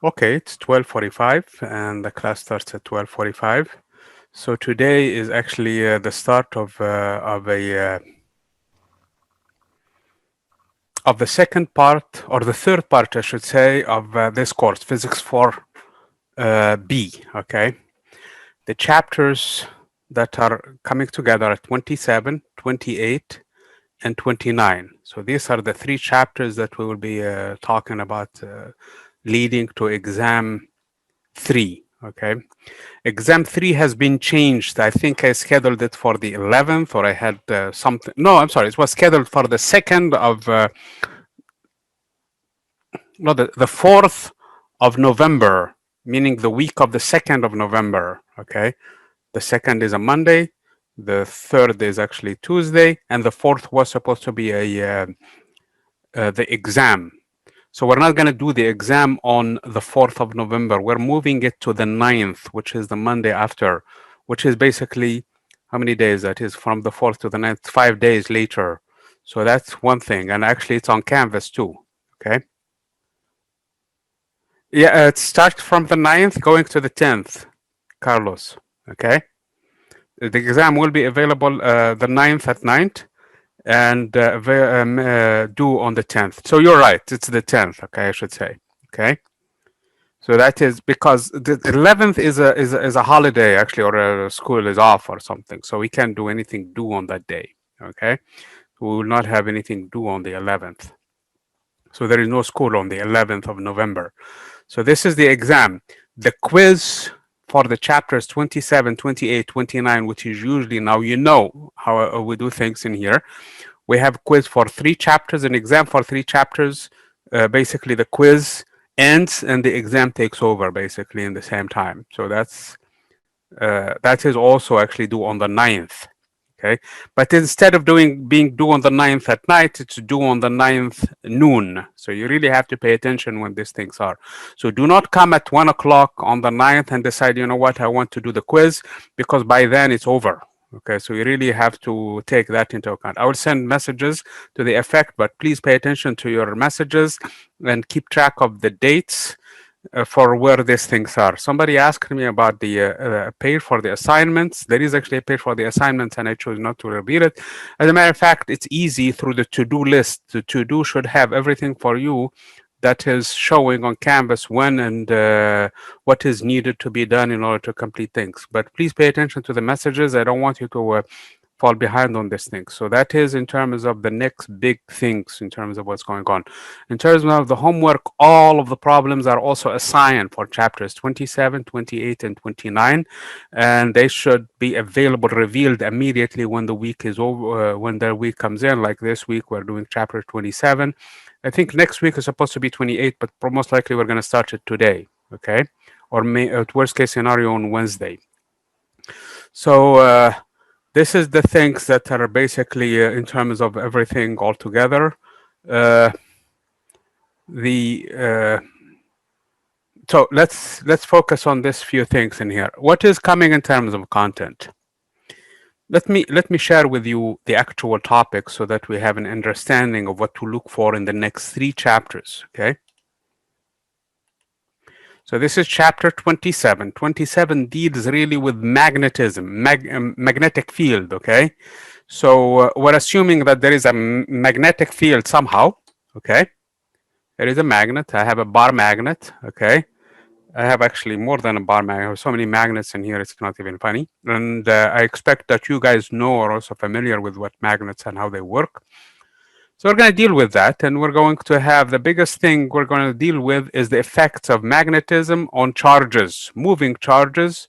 Okay, it's 12:45 and the class starts at 12:45. So today is actually the start of the second part, or the third part, I should say, of this course, Physics 4B. Okay, the chapters that are coming together are 27, 28, and 29. So these are the three chapters that we will be talking about, leading to exam 3. Okay. Exam 3 has been changed. I think I scheduled it for the 11th, or I had something. No, I'm sorry. It was scheduled for the 2nd of, no, the 4th of November, meaning the week of the 2nd of November. Okay. The 2nd is a Monday. The 3rd is actually Tuesday. And the 4th was supposed to be the exam. So we're not going to do the exam on the 4th of November. We're moving it to the 9th, which is the Monday after, which is basically how many days that is from the 4th to the 9th, 5 days later. So that's one thing. And actually it's on Canvas too. Okay. Yeah, it starts from the 9th going to the 10th, Carlos. Okay. The exam will be available the 9th at night and due on the 10th. So you're right. It's the 10th. Okay, I should say. Okay. So that is because the 11th is a holiday actually, or a school is off or something. So we can't do anything due on that day. Okay, we will not have anything due on the 11th. So there is no school on the 11th of November. So this is the exam. The quiz for the chapters 27, 28, 29, which is usually, now you know how we do things in here. We have quiz for 3 chapters, an exam for 3 chapters. Basically, the quiz ends and the exam takes over basically in the same time. So that is also actually due on the 9th. Okay, but instead of being due on the 9th at night, it's due on the 9th noon. So you really have to pay attention when these things are. So do not come at 1 o'clock on the 9th and decide, you know what, I want to do the quiz, because by then it's over. Okay, so you really have to take that into account. I will send messages to the effect, but please pay attention to your messages and keep track of the dates for where these things are. Somebody asked me about the pay for the assignments. There is actually a pay for the assignments, and I chose not to reveal it. As a matter of fact, it's easy through the to-do list. The to-do should have everything for you that is showing on Canvas when and what is needed to be done in order to complete things. But please pay attention to the messages. I don't want you to fall behind on this thing. So that is in terms of the next big things in terms of what's going on. In terms of the homework, all of the problems are also assigned for chapters 27, 28, and 29, and they should be available, revealed immediately when the week is over, when the week comes in. Like this week, we're doing chapter 27. I think next week is supposed to be 28, but most likely we're going to start it today, okay? Or at worst case scenario on Wednesday. So this is the things that are basically in terms of everything all together. So let's focus on this few things in here. What is coming in terms of content? Let me share with you the actual topic so that we have an understanding of what to look for in the next 3 chapters. Okay. So this is chapter 27. 27 deals really with magnetism, magnetic field. Okay. So we're assuming that there is a magnetic field somehow. Okay. There is a magnet. I have a bar magnet. Okay. I have actually more than a bar magnet. I have so many magnets in here, it's not even funny. And I expect that you guys know are also familiar with what magnets and how they work. So we're going to deal with that, and we're going to have the biggest thing we're going to deal with is the effects of magnetism on charges, moving charges,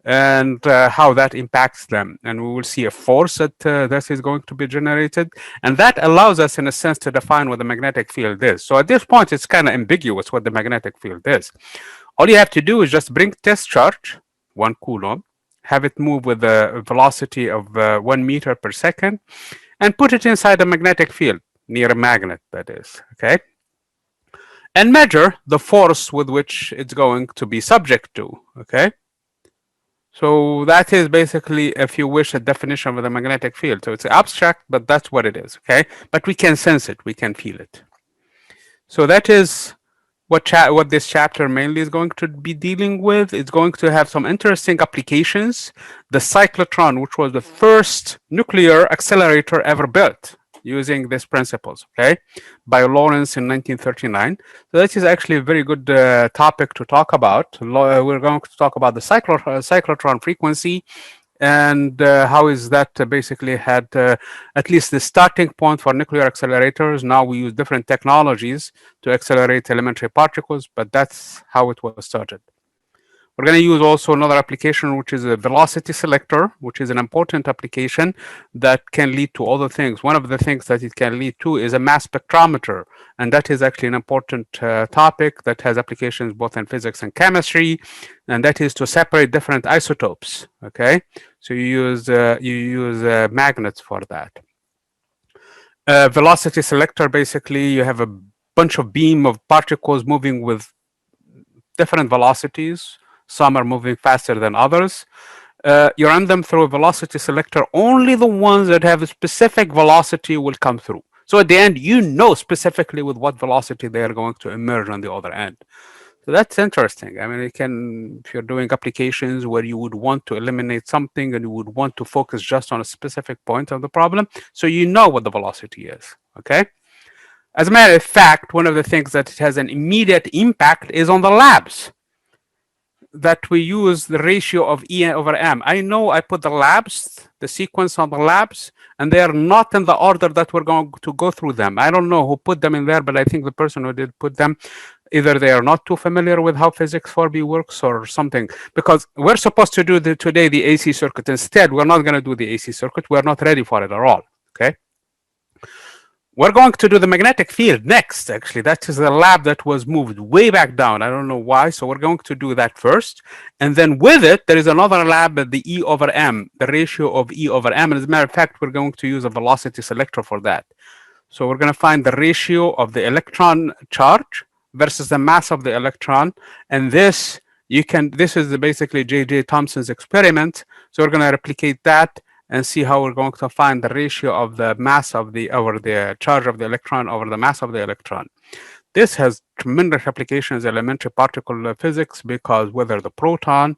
and how that impacts them. And we will see a force that is going to be generated. And that allows us, in a sense, to define what the magnetic field is. So at this point, it's kind of ambiguous what the magnetic field is. All you have to do is just bring test charge, 1 coulomb, have it move with a velocity of 1 meter per second, and put it inside a magnetic field, near a magnet, that is, okay? And measure the force with which it's going to be subject to, okay? So that is basically, if you wish, a definition of the magnetic field. So it's abstract, but that's what it is, okay? But we can sense it, we can feel it. So that is what this chapter mainly is going to be dealing with. It's going to have some interesting applications. The cyclotron, which was the first nuclear accelerator ever built using these principles, okay, by Lawrence in 1939. So this is actually a very good topic to talk about. We're going to talk about the cyclotron frequency, and how is that basically had at least the starting point for nuclear accelerators. Now we use different technologies to accelerate elementary particles, but that's how it was started. We're going to use also another application, which is a velocity selector, which is an important application that can lead to other things. One of the things that it can lead to is a mass spectrometer, and that is actually an important topic that has applications both in physics and chemistry, and that is to separate different isotopes. Okay, so you use magnets for that. Velocity selector, basically, you have a bunch of beam of particles moving with different velocities. Some are moving faster than others. You run them through a velocity selector. Only the ones that have a specific velocity will come through. So at the end, you know specifically with what velocity they are going to emerge on the other end. So that's interesting. I mean, if you're doing applications where you would want to eliminate something and you would want to focus just on a specific point of the problem, so you know what the velocity is, okay? As a matter of fact, one of the things that it has an immediate impact is on the labs, that we use the ratio of E over M. I know I put the labs, the sequence on the labs, and they are not in the order that we're going to go through them. I don't know who put them in there, but I think the person who did put them, either they are not too familiar with how physics 4B works or something, because we're supposed to do today the AC circuit. Instead, we're not going to do the AC circuit. We're not ready for it at all, okay? We're going to do the magnetic field next, actually. That is the lab that was moved way back down. I don't know why. So we're going to do that first. And then with it, there is another lab at the E over M, the ratio of E over M. And as a matter of fact, we're going to use a velocity selector for that. So we're going to find the ratio of the electron charge versus the mass of the electron. And this is basically J.J. Thomson's experiment. So we're going to replicate that and see how we're going to find the ratio of the mass of over the charge of the electron over the mass of the electron. This has tremendous applications in elementary particle physics, because whether the proton,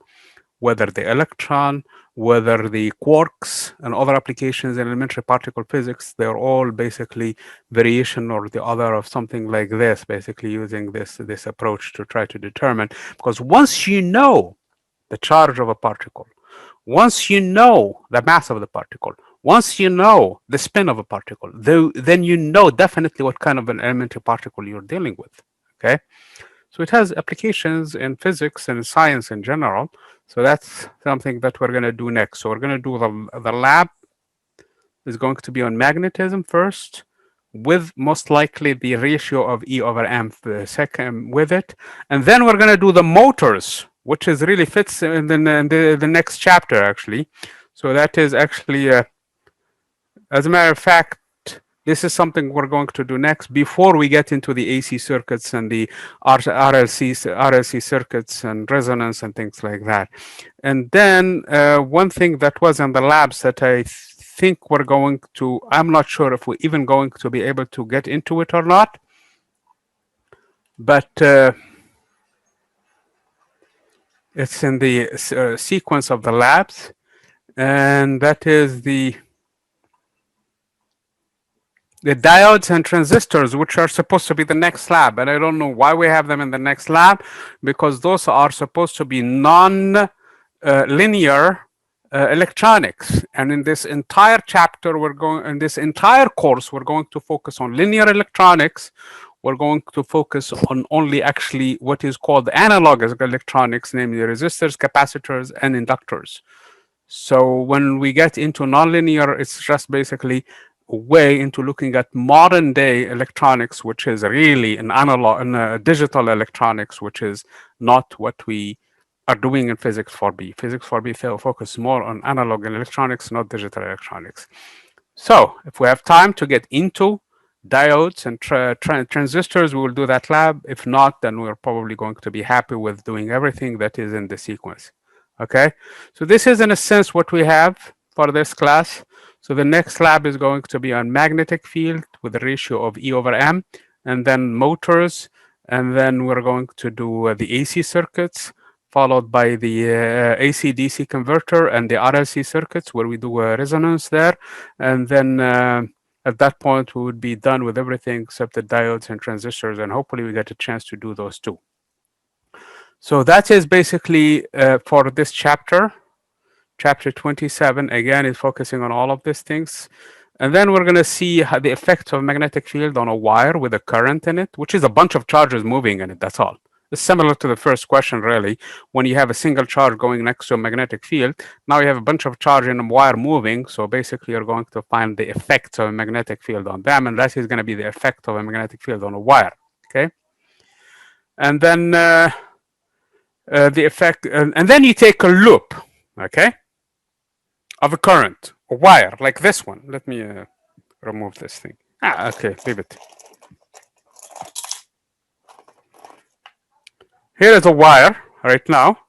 whether the electron, whether the quarks, and other applications in elementary particle physics, they're all basically variation or the other of something like this, basically using this approach to try to determine. Because once you know the charge of a particle, once you know the mass of the particle, once you know the spin of a particle, then you know definitely what kind of an elementary particle you're dealing with, okay? So it has applications in physics and science in general. So that's something that we're going to do next. So we're going to do the lab is going to be on magnetism first, with most likely the ratio of E over M second with it. And then we're going to do the motors, which is really fits in the next chapter, actually. So that is actually, as a matter of fact, this is something we're going to do next before we get into the AC circuits and the RLC circuits and resonance and things like that. And then one thing that was in the labs that I think we're going to, I'm not sure if we're even going to be able to get into it or not, but it's in the sequence of the labs, and that is the diodes and transistors, which are supposed to be the next lab. And I don't know why we have them in the next lab, because those are supposed to be non-linear electronics. And in this entire chapter, in this entire course, we're going to focus on linear electronics. We're going to focus on only actually what is called analog electronics, namely resistors, capacitors, and inductors. So when we get into nonlinear, it's just basically a way into looking at modern day electronics, which is really an analog and digital electronics, which is not what we are doing in physics 4B. Physics 4B focus more on analog electronics, not digital electronics. So if we have time to get into diodes and transistors, we will do that lab. If not, then we're probably going to be happy with doing everything that is in the sequence. Okay, so this is in a sense what we have for this class. So the next lab is going to be on magnetic field with a ratio of E over M, and then motors, and then we're going to do the AC circuits, followed by the AC-DC converter and the RLC circuits, where we do a resonance there. And then at that point, we would be done with everything except the diodes and transistors, and hopefully we get a chance to do those too. So that is basically for this chapter. Chapter 27, again, is focusing on all of these things. And then we're going to see how the effect of a magnetic field on a wire with a current in it, which is a bunch of charges moving in it, that's all. It's similar to the first question, really. When you have a single charge going next to a magnetic field, now you have a bunch of charge in a wire moving, so basically you're going to find the effect of a magnetic field on them, and that is going to be the effect of a magnetic field on a wire, okay? And then the effect, and then you take a loop, okay, of a current, a wire, like this one. Let me remove this thing. Okay, leave it. Here is a wire right now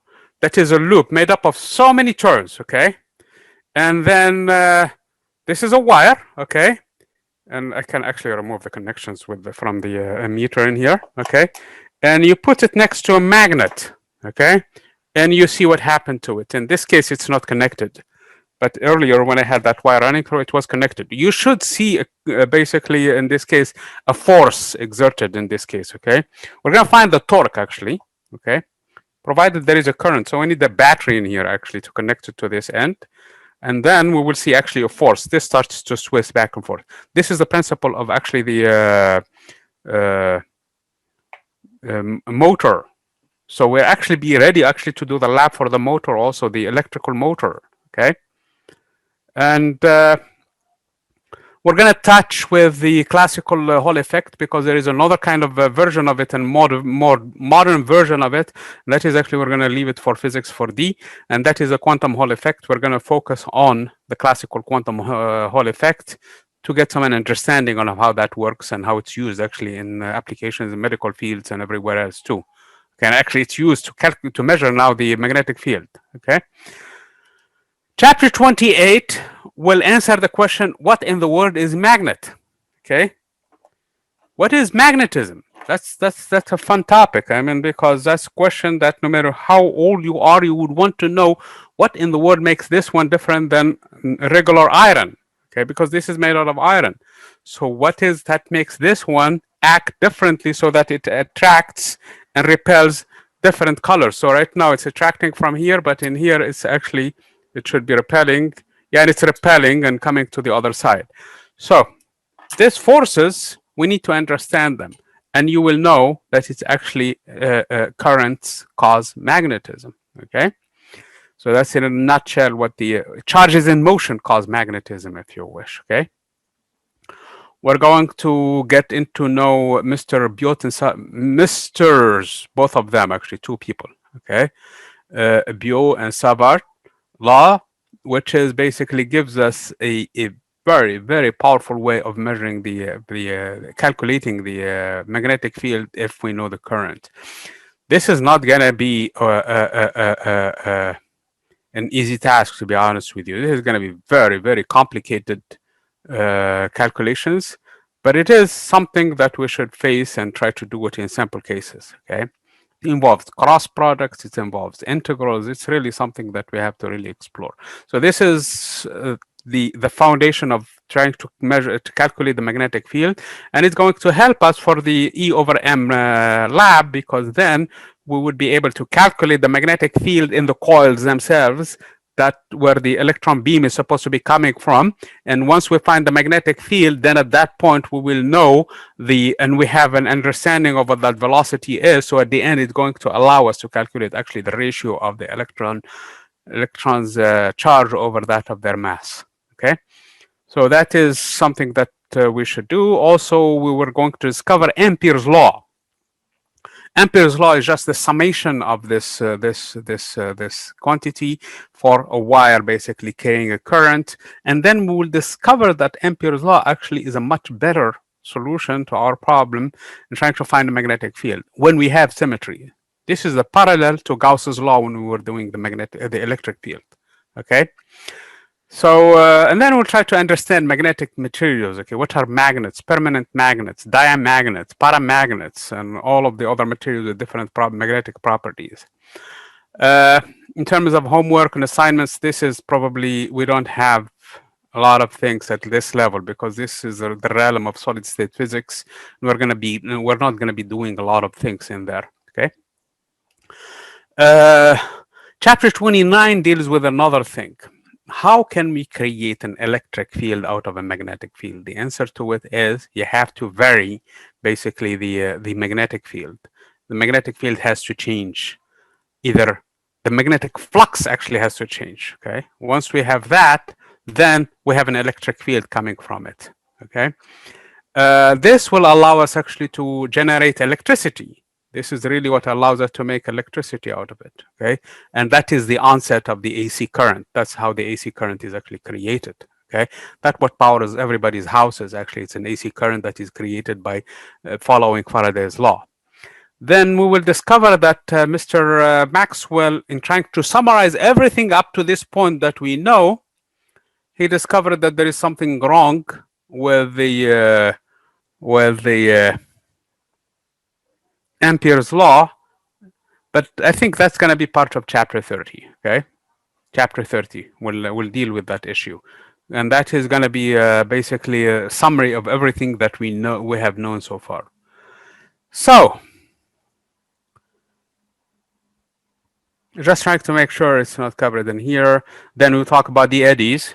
that is a loop made up of so many turns, okay? And then this is a wire, okay? And I can actually remove the connections with from the ammeter in here, okay? And you put it next to a magnet, okay? And you see what happened to it. In this case, it's not connected. But earlier, when I had that wire running through, it was connected. You should see, basically, in this case, a force exerted in this case, okay? We're going to find the torque, actually, okay? Provided there is a current. So we need the battery in here, actually, to connect it to this end. And then we will see, actually, a force. This starts to twist back and forth. This is the principle of, actually, the motor. So we'll actually be ready, actually, to do the lab for the motor, also the electrical motor, okay? And we're going to touch with the classical Hall effect, because there is another kind of version of it and more modern version of it. And that is actually, we're going to leave it for physics 4D, and that is a quantum Hall effect. We're going to focus on the classical quantum Hall effect to get some understanding on how that works and how it's used actually in applications in medical fields and everywhere else too. Okay, and actually it's used to measure now the magnetic field, okay? Chapter 28 will answer the question, what in the world is magnet? Okay. What is magnetism? That's a fun topic. I mean, because that's a question that no matter how old you are, you would want to know what in the world makes this one different than regular iron. Okay, because this is made out of iron. So what is that makes this one act differently so that it attracts and repels different colors? So right now it's attracting from here, but in here it's actually, it should be repelling. Yeah, and it's repelling and coming to the other side. So these forces, we need to understand them. And you will know that it's actually currents cause magnetism, okay? So that's in a nutshell what the charges in motion cause magnetism, if you wish, okay? We're going to get into know Mr. Biot and Misters, both of them, actually, two people, okay? Biot and Savart law, which is basically gives us a very, very powerful way of measuring calculating the magnetic field if we know the current. This is not gonna be an easy task, to be honest with you. This is gonna be very, very complicated calculations, but it is something that we should face and try to do it in sample cases, okay? It involves cross products, it involves integrals. It's really something that we have to really explore. So this is the foundation of trying to measure, to calculate the magnetic field, and it's going to help us for the E over M lab, because then we would be able to calculate the magnetic field in the coils themselves, that where the electron beam is supposed to be coming from. And once we find the magnetic field, then at that point we will know and we have an understanding of what that velocity is. So at the end, it's going to allow us to calculate actually the ratio of the electrons charge over that of their mass, okay? So that is something that we should do. Also, we were going to discover Ampere's law. Ampere's law is just the summation of this quantity for a wire basically carrying a current. And then we will discover that Ampere's law actually is a much better solution to our problem in trying to find a magnetic field when we have symmetry. This is the parallel to Gauss's law when we were doing the electric field, okay? So, and then we'll try to understand magnetic materials. Okay, what are magnets, permanent magnets, diamagnets, paramagnets, and all of the other materials with different magnetic properties. Uh, in terms of homework and assignments, this is probably, we don't have a lot of things at this level because this is the realm of solid state physics. We're not going to be doing a lot of things in there. Okay. Chapter 29 deals with another thing. How can we create an electric field out of a magnetic field? The answer to it is you have to vary basically the magnetic field. The magnetic field has to change. Either the magnetic flux actually has to change. Okay. Once we have that, then we have an electric field coming from it. Okay. This will allow us actually to generate electricity. This is really what allows us to make electricity out of it. Okay. And that is the onset of the AC current. That's how the AC current is actually created. Okay. That's what powers everybody's houses. Actually, it's an AC current that is created by following Faraday's law. Then we will discover that Mr. Maxwell, in trying to summarize everything up to this point that we know, he discovered that there is something wrong with the Ampere's law. But I think that's going to be part of chapter 30. Okay, chapter 30 will deal with that issue, and that is going to be basically a summary of everything that we have known so far. So, just trying to make sure it's not covered in here. Then we'll talk about the eddies.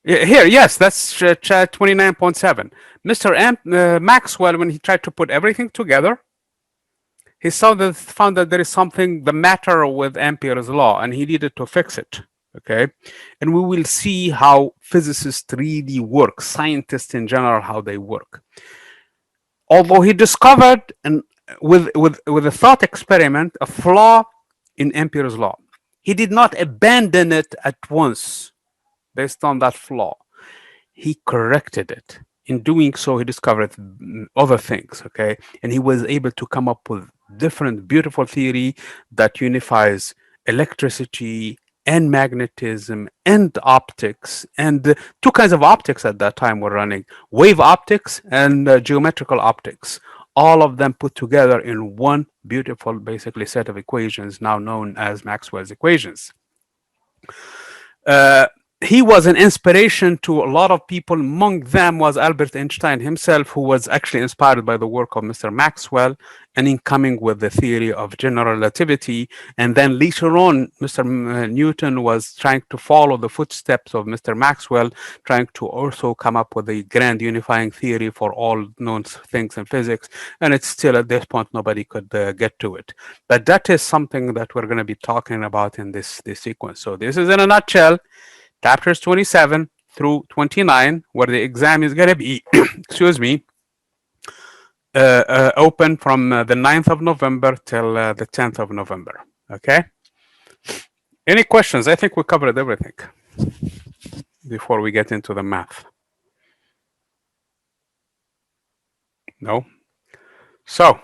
Here, yes, that's chat 29.7. Mr. Maxwell, when he tried to put everything together, he found that there is something the matter with Ampere's law, and he needed to fix it. Okay, and we will see how physicists really work, scientists in general, how they work. Although he discovered, and with a thought experiment, a flaw in Ampere's law, he did not abandon it at once based on that flaw. He corrected it. In doing so, he discovered other things. Okay, and he was able to come up with different beautiful theory that unifies electricity and magnetism and optics, and two kinds of optics at that time were running: wave optics and geometrical optics, all of them put together in one beautiful basically set of equations now known as Maxwell's equations. He was an inspiration to a lot of people. Among them was Albert Einstein himself, who was actually inspired by the work of Mr. Maxwell and in coming with the theory of general relativity. And then later on, Mr. Newton was trying to follow the footsteps of Mr. Maxwell, trying to also come up with a grand unifying theory for all known things in physics. And it's still at this point, nobody could get to it. But that is something that we're going to be talking about in this sequence. So this is in a nutshell. Chapters 27 through 29, where the exam is going to be, excuse me, open from the 9th of November till the 10th of November. Okay? Any questions? I think we covered everything before we get into the math. No? So,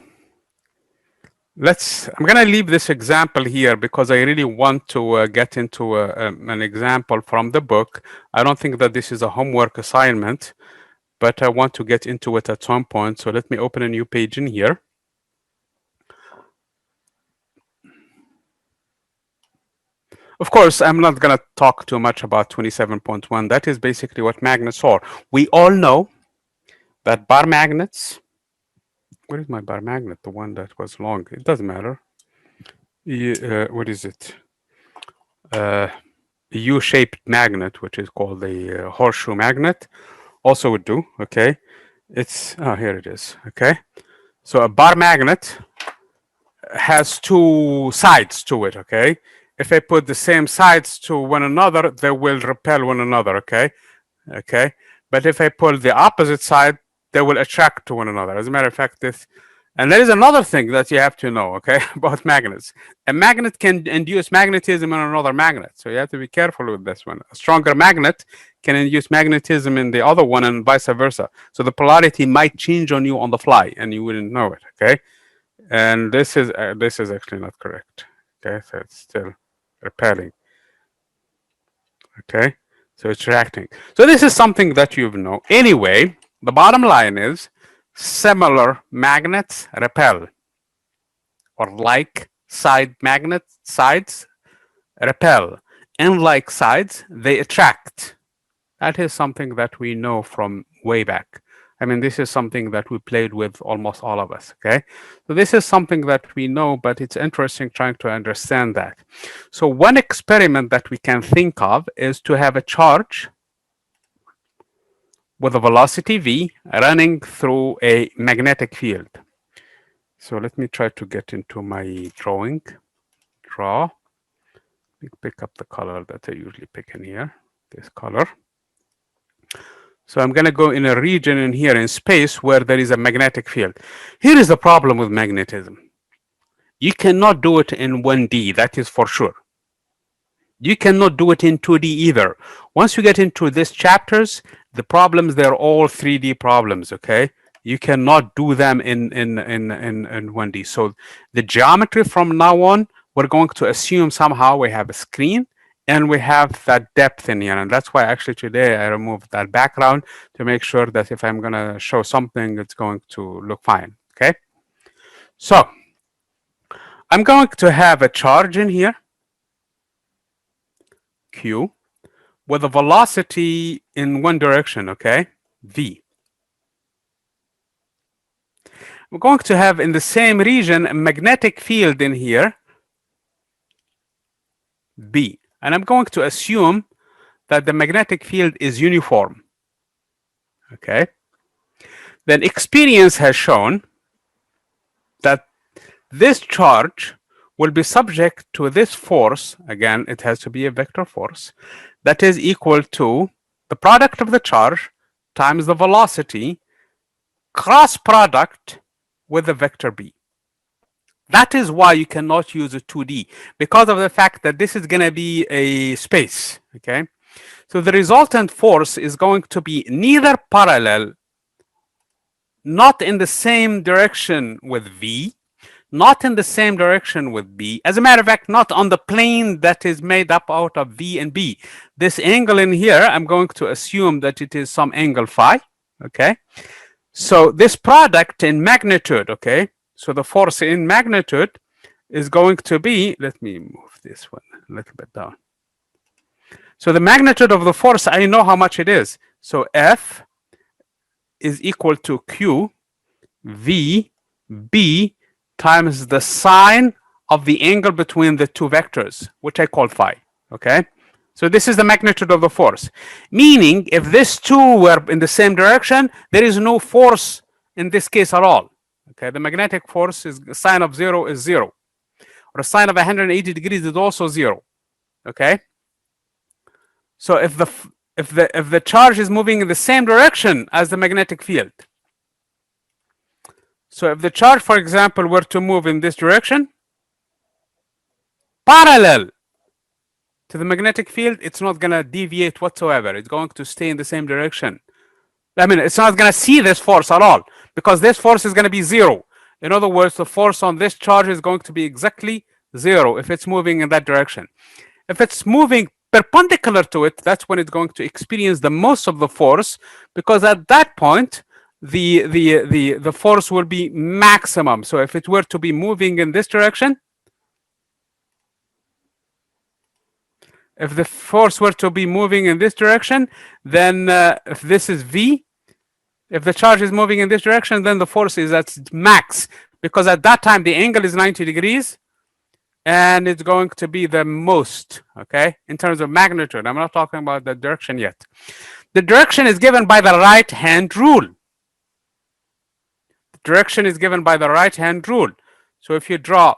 I'm going to leave this example here because I really want to get into an example from the book. I don't think that this is a homework assignment, but I want to get into it at some point. So let me open a new page in here. Of course, I'm not going to talk too much about 27.1. That is basically what magnets are. We all know that bar magnets, where is my bar magnet? The one that was long. It doesn't matter. What is it? A U-shaped magnet, which is called the horseshoe magnet, also would do. Okay. Here it is. Okay. So a bar magnet has two sides to it. Okay. If I put the same sides to one another, they will repel one another. Okay. Okay. But if I pull the opposite side, they will attract to one another. As a matter of fact, and there is another thing that you have to know, okay, about magnets. A magnet can induce magnetism in another magnet. So you have to be careful with this one. A stronger magnet can induce magnetism in the other one and vice versa. So the polarity might change on you on the fly and you wouldn't know it, okay? And this is actually not correct, okay? So it's still repelling. Okay, so it's reacting. So this is something that you know. Anyway, the bottom line is similar magnets repel, or like side magnets sides repel, and like sides they attract. That is something that we know from way back. I mean, this is something that we played with almost all of us. Okay, so this is something that we know, but it's interesting trying to understand that. So one experiment that we can think of is to have a charge with a velocity v running through a magnetic field. So let me try to get into my drawing. Draw. Pick up the color that I usually pick in here. This color. So I'm going to go in a region in here in space where there is a magnetic field. Here is the problem with magnetism. You cannot do it in 1D, that is for sure. You cannot do it in 2D either. Once you get into these chapters, the problems, they're all 3D problems, okay? You cannot do them in 1D. So the geometry from now on, we're going to assume somehow we have a screen and we have that depth in here. And that's why actually today I removed that background to make sure that if I'm going to show something, it's going to look fine, okay? So I'm going to have a charge in here, Q, with a velocity in one direction, okay, v. We're going to have in the same region a magnetic field in here, B. And I'm going to assume that the magnetic field is uniform, okay? Then experience has shown that this charge will be subject to this force. Again, it has to be a vector force that is equal to the product of the charge times the velocity cross product with the vector b. That is why you cannot use a 2D, because of the fact that this is going to be a space, okay? So the resultant force is going to be neither parallel, not in the same direction with V, not in the same direction with B. As a matter of fact, not on the plane that is made up out of V and B. This angle in here, I'm going to assume that it is some angle phi, okay? So this product in magnitude, okay? So the force in magnitude is going to be, let me move this one a little bit down. So the magnitude of the force, I know how much it is. So F is equal to Q V B times the sine of the angle between the two vectors, which I call phi, okay? So this is the magnitude of the force. Meaning, if these two were in the same direction, there is no force in this case at all. Okay, the magnetic force is sine of 0 is 0. Or a sine of 180 degrees is also 0. Okay? So if the charge is moving in the same direction as the magnetic field. So if the charge, for example, were to move in this direction, parallel to the magnetic field, it's not going to deviate whatsoever. It's going to stay in the same direction. I mean, it's not going to see this force at all, because this force is going to be 0. In other words, the force on this charge is going to be exactly 0 if it's moving in that direction. If it's moving perpendicular to it, that's when it's going to experience the most of the force, because at that point, the force will be maximum. So if it were to be moving in this direction, if the force were to be moving in this direction, then if this is V, if the charge is moving in this direction, then the force is at max, because at that time the angle is 90 degrees and it's going to be the most, okay, in terms of magnitude. I'm not talking about the direction yet. The direction is given by the right hand rule. The direction is given by the right hand rule. So if you draw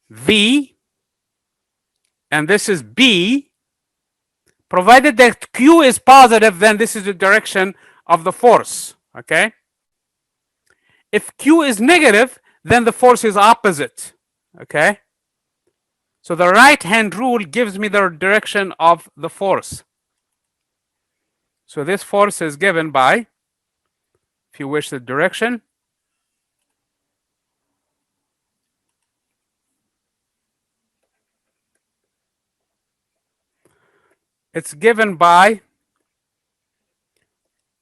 V and this is B, provided that Q is positive, then this is the direction of the force, okay? If Q is negative, then the force is opposite, okay? So the right-hand rule gives me the direction of the force. So this force is given by, if you wish, the direction It's given by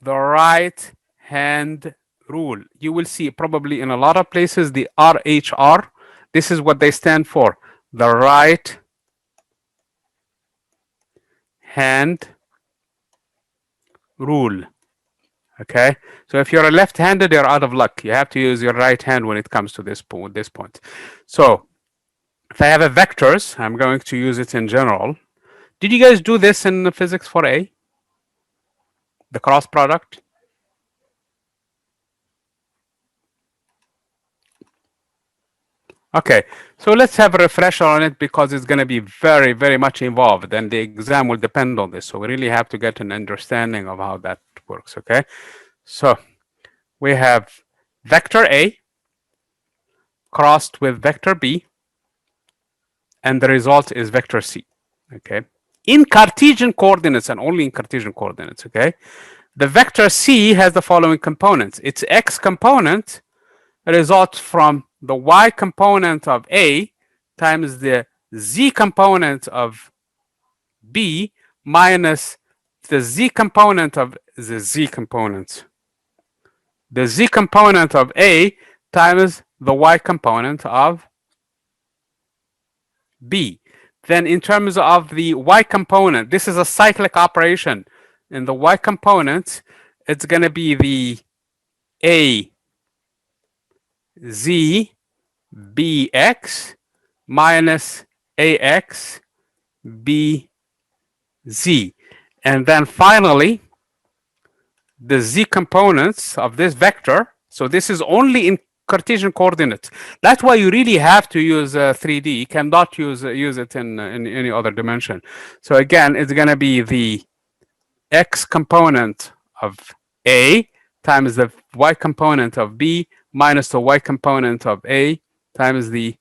the right hand rule. You will see probably in a lot of places the RHR. This is what they stand for. The right hand rule. Okay, so if you're a left-handed, you're out of luck. You have to use your right hand when it comes to this point. So if I have a vectors, I'm going to use it in general. Did you guys do this in physics 4A? The cross product? Okay, so let's have a refresher on it because it's going to be very, very much involved and the exam will depend on this. So we really have to get an understanding of how that works, okay? So we have vector A crossed with vector B, and the result is vector C, okay? In Cartesian coordinates and only in Cartesian coordinates, okay? The vector C has the following components. Its x component results from the y component of A times the z component of B minus the z component of the z component. The z component of A times the y component of B. Then in terms of the y component, this is a cyclic operation. In the y component, it's going to be the A z bx minus ax bz. And then finally, the z components of this vector. So this is only in Cartesian coordinates. That's why you really have to use 3D. You cannot use it in any other dimension. So again, it's going to be the x component of A times the y component of B minus the y component of A times the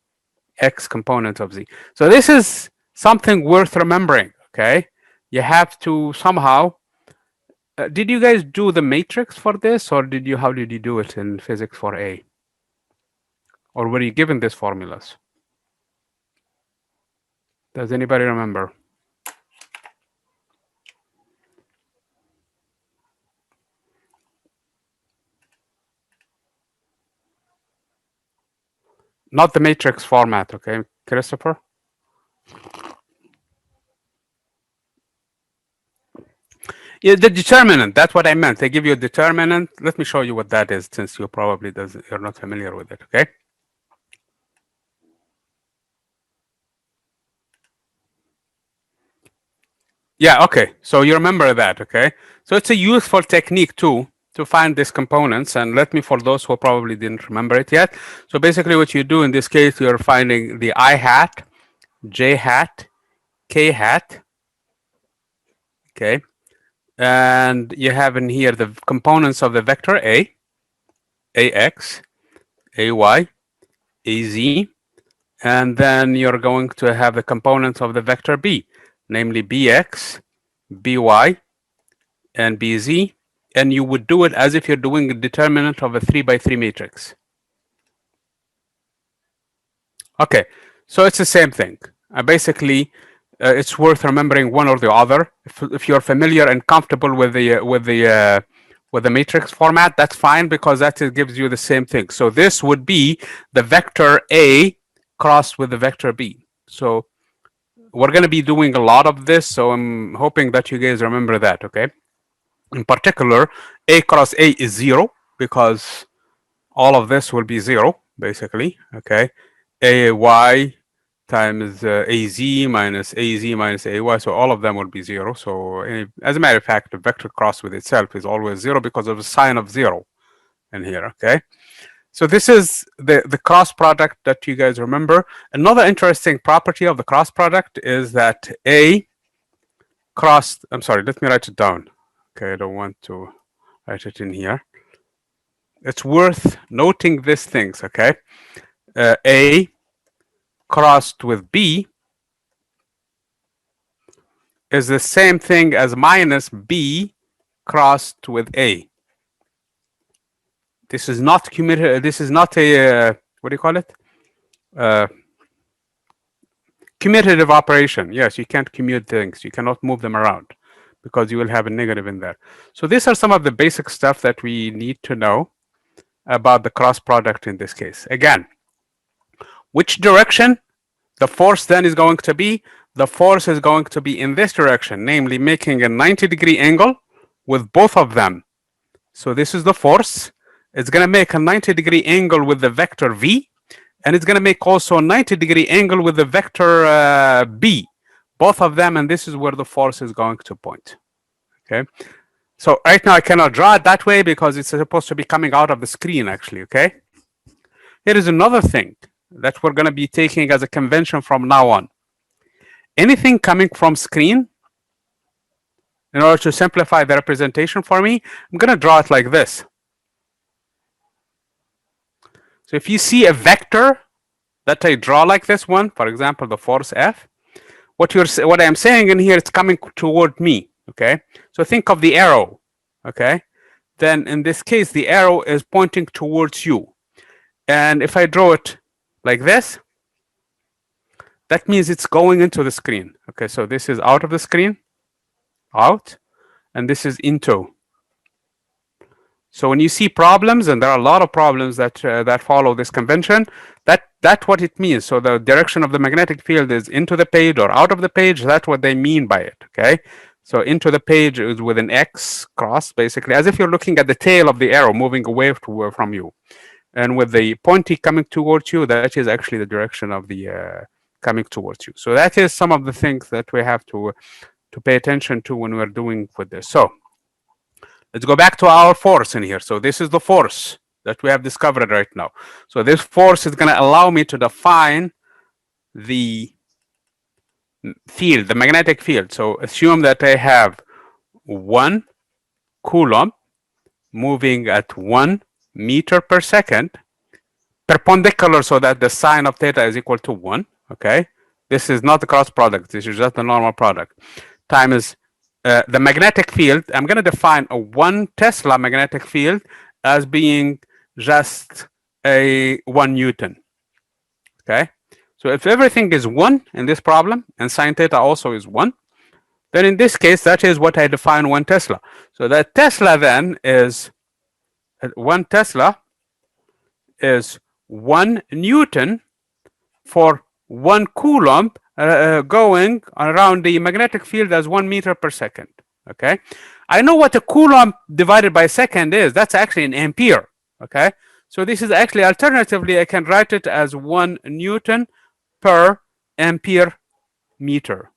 x component of Z. So this is something worth remembering, okay? You have to somehow did you guys do the matrix for this, or how did you do it in physics 4A? Or were you given these formulas? Does anybody remember? Not the matrix format, okay, Christopher? Yeah, the determinant, that's what I meant. They give you a determinant. Let me show you what that is, since you probably you're not familiar with it, okay? Yeah, okay. So you remember that, okay? So it's a useful technique too to find these components. And let me, for those who probably didn't remember it yet. So basically what you do in this case, you're finding the I hat, J hat, K hat, okay? And you have in here the components of the vector A, AX, AY, AZ, and then you're going to have the components of the vector B, namely BX, BY, and BZ, and you would do it as if you're doing a determinant of a 3x3 matrix. Okay, so it's the same thing. Basically, it's worth remembering one or the other. If you're familiar and comfortable with the matrix format, that's fine because that gives you the same thing. So this would be the vector A crossed with the vector B. So we're going to be doing a lot of this, so I'm hoping that you guys remember that, okay? In particular, A cross A is 0 because all of this will be 0, basically, okay? AY times AZ minus AY, so all of them will be 0. So as a matter of fact, the vector cross with itself is always 0 because of the sign of 0 in here, okay? So this is the cross product that you guys remember. Another interesting property of the cross product is that A crossed, I'm sorry, let me write it down. Okay, I don't want to write it in here. It's worth noting these things, okay? A crossed with B is the same thing as minus B crossed with A. This is not this is not a what do you call it? commutative operation. Yes, you can't commute things. You cannot move them around because you will have a negative in there. So these are some of the basic stuff that we need to know about the cross product in this case. Again, which direction the force then is going to be? The force is going to be in this direction, namely making a 90-degree angle with both of them. So this is the force. It's going to make a 90-degree angle with the vector v, and it's going to make also a 90-degree angle with the vector b, both of them, and this is where the force is going to point. Okay. So right now I cannot draw it that way because it's supposed to be coming out of the screen actually. Okay. Here is another thing that we're going to be taking as a convention from now on. Anything coming from screen, in order to simplify the representation for me, I'm going to draw it like this. So if you see a vector that I draw like this one, for example, the force F, what I'm saying in here, it's coming toward me. Okay. So think of the arrow. Okay. Then in this case, the arrow is pointing towards you. And if I draw it like this, that means it's going into the screen. Okay, so this is out of the screen, out, and this is into. So when you see problems, and there are a lot of problems that that follow this convention, that's what it means. So the direction of the magnetic field is into the page or out of the page. That's what they mean by it. Okay, so into the page is with an X cross, basically, as if you're looking at the tail of the arrow moving away from you. And with the pointy coming towards you, that is actually the direction of the coming towards you. So that is some of the things that we have to pay attention to when we're doing with this. So let's go back to our force in here. So this is the force that we have discovered right now. So this force is going to allow me to define the field, the magnetic field. So assume that I have 1 coulomb moving at 1 meter per second, perpendicular, so that the sine of theta is equal to 1. Okay, this is not the cross product. This is just the normal product. Time is the magnetic field. I'm going to define a 1 Tesla magnetic field as being just a 1 Newton. Okay, so if everything is 1 in this problem and sine theta also is 1, then in this case, that is what I define 1 Tesla. So that Tesla then is 1 Tesla is 1 Newton for 1 coulomb going around the magnetic field as 1 meter per second. Okay, I know what a coulomb divided by second is. That's actually an ampere. Okay, so this is actually, alternatively, I can write it as 1 Newton per ampere meter.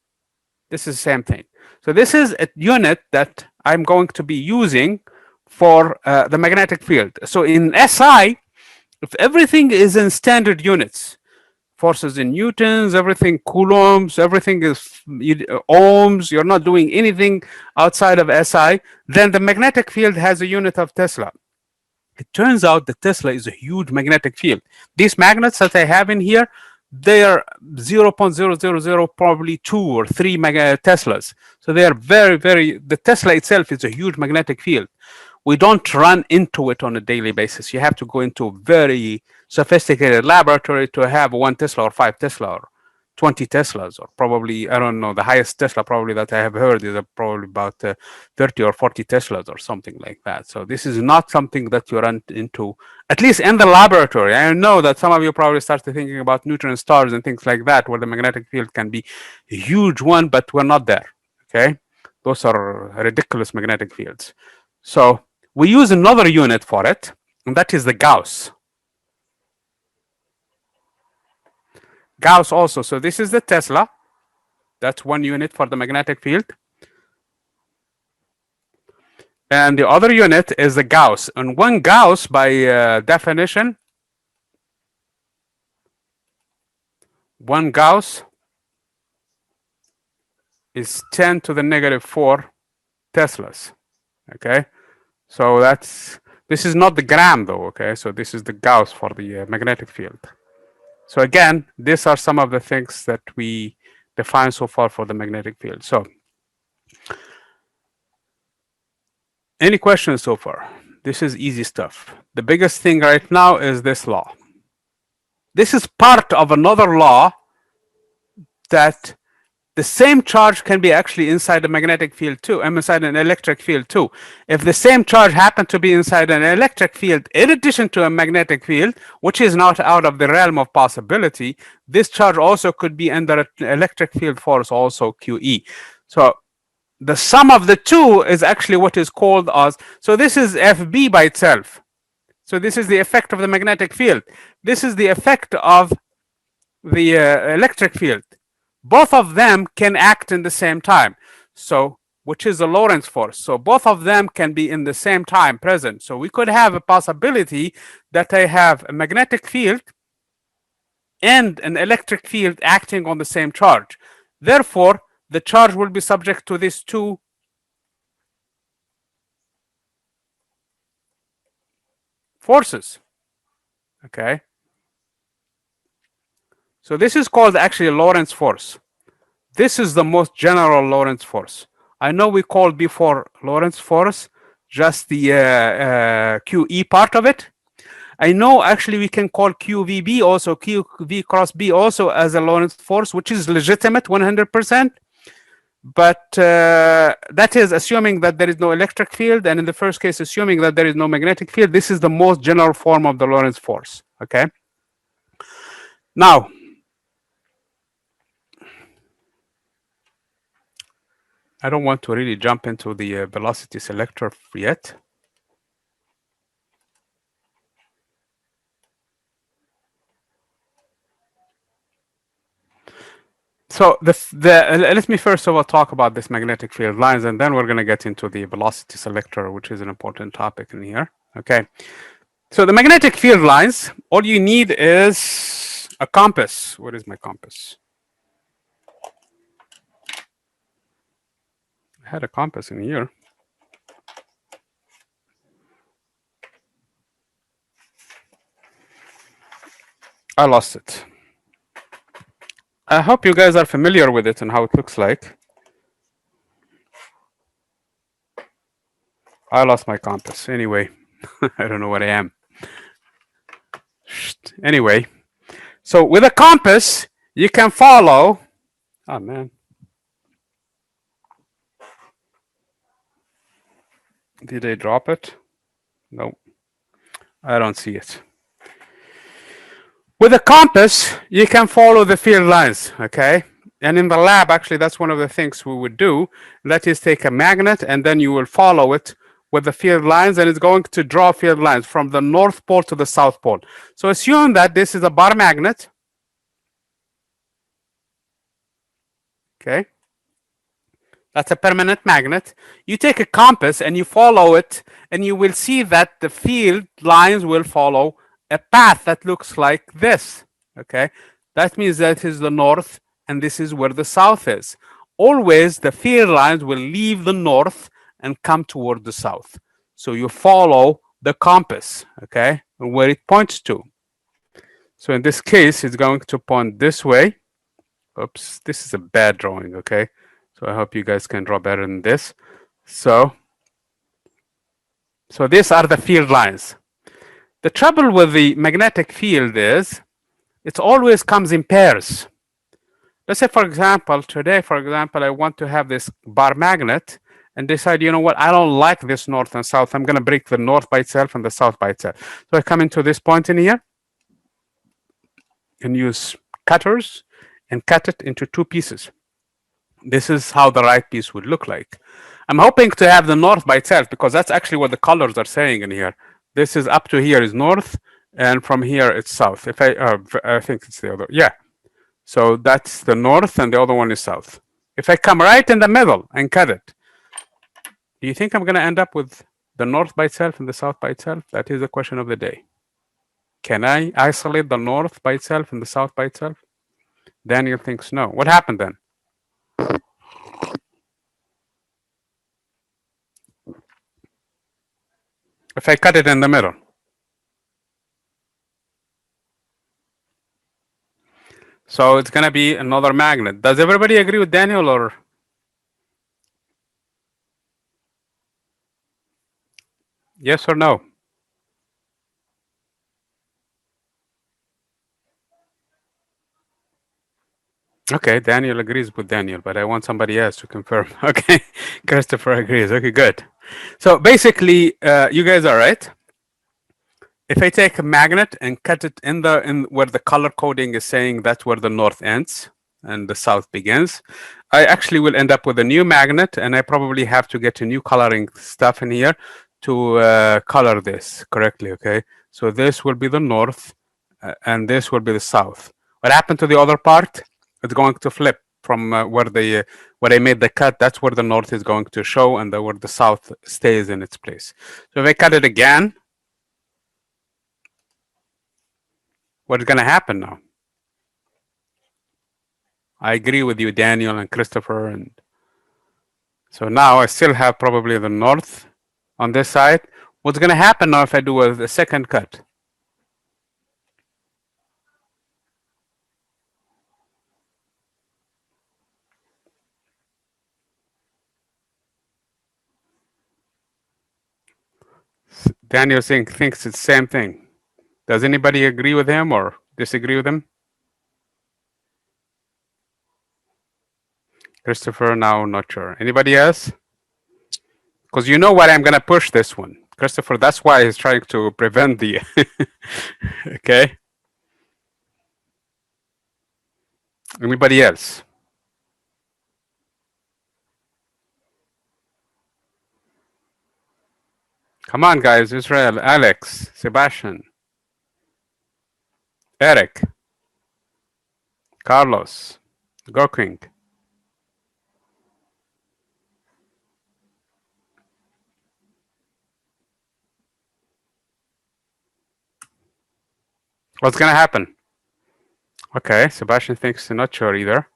This is the same thing. So this is a unit that I'm going to be using for the magnetic field. So in SI, if everything is in standard units, forces in newtons, everything coulombs, everything is ohms, you're not doing anything outside of SI, then the magnetic field has a unit of Tesla. It turns out that Tesla is a huge magnetic field. These magnets that I have in here, they are 0.000 probably 2 or 3 Teslas. So they are very, very, the Tesla itself is a huge magnetic field. We don't run into it on a daily basis. You have to go into a very sophisticated laboratory to have 1 Tesla or 5 Tesla or 20 Teslas, or probably, I don't know, the highest Tesla probably that I have heard is probably about 30 or 40 Teslas or something like that. So this is not something that you run into, at least in the laboratory. I know that some of you probably start thinking about neutron stars and things like that, where the magnetic field can be a huge one, but we're not there. Okay, those are ridiculous magnetic fields. So we use another unit for it, and that is the Gauss. Gauss also. So this is the Tesla. That's 1 unit for the magnetic field. And the other unit is the Gauss. And 1 Gauss, by definition, 1 Gauss is 10 to the negative 4 Teslas. Okay, so this is not the gram though. Okay, so this is the Gauss for the magnetic field. So again, these are some of the things that we define so far for the magnetic field. So any questions so far? This is easy stuff. The biggest thing right now is this law. This is part of another law that the same charge can be actually inside a magnetic field too, and inside an electric field too. If the same charge happened to be inside an electric field in addition to a magnetic field, which is not out of the realm of possibility, this charge also could be under an electric field force, also QE. So the sum of the two is actually what is called as, so this is FB by itself. So this is the effect of the magnetic field. This is the effect of the electric field. Both of them can act in the same time. So, which is a Lorentz force. So both of them can be in the same time present. So we could have a possibility that I have a magnetic field and an electric field acting on the same charge. Therefore, the charge will be subject to these two forces. Okay. So this is called actually a Lorentz force. This is the most general Lorentz force. I know we called before Lorentz force just the QE part of it. I know actually we can call QVB also, QV cross B also as a Lorentz force, which is legitimate 100%. But that is assuming that there is no electric field, and in the first case, assuming that there is no magnetic field. This is the most general form of the Lorentz force. Okay. Now, I don't want to really jump into the velocity selector yet. So let me first of all talk about this magnetic field lines, and then we're going to get into the velocity selector, which is an important topic in here. Okay. So the magnetic field lines, all you need is a compass. What is my compass? I had a compass in here. I lost it. I hope you guys are familiar with it and how it looks like. I lost my compass. Anyway, I don't know what I am. Anyway, so with a compass, you can follow. Oh, man. Did I drop it? No, I don't see it. With a compass, you can follow the field lines, okay? And in the lab, actually, that's one of the things we would do. That is take a magnet and then you will follow it with the field lines, and it's going to draw field lines from the North Pole to the South Pole. So assume that this is a bar magnet, okay? That's a permanent magnet. You take a compass and you follow it, and you will see that the field lines will follow a path that looks like this. Okay, that means that is the north, and this is where the south is. Always the field lines will leave the north and come toward the south. So you follow the compass, okay, where it points to. So in this case, it's going to point this way. Oops, this is a bad drawing, okay? So I hope you guys can draw better than this. So these are the field lines. The trouble with the magnetic field is it always comes in pairs. Let's say, for example, today, I want to have this bar magnet and decide, you know what, I don't like this north and south. I'm going to break the north by itself and the south by itself. So I come into this point in here and use cutters and cut it into two pieces. This is how the right piece would look like. I'm hoping to have the north by itself because that's actually what the colors are saying in here. This is up to here is north, and from here it's south. If I think it's the other, yeah. So that's the north, and the other one is south. If I come right in the middle and cut it, do you think I'm going to end up with the north by itself and the south by itself? That is the question of the day. Can I isolate the north by itself and the south by itself? Daniel thinks no. What happened then? If I cut it in the middle. So it's going to be another magnet. Does everybody agree with Daniel, or? Yes or no? Okay, Daniel agrees with Daniel, but I want somebody else to confirm. Okay, Christopher agrees. Okay, good. So basically, you guys are right. If I take a magnet and cut it in where the color coding is saying that's where the north ends and the south begins, I actually will end up with a new magnet, and I probably have to get a new coloring stuff in here to color this correctly. Okay, so this will be the north, and this will be the south. What happened to the other part? It's going to flip from where I made the cut. That's where the north is going to show, and where the south stays in its place. So if I cut it again, what's going to happen now? I agree with you, Daniel and Christopher. And so now I still have probably the north on this side. What's going to happen now if I do a second cut? Daniel thinks it's the same thing. Does anybody agree with him or disagree with him? Christopher, now not sure. Anybody else? Because you know what, I'm going to push this one. Christopher, that's why he's trying to prevent the... Okay. Anybody else? Come on, guys. Israel, Alex, Sebastian, Eric, Carlos, Goking. What's going to happen? Okay, Sebastian thinks not sure either.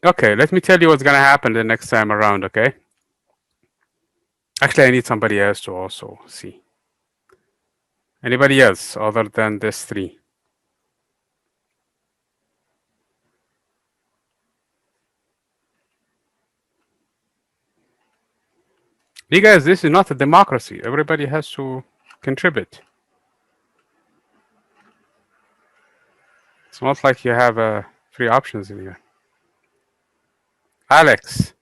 Okay, let me tell you what's going to happen the next time around, okay? Actually, I need somebody else to also see. Anybody else other than this three? You guys, this is not a democracy. Everybody has to contribute. It's not like you have three options in here. Alex,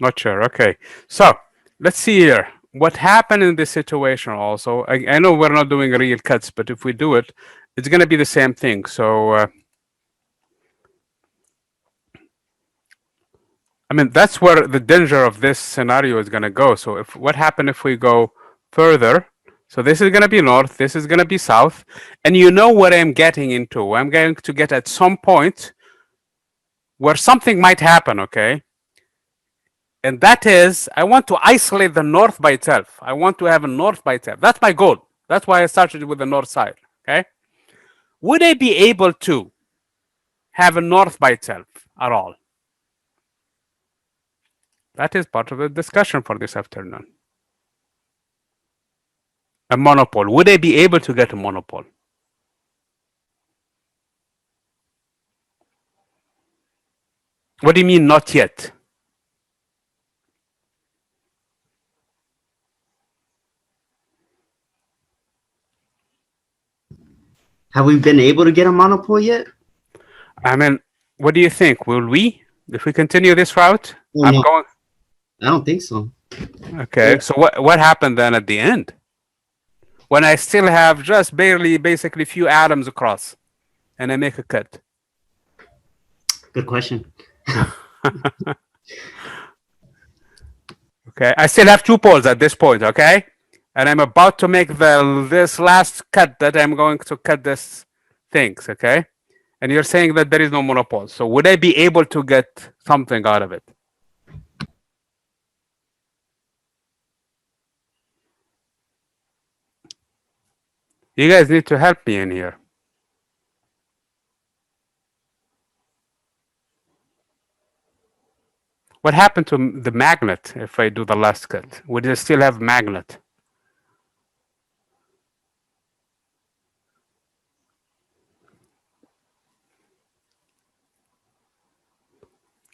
not sure. Okay, so let's see here. What happened in this situation also, I know we're not doing real cuts, but if we do it, it's going to be the same thing. So, I mean, that's where the danger of this scenario is going to go. So if what happened if we go further? So this is going to be north, this is going to be south. And you know what I'm getting into. I'm going to get at some point where something might happen, okay? And that is, I want to isolate the north by itself. I want to have a north by itself. That's my goal. That's why I started with the north side, okay? Would I be able to have a north by itself at all? That is part of the discussion for this afternoon. A monopole. Would I be able to get a monopole? What do you mean not yet? Have we been able to get a monopole yet? I mean, what do you think? Will we? If we continue this route? Oh, I'm no. going. I don't think so. Okay, yeah. So what happened then at the end? When I still have just barely, basically few atoms across, and I make a cut. Good question. Okay, I still have 2 poles at this point, okay? And I'm about to make this last cut that I'm going to cut this things, okay? And you're saying that there is no monopole. So would I be able to get something out of it? You guys need to help me in here. What happened to the magnet if I do the last cut? Would it still have magnet?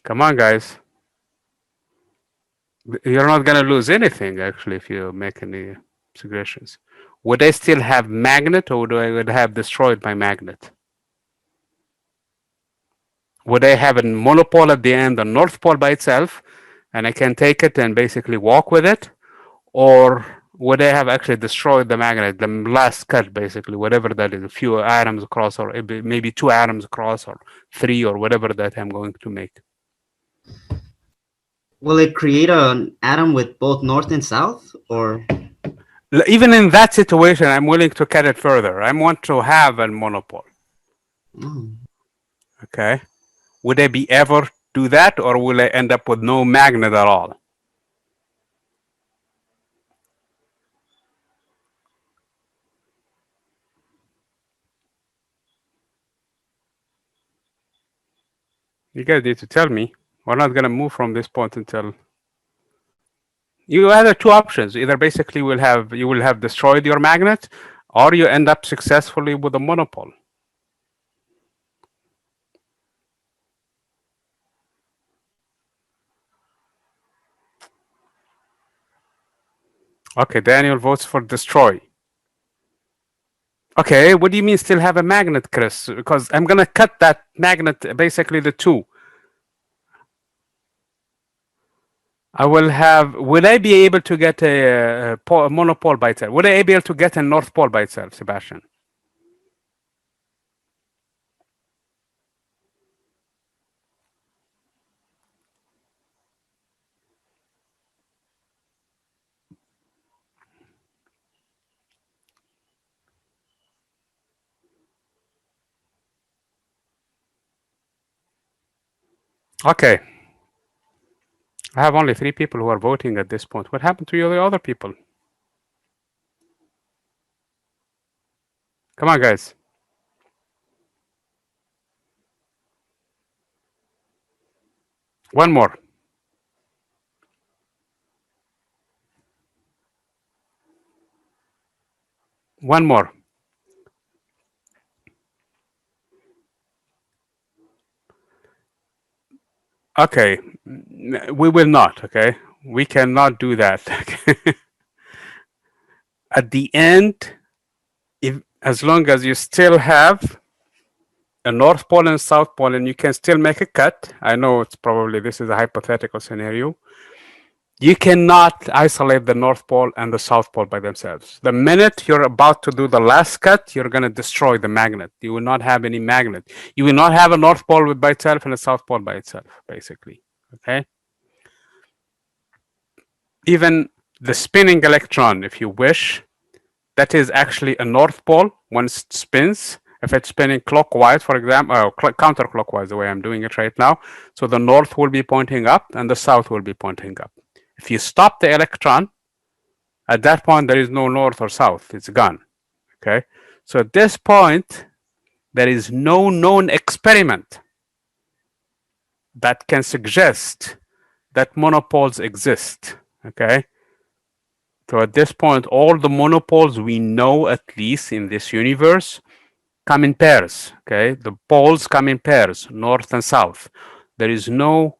Come on, guys. You're not going to lose anything, actually, if you make any suggestions. Would I still have magnet, or would I have destroyed my magnet? would I have a monopole at the end, a north pole by itself, and I can take it and basically walk with it? Or would I have actually destroyed the magnet, the last cut, basically, whatever that is, a few atoms across, or maybe 2 atoms across, or 3, or whatever that I'm going to make? Will it create an atom with both north and south, or? Even in that situation, I'm willing to cut it further. I want to have a monopole. Oh. Okay. Would I be ever do that, or will I end up with no magnet at all? You guys need to tell me. We're not going to move from this point until you have 2 options. Either basically you will have destroyed your magnet, or you end up successfully with a monopole. Okay, Daniel votes for destroy. Okay, what do you mean still have a magnet, Chris? Because I'm gonna cut that magnet, basically the 2. I will have. Will I be able to get a monopole by itself? Would I be able to get a north pole by itself, Sebastian? Okay. I have only 3 people who are voting at this point. What happened to the other people? Come on, guys. One more. One more. Okay. We will not, okay? We cannot do that. At the end, as long as you still have a north pole and south pole, and you can still make a cut. I know it's probably, this is a hypothetical scenario. You cannot isolate the north pole and the south pole by themselves. The minute you're about to do the last cut, you're going to destroy the magnet. You will not have any magnet. You will not have a north pole by itself and a south pole by itself, basically. Okay. Even the spinning electron, if you wish, that is actually a north pole when it spins. If it's spinning clockwise, for example, or counterclockwise, the way I'm doing it right now, so the north will be pointing up and the south will be pointing up. If you stop the electron, at that point, there is no north or south. It's gone. Okay. So at this point, there is no known experiment that can suggest that monopoles exist. Okay. So at this point, all the monopoles we know, at least in this universe, come in pairs. Okay. The poles come in pairs, north and south. There is no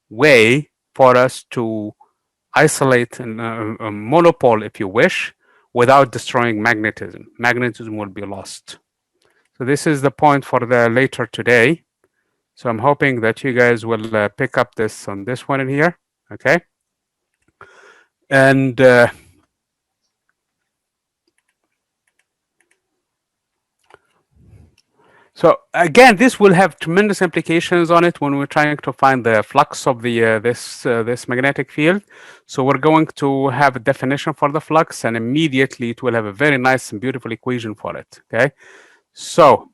way for us to isolate a monopole, if you wish, without destroying magnetism. Magnetism will be lost. So this is the point for the later today. So I'm hoping that you guys will pick up this on this one in here. Okay. And so again, this will have tremendous implications on it when we're trying to find the flux of the this magnetic field. So we're going to have a definition for the flux, and immediately it will have a very nice and beautiful equation for it. Okay, so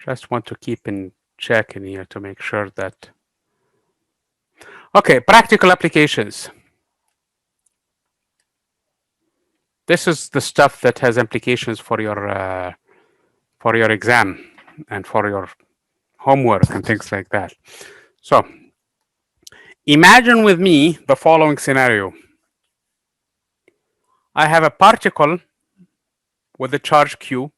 just want to keep in check in here to make sure that. Okay, practical applications. This is the stuff that has implications for your exam and for your homework and things like that. So imagine with me the following scenario. I have a particle with a charge q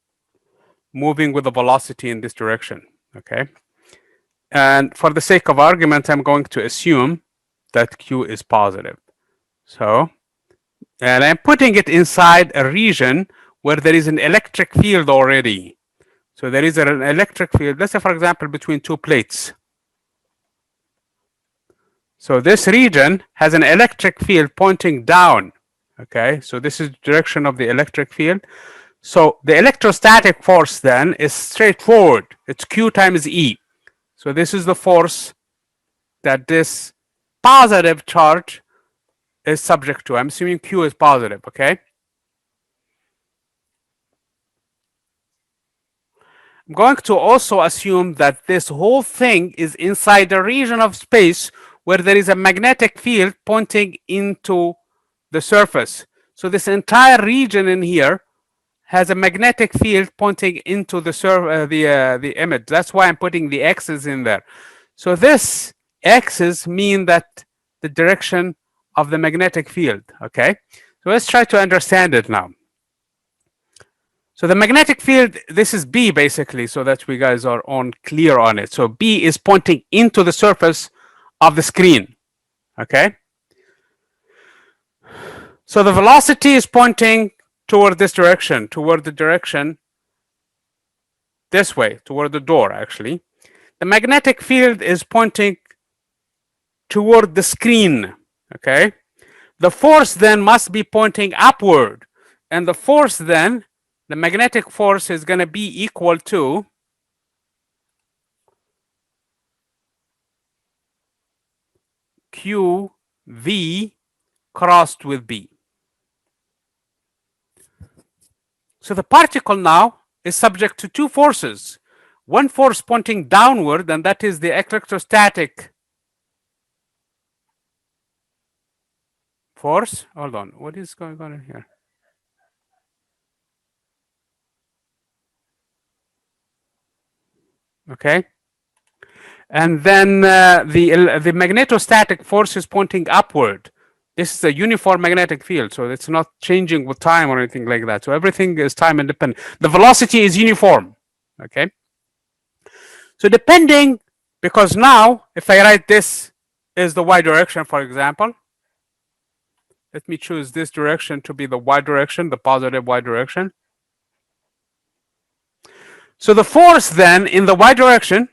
moving with a velocity in this direction. Okay. And for the sake of argument, I'm going to assume that q is positive. So And I'm putting it inside a region where there is an electric field already. So there is an electric field, let's say, for example, between two plates. So this region has an electric field pointing down. Okay, so this is the direction of the electric field. So the electrostatic force then is straightforward. It's Q times E. So this is the force that this positive charge is subject to. I'm assuming Q is positive, okay? I'm going to also assume that this whole thing is inside a region of space where there is a magnetic field pointing into the surface. So this entire region in here has a magnetic field pointing into the image. That's why I'm putting the X's in there. So this X's mean that the direction of the magnetic field, okay? So let's try to understand it now. So the magnetic field, this is B basically, so that we guys are on clear on it. So B is pointing into the surface of the screen, okay? So the velocity is pointing toward this direction, toward the direction this way, toward the door actually. The magnetic field is pointing toward the screen, okay? The force then must be pointing upward. And the force then, the magnetic force is going to be equal to QV crossed with B. So the particle now is subject to two forces. One force pointing downward, and that is the electrostatic force. Hold on, what is going on here? Okay. And then the magnetostatic force is pointing upward. This is a uniform magnetic field, so it's not changing with time or anything like that. So everything is time independent. The velocity is uniform, okay? So depending, because now, if I write this is the y direction, for example, let me choose this direction to be the y direction, the positive y direction. So the force then in the y direction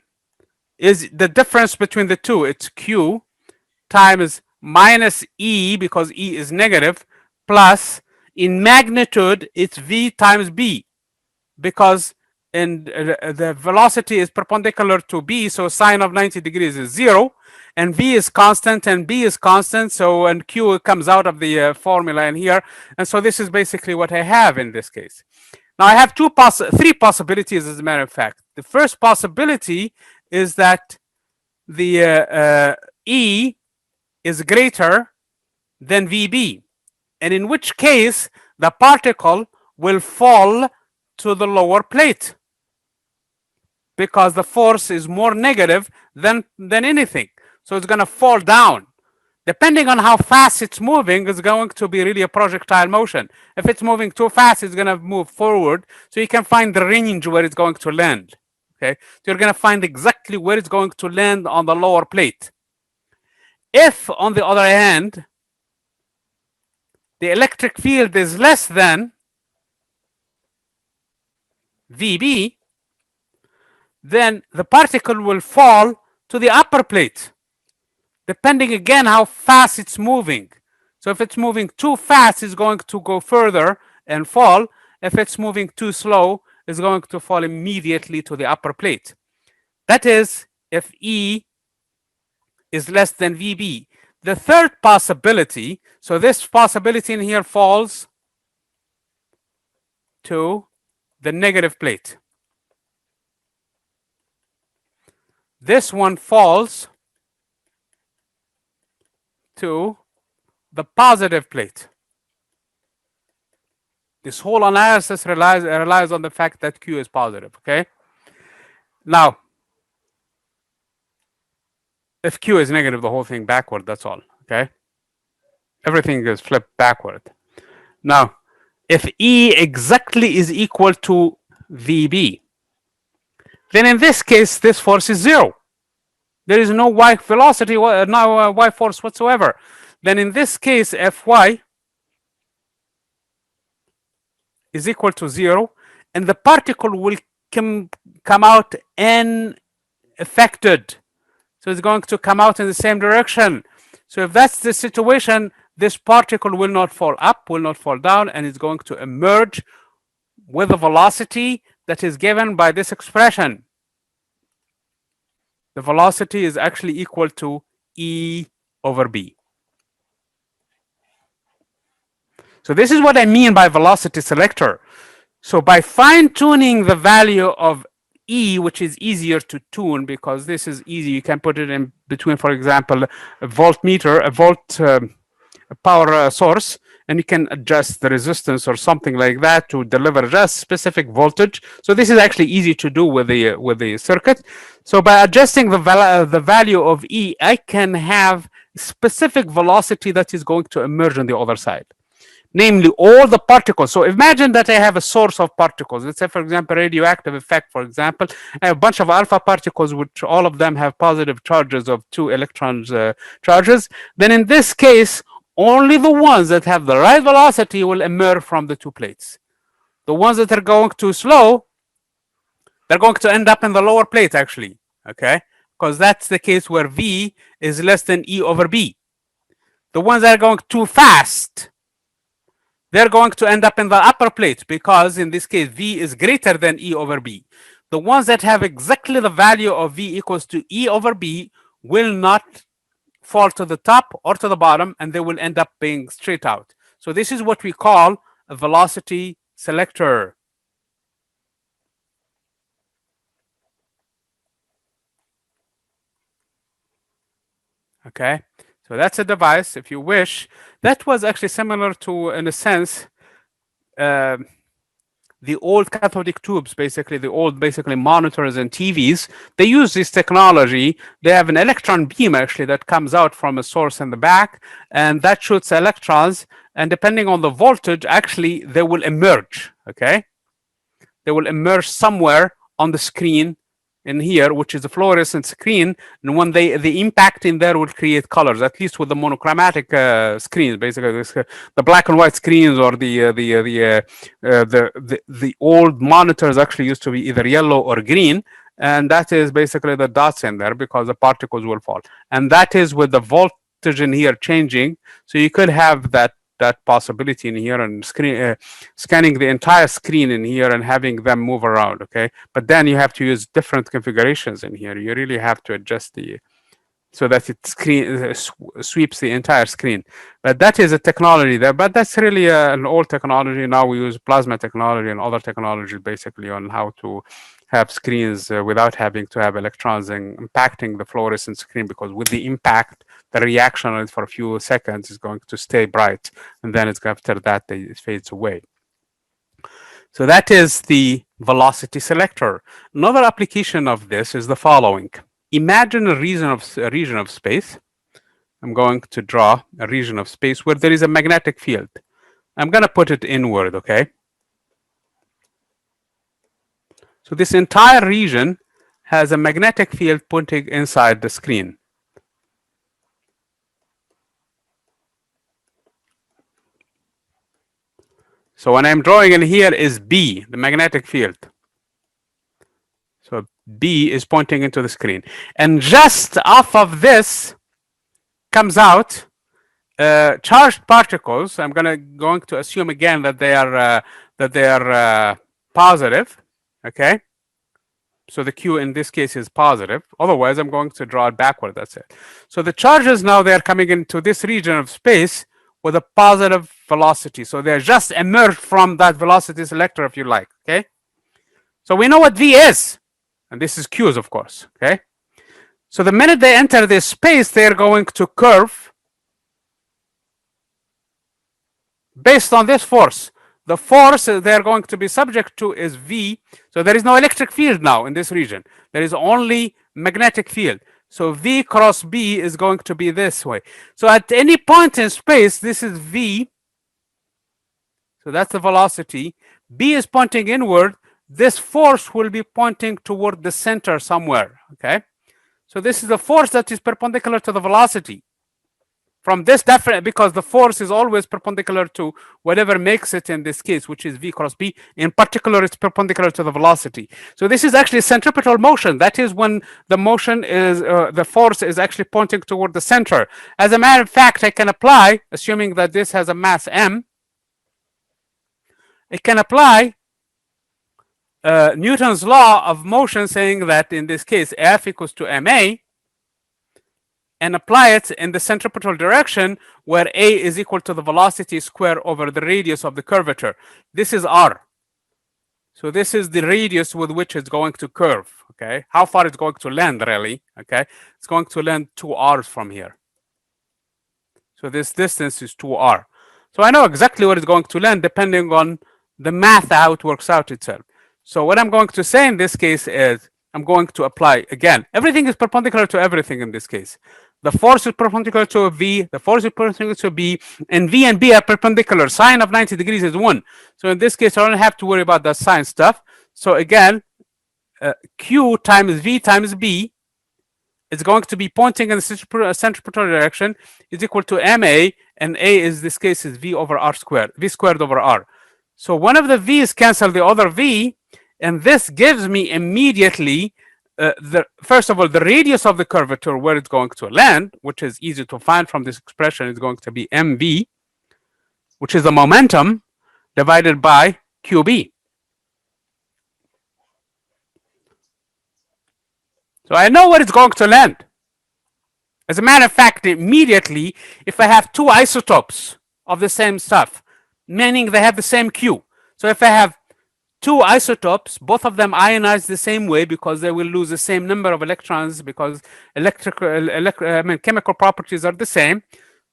is the difference between the two. It's Q times minus E, because E is negative, plus in magnitude, it's V times B, because the velocity is perpendicular to B, so sine of 90 degrees is 0, and V is constant and B is constant, so and Q comes out of the formula in here, and so this is basically what I have in this case. Now I have three possibilities, as a matter of fact. The first possibility is that the E is greater than VB, and in which case the particle will fall to the lower plate because the force is more negative than anything. So it's going to fall down. Depending on how fast it's moving, it's going to be really a projectile motion. If it's moving too fast, it's going to move forward. So you can find the range where it's going to land. Okay, so you're going to find exactly where it's going to land on the lower plate. If, on the other hand, the electric field is less than VB, then the particle will fall to the upper plate, depending again how fast it's moving. So if it's moving too fast, it's going to go further and fall. If it's moving too slow, it's going to fall immediately to the upper plate. That is, if E is less than VB. The third possibility, so this possibility in here falls to the negative plate. This one falls to the positive plate. This whole analysis relies on the fact that Q is positive, okay? Now, if Q is negative, the whole thing backward, that's all, okay? Everything is flipped backward. Now, if E exactly is equal to VB, then in this case, this force is 0. There is no y velocity, no y force whatsoever. Then in this case, Fy is equal to 0, and the particle will come out unaffected. So it's going to come out in the same direction. So if that's the situation, this particle will not fall up, will not fall down, and it's going to emerge with a velocity that is given by this expression. The velocity is actually equal to E over B. So this is what I mean by velocity selector. So by fine-tuning the value of E, which is easier to tune because this is easy, you can put it in between, for example, a voltmeter, a volt power source, and you can adjust the resistance or something like that to deliver just specific voltage. So this is actually easy to do with the circuit. So by adjusting the value of E, I can have specific velocity that is going to emerge on the other side. Namely, all the particles. So imagine that I have a source of particles. Let's say, for example, radioactive effect, for example, I have a bunch of alpha particles, which all of them have positive charges of 2 electrons charges. Then in this case, only the ones that have the right velocity will emerge from the 2 plates. The ones that are going too slow, they're going to end up in the lower plate, actually, okay? Because that's the case where V is less than E over B. The ones that are going too fast, they're going to end up in the upper plate because in this case, V is greater than E over B. The ones that have exactly the value of V equals to E over B will not fall to the top or to the bottom, and they will end up being straight out. So this is what we call a velocity selector. Okay, so that's a device, if you wish. That was actually similar to, in a sense, the old cathodic tubes, basically the old monitors and TVs. They use this technology. They have an electron beam actually that comes out from a source in the back, and that shoots electrons. And depending on the voltage, actually they will emerge. Okay, they will emerge somewhere on the screen in here, which is a fluorescent screen, and when the impact in there will create colors, at least with the monochromatic screens, basically the black and white screens, or the old monitors actually used to be either yellow or green, and that is basically the dots in there because the particles will fall, and that is with the voltage in here changing. So you could have that possibility in here, and scanning the entire screen in here and having them move around. Okay, but then you have to use different configurations in here. You really have to adjust so that it sweeps the entire screen. But that is a technology there, but that's really an old technology. Now we use plasma technology and other technology basically on how to have screens without having to have electrons and impacting the fluorescent screen, because with the impact, the reaction on it for a few seconds is going to stay bright, and then it's after that it fades away. So that is the velocity selector. Another application of this is the following. Imagine a region of space. I'm going to draw a region of space where there is a magnetic field. I'm going to put it inward, okay? So this entire region has a magnetic field pointing inside the screen. So when I'm drawing in here is B, the magnetic field. So B is pointing into the screen. And just off of this comes out charged particles. I'm going to assume again that they are positive, okay? So the Q in this case is positive. Otherwise, I'm going to draw it backward. That's it. So the charges now, they're coming into this region of space with a positive velocity. So they're just emerged from that velocity selector, if you like, okay? So we know what V is, and this is Q's, of course, okay? So the minute they enter this space, they're going to curve based on this force. The force they're going to be subject to is V. So there is no electric field now in this region. There is only magnetic field. So V cross B is going to be this way. So at any point in space, this is V. So that's the velocity. B is pointing inward. This force will be pointing toward the center somewhere, okay? So this is the force that is perpendicular to the velocity. from this definite, because the force is always perpendicular to whatever makes it in this case, which is V cross B. In particular, it's perpendicular to the velocity. So this is actually centripetal motion. That is when the motion is, the force is actually pointing toward the center. As a matter of fact, I can apply, assuming that this has a mass m, it can apply Newton's law of motion, saying that in this case, F equals to ma, and apply it in the centripetal direction, where a is equal to the velocity squared over the radius of the curvature. This is r. So this is the radius with which it's going to curve. Okay, how far it's going to land, really. Okay, it's going to land 2r's from here. So this distance is 2r. So I know exactly where it's going to land depending on the math, how it works out itself. So what I'm going to say in this case is I'm going to apply, again, everything is perpendicular to everything in this case. The force is perpendicular to V, the force is perpendicular to B, and V and B are perpendicular. Sine of 90 degrees is 1. So in this case, I don't have to worry about that sine stuff. So again, Q times V times B is going to be pointing in the centripetal direction, is equal to ma, and a is, this case, is V over r squared, V squared over r. So one of the V's cancel the other V, and this gives me immediately first of all, the radius of the curvature where it's going to land, which is easy to find from this expression, is going to be mv, which is the momentum, divided by qb. So I know where it's going to land. As a matter of fact, immediately, if I have two isotopes of the same stuff, meaning they have the same Q. So if I have two isotopes, both of them ionize the same way because they will lose the same number of electrons because chemical properties are the same.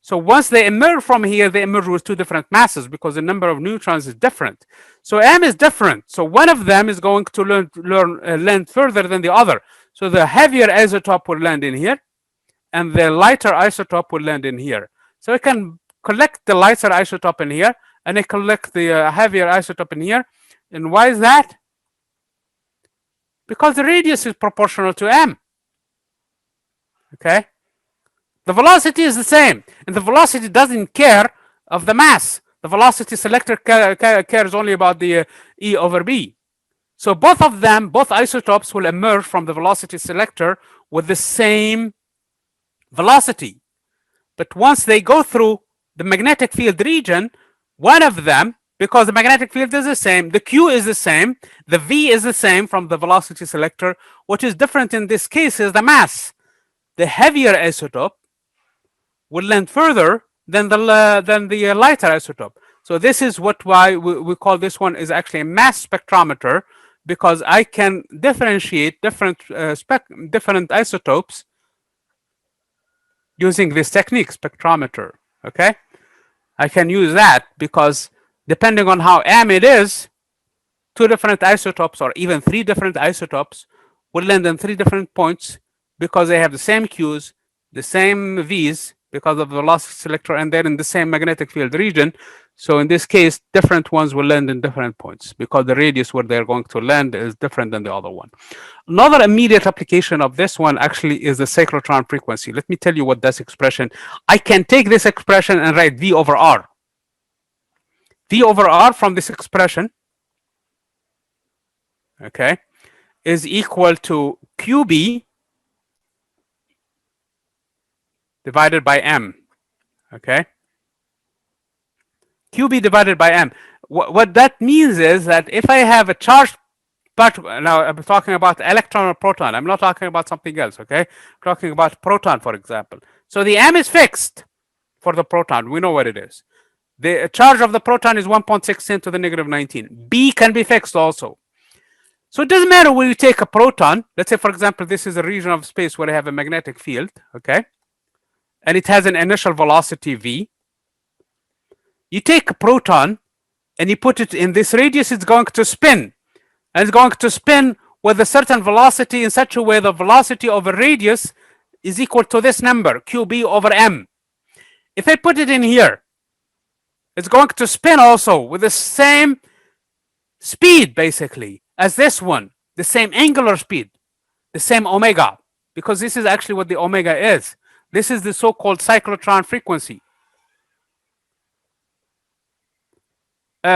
So once they emerge from here, they emerge with two different masses because the number of neutrons is different. So M is different. So one of them is going to land further than the other. So the heavier isotope will land in here, and the lighter isotope will land in here. So I can collect the lighter isotope in here, and I collect the heavier isotope in here. And why is that? Because the radius is proportional to m. Okay? The velocity is the same, and the velocity doesn't care of the mass. The velocity selector cares only about the E over B. So both of them, both isotopes, will emerge from the velocity selector with the same velocity. But once they go through the magnetic field region, one of them, because the magnetic field is the same, the Q is the same, the V is the same from the velocity selector. What is different in this case is the mass. The heavier isotope will land further than the lighter isotope. So this is why we call this one is actually a mass spectrometer, because I can differentiate different isotopes using this technique, spectrometer. Okay, I can use that because depending on how m it is, two different isotopes or even three different isotopes will land in three different points because they have the same Q's, the same V's because of the velocity selector, and they're in the same magnetic field region. So in this case, different ones will land in different points because the radius where they're going to land is different than the other one. Another immediate application of this one actually is the cyclotron frequency. Let me tell you what this expression, I can take this expression and write V over R. V over R from this expression, okay, is equal to QB divided by M, okay? QB divided by M. What that means is that if I have a charged particle, now I'm talking about electron or proton, I'm not talking about something else, okay? I'm talking about proton, for example. So the M is fixed for the proton, we know what it is. The charge of the proton is 1.6 10 to the negative 19. B can be fixed also. So it doesn't matter where you take a proton. Let's say, for example, this is a region of space where I have a magnetic field, okay? And it has an initial velocity V. You take a proton and you put it in this radius, it's going to spin. And it's going to spin with a certain velocity in such a way the velocity over radius is equal to this number, QB over M. If I put it in here, it's going to spin also with the same speed, basically, as this one, the same angular speed, the same omega, because this is actually what the omega is. This is the so-called cyclotron frequency.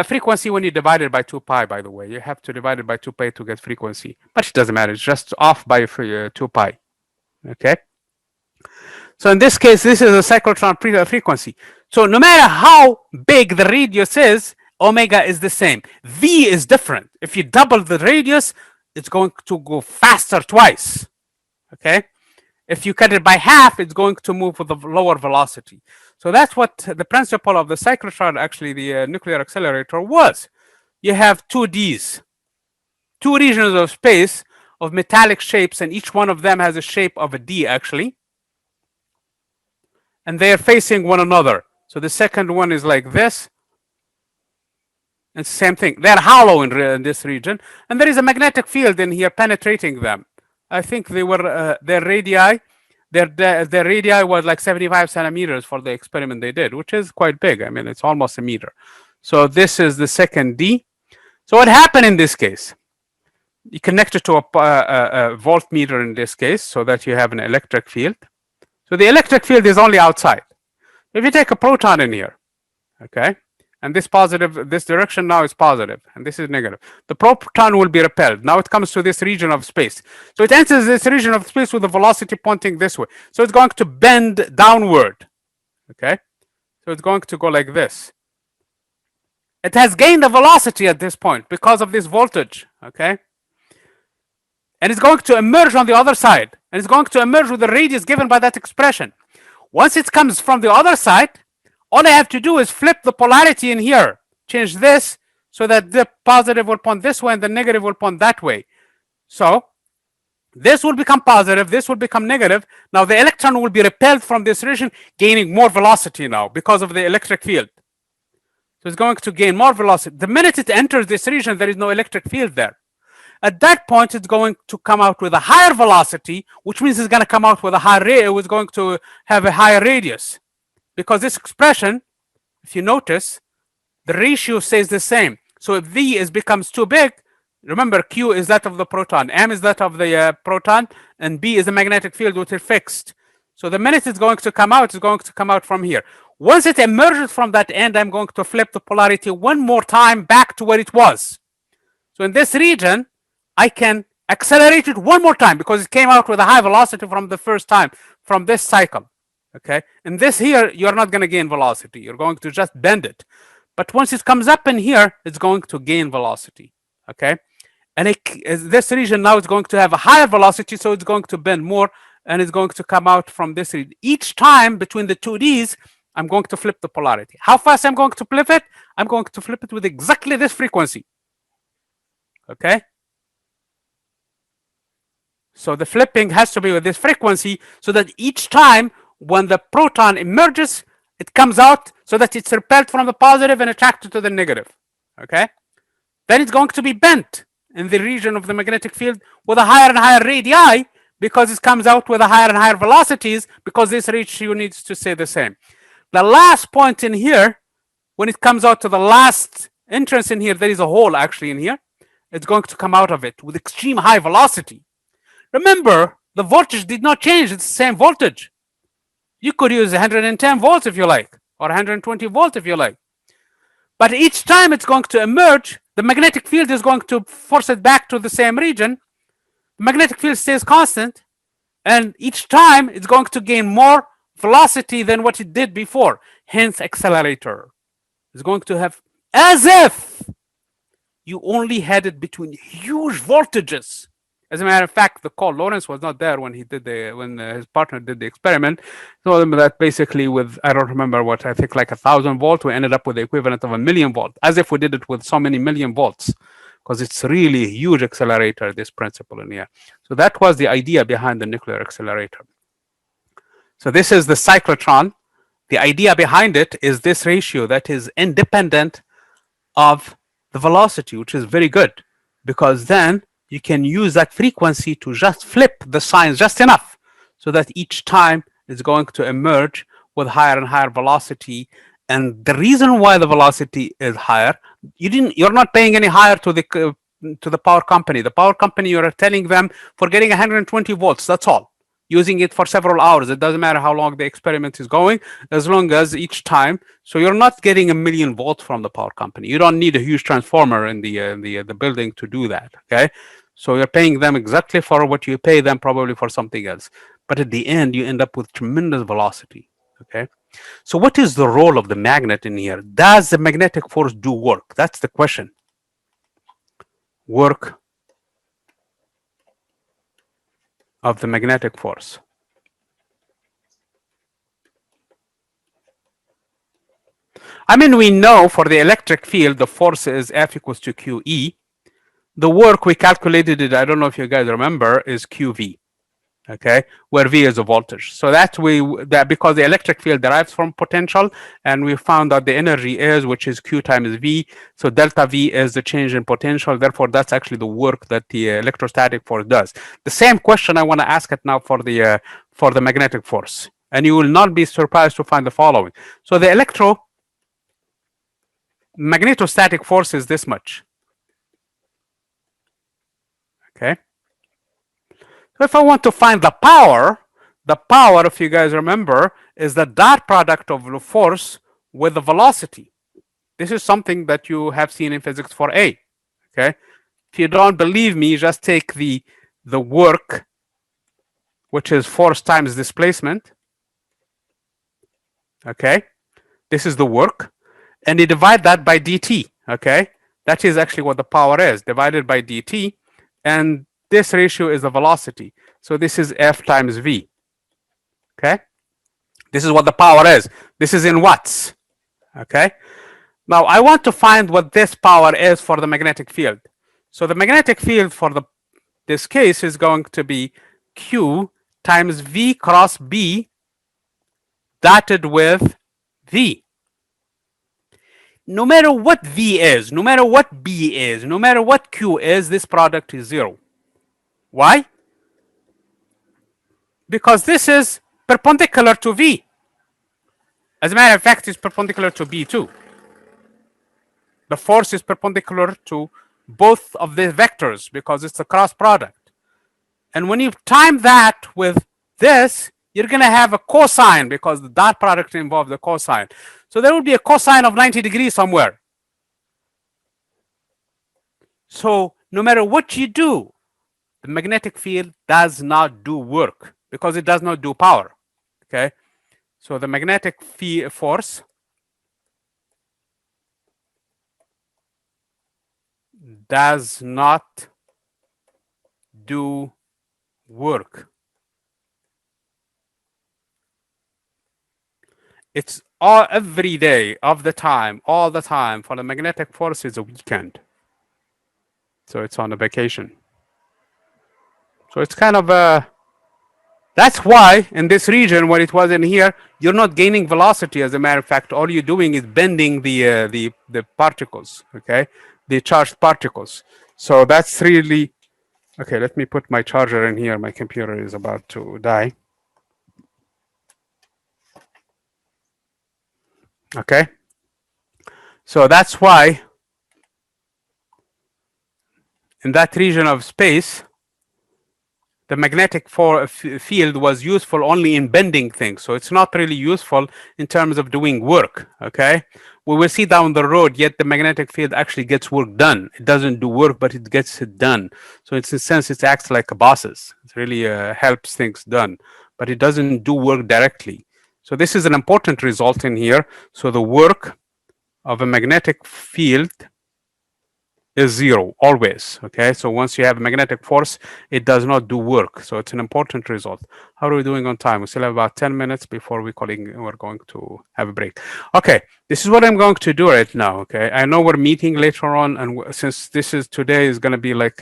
Frequency when you divide it by 2 pi, by the way. You have to divide it by 2 pi to get frequency. But it doesn't matter. It's just off by 2 pi. Okay? So in this case, this is a cyclotron frequency. So no matter how big the radius is, omega is the same. V is different. If you double the radius, it's going to go faster twice. Okay? If you cut it by half, it's going to move with a lower velocity. So that's what the principle of the cyclotron, actually the nuclear accelerator, was. You have 2Ds, 2 regions of space of metallic shapes, and each one of them has a shape of a D, actually. And they are facing one another. So the second one is like this. And same thing. They're hollow in this region. And there is a magnetic field in here penetrating them. I think they were their radii. Their radii was like 75 centimeters for the experiment they did, which is quite big. I mean, it's almost a meter. So this is the second D. So what happened in this case? You connect it to a voltmeter in this case, so that you have an electric field. So the electric field is only outside. If you take a proton in here, okay, and this positive, this direction now is positive, and this is negative, the proton will be repelled. Now it comes to this region of space. So it enters this region of space with the velocity pointing this way. So it's going to bend downward, okay? So it's going to go like this. It has gained a velocity at this point because of this voltage, okay? And it's going to emerge on the other side, and it's going to emerge with the radius given by that expression. Once it comes from the other side, all I have to do is flip the polarity in here, change this so that the positive will point this way and the negative will point that way. So this will become positive, this will become negative. Now the electron will be repelled from this region, gaining more velocity now because of the electric field. So it's going to gain more velocity. The minute it enters this region, there is no electric field there. At that point, it's going to come out with a higher velocity, which means it's going to come out with a higher radius. It's going to have a higher radius. Because this expression, if you notice, the ratio stays the same. So if V becomes too big, remember Q is that of the proton, M is that of the proton, and B is the magnetic field, which is fixed. So the minute it's going to come out, it's going to come out from here. Once it emerges from that end, I'm going to flip the polarity one more time back to where it was. So in this region, I can accelerate it one more time because it came out with a high velocity from the first time, from this cycle. Okay, and this here, you're not going to gain velocity. You're going to just bend it. But once it comes up in here, it's going to gain velocity. Okay, and this region now is going to have a higher velocity, so it's going to bend more, and it's going to come out from this region. Each time between the 2Ds, I'm going to flip the polarity. How fast I'm going to flip it? I'm going to flip it with exactly this frequency. Okay. So the flipping has to be with this frequency so that each time when the proton emerges, it comes out so that it's repelled from the positive and attracted to the negative. Okay? Then it's going to be bent in the region of the magnetic field with a higher and higher radii because it comes out with a higher and higher velocities because this ratio needs to stay the same. The last point in here, when it comes out to the last entrance in here, there is a hole actually in here. It's going to come out of it with extreme high velocity. Remember, the voltage did not change. It's the same voltage. You could use 110 volts if you like, or 120 volts if you like. But each time it's going to emerge, the magnetic field is going to force it back to the same region. The magnetic field stays constant, and each time it's going to gain more velocity than what it did before. Hence, accelerator. It's going to have, as if you only had it between huge voltages. As a matter of fact, the call Lawrence was not there when he did his partner did the experiment. So that basically with, I don't remember what, I think like 1,000 volts, we ended up with the equivalent of 1,000,000 volts, as if we did it with so many million volts, because it's really a huge accelerator, this principle in here. So that was the idea behind the nuclear accelerator. So this is the cyclotron. The idea behind it is this ratio that is independent of the velocity, which is very good, because then you can use that frequency to just flip the signs just enough so that each time it's going to emerge with higher and higher velocity. And the reason why the velocity is higher, you're not paying any higher to the power company. The power company, you're telling them for getting 120 volts, that's all. using it for several hours. It doesn't matter how long the experiment is going, as long as each time. So you're not getting 1,000,000 volts from the power company. You don't need a huge transformer in the building to do that. Okay, so you're paying them exactly for what you pay them probably for something else. But at the end, you end up with tremendous velocity. Okay, so what is the role of the magnet in here? Does the magnetic force do work? That's the question. Work of the magnetic force. I mean, we know for the electric field, the force is F equals to QE. The work, we calculated it, I don't know if you guys remember, is QV, okay, where V is a voltage. So that's that because the electric field derives from potential, and we found that the energy is, which is Q times V. So delta V is the change in potential. Therefore, that's actually the work that the electrostatic force does. The same question I want to ask it now for the magnetic force. And you will not be surprised to find the following. So the magnetostatic force is this much. Okay. So if I want to find the power, if you guys remember, is the dot product of the force with the velocity. This is something that you have seen in physics 4A. Okay. If you don't believe me, just take the work, which is force times displacement. Okay. This is the work. And you divide that by dt. Okay. That is actually what the power is, divided by dt. And this ratio is the velocity. So this is F times V. Okay. This is what the power is. This is in watts. Okay. Now I want to find what this power is for the magnetic field. So the magnetic field for this case is going to be Q times V cross B dotted with V. No matter what V is, no matter what B is, no matter what Q is, this product is zero. Why? Because this is perpendicular to V. As a matter of fact, it's perpendicular to B too. The force is perpendicular to both of the vectors because it's a cross product. And when you time that with this, you're going to have a cosine because the dot product involves the cosine. So there will be a cosine of 90 degrees somewhere. So no matter what you do, the magnetic field does not do work because it does not do power. Okay. So the magnetic force does not do work. It's every day of the time, all the time. For the magnetic force is a weekend. So it's on a vacation. So it's kind of that's why in this region, when it was in here, you're not gaining velocity. As a matter of fact, all you're doing is bending the particles, okay, the charged particles. So that's really okay. Let me put my charger in here. My computer is about to die. Okay. So that's why in that region of space, the magnetic field was useful only in bending things. So it's not really useful in terms of doing work, okay? We will see down the road, yet the magnetic field actually gets work done. It doesn't do work, but it gets it done. So it's in a sense, it acts like a bosses. It really helps things done, but it doesn't do work directly. So this is an important result in here. So the work of a magnetic field is zero always. Okay, so once you have a magnetic force, it does not do work. So it's an important result. How are we doing on time? We still have about 10 minutes before we're going to have a break. Okay, this is what I'm going to do right now. Okay, I know we're meeting later on, and since today is going to be like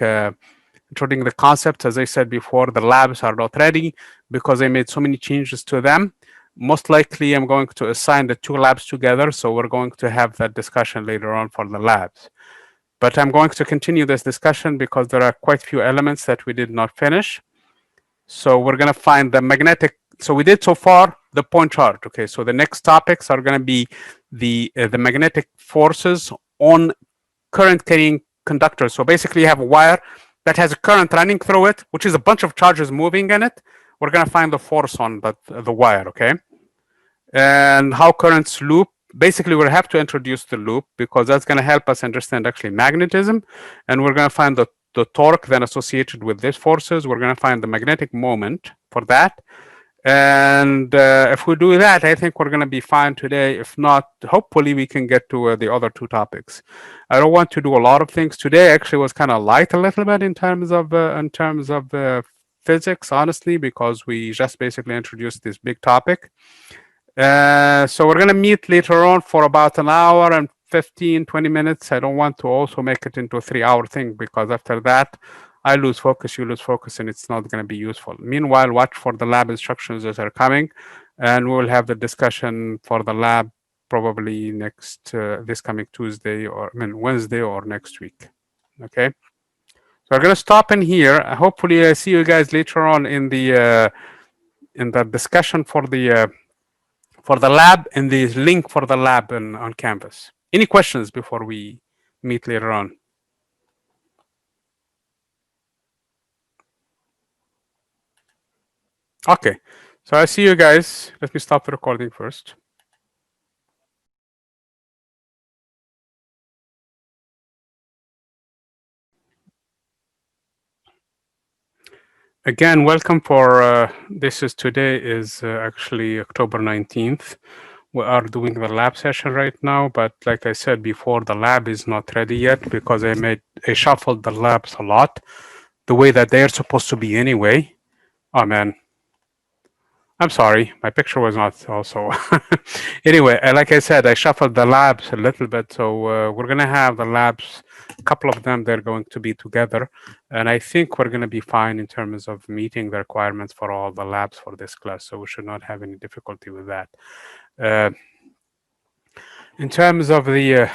introducing the concept, as I said before, the labs are not ready because I made so many changes to them. Most likely, I'm going to assign the two labs together. So we're going to have that discussion later on for the labs. But I'm going to continue this discussion because there are quite a few elements that we did not finish. So we're going to find the magnetic. So we did so far the point charge. Okay, so the next topics are going to be the magnetic forces on current carrying conductors. So basically, you have a wire that has a current running through it, which is a bunch of charges moving in it. we're going to find the force on the wire, okay? And how currents loop. Basically, we'll have to introduce the loop because that's going to help us understand actually magnetism. And we're going to find the torque then associated with these forces. We're going to find the magnetic moment for that. And if we do that, I think we're going to be fine today. If not, hopefully we can get to the other two topics. I don't want to do a lot of things today. Actually, was kind of light a little bit in terms of physics, honestly, because we just basically introduced this big topic. So we're going to meet later on for about an hour and 15-20 minutes. I don't want to also make it into a 3-hour thing because after that I lose focus, you lose focus, and it's not going to be useful. Meanwhile, watch for the lab instructions that are coming, and we'll have the discussion for the lab probably next this coming Tuesday, or Wednesday or next week. Okay, so we're going to stop in here. Hopefully I see you guys later on in the discussion for the lab and the link for the lab on Canvas. Any questions before we meet later on? Okay, so I see you guys. Let me stop the recording first. Again, welcome for today is actually October 19th. We are doing the lab session right now, but like I said before, the lab is not ready yet because I shuffled the labs a lot, the way that they're supposed to be anyway. Oh man, I'm sorry, my picture was not also. Anyway, like I said, I shuffled the labs a little bit, so we're gonna have the labs, a couple of them, they're going to be together, and I think we're gonna be fine in terms of meeting the requirements for all the labs for this class, so we should not have any difficulty with that. In terms of the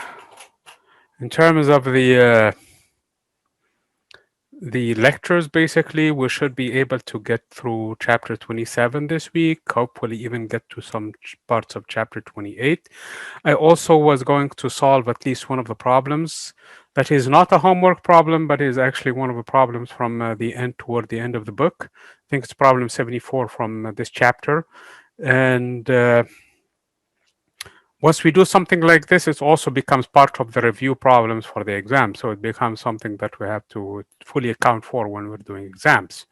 lectures, basically, we should be able to get through chapter 27 this week, hopefully even get to some parts of chapter 28. I also was going to solve at least one of the problems that is not a homework problem, but is actually one of the problems from toward the end of the book. I think it's problem 74 from this chapter. And once we do something like this, it also becomes part of the review problems for the exam. So it becomes something that we have to fully account for when we're doing exams.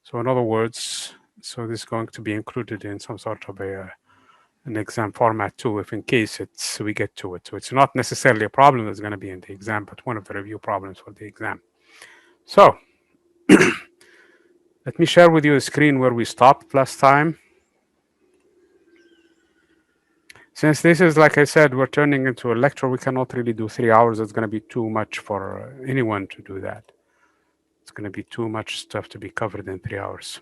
So in other words, so this is going to be included in some sort of an exam format too, if in case we get to it. So it's not necessarily a problem that's going to be in the exam, but one of the review problems for the exam. So let me share with you a screen where we stopped last time. Since this is, like I said, we're turning into a lecture, we cannot really do 3 hours. It's going to be too much for anyone to do that. It's going to be too much stuff to be covered in 3 hours.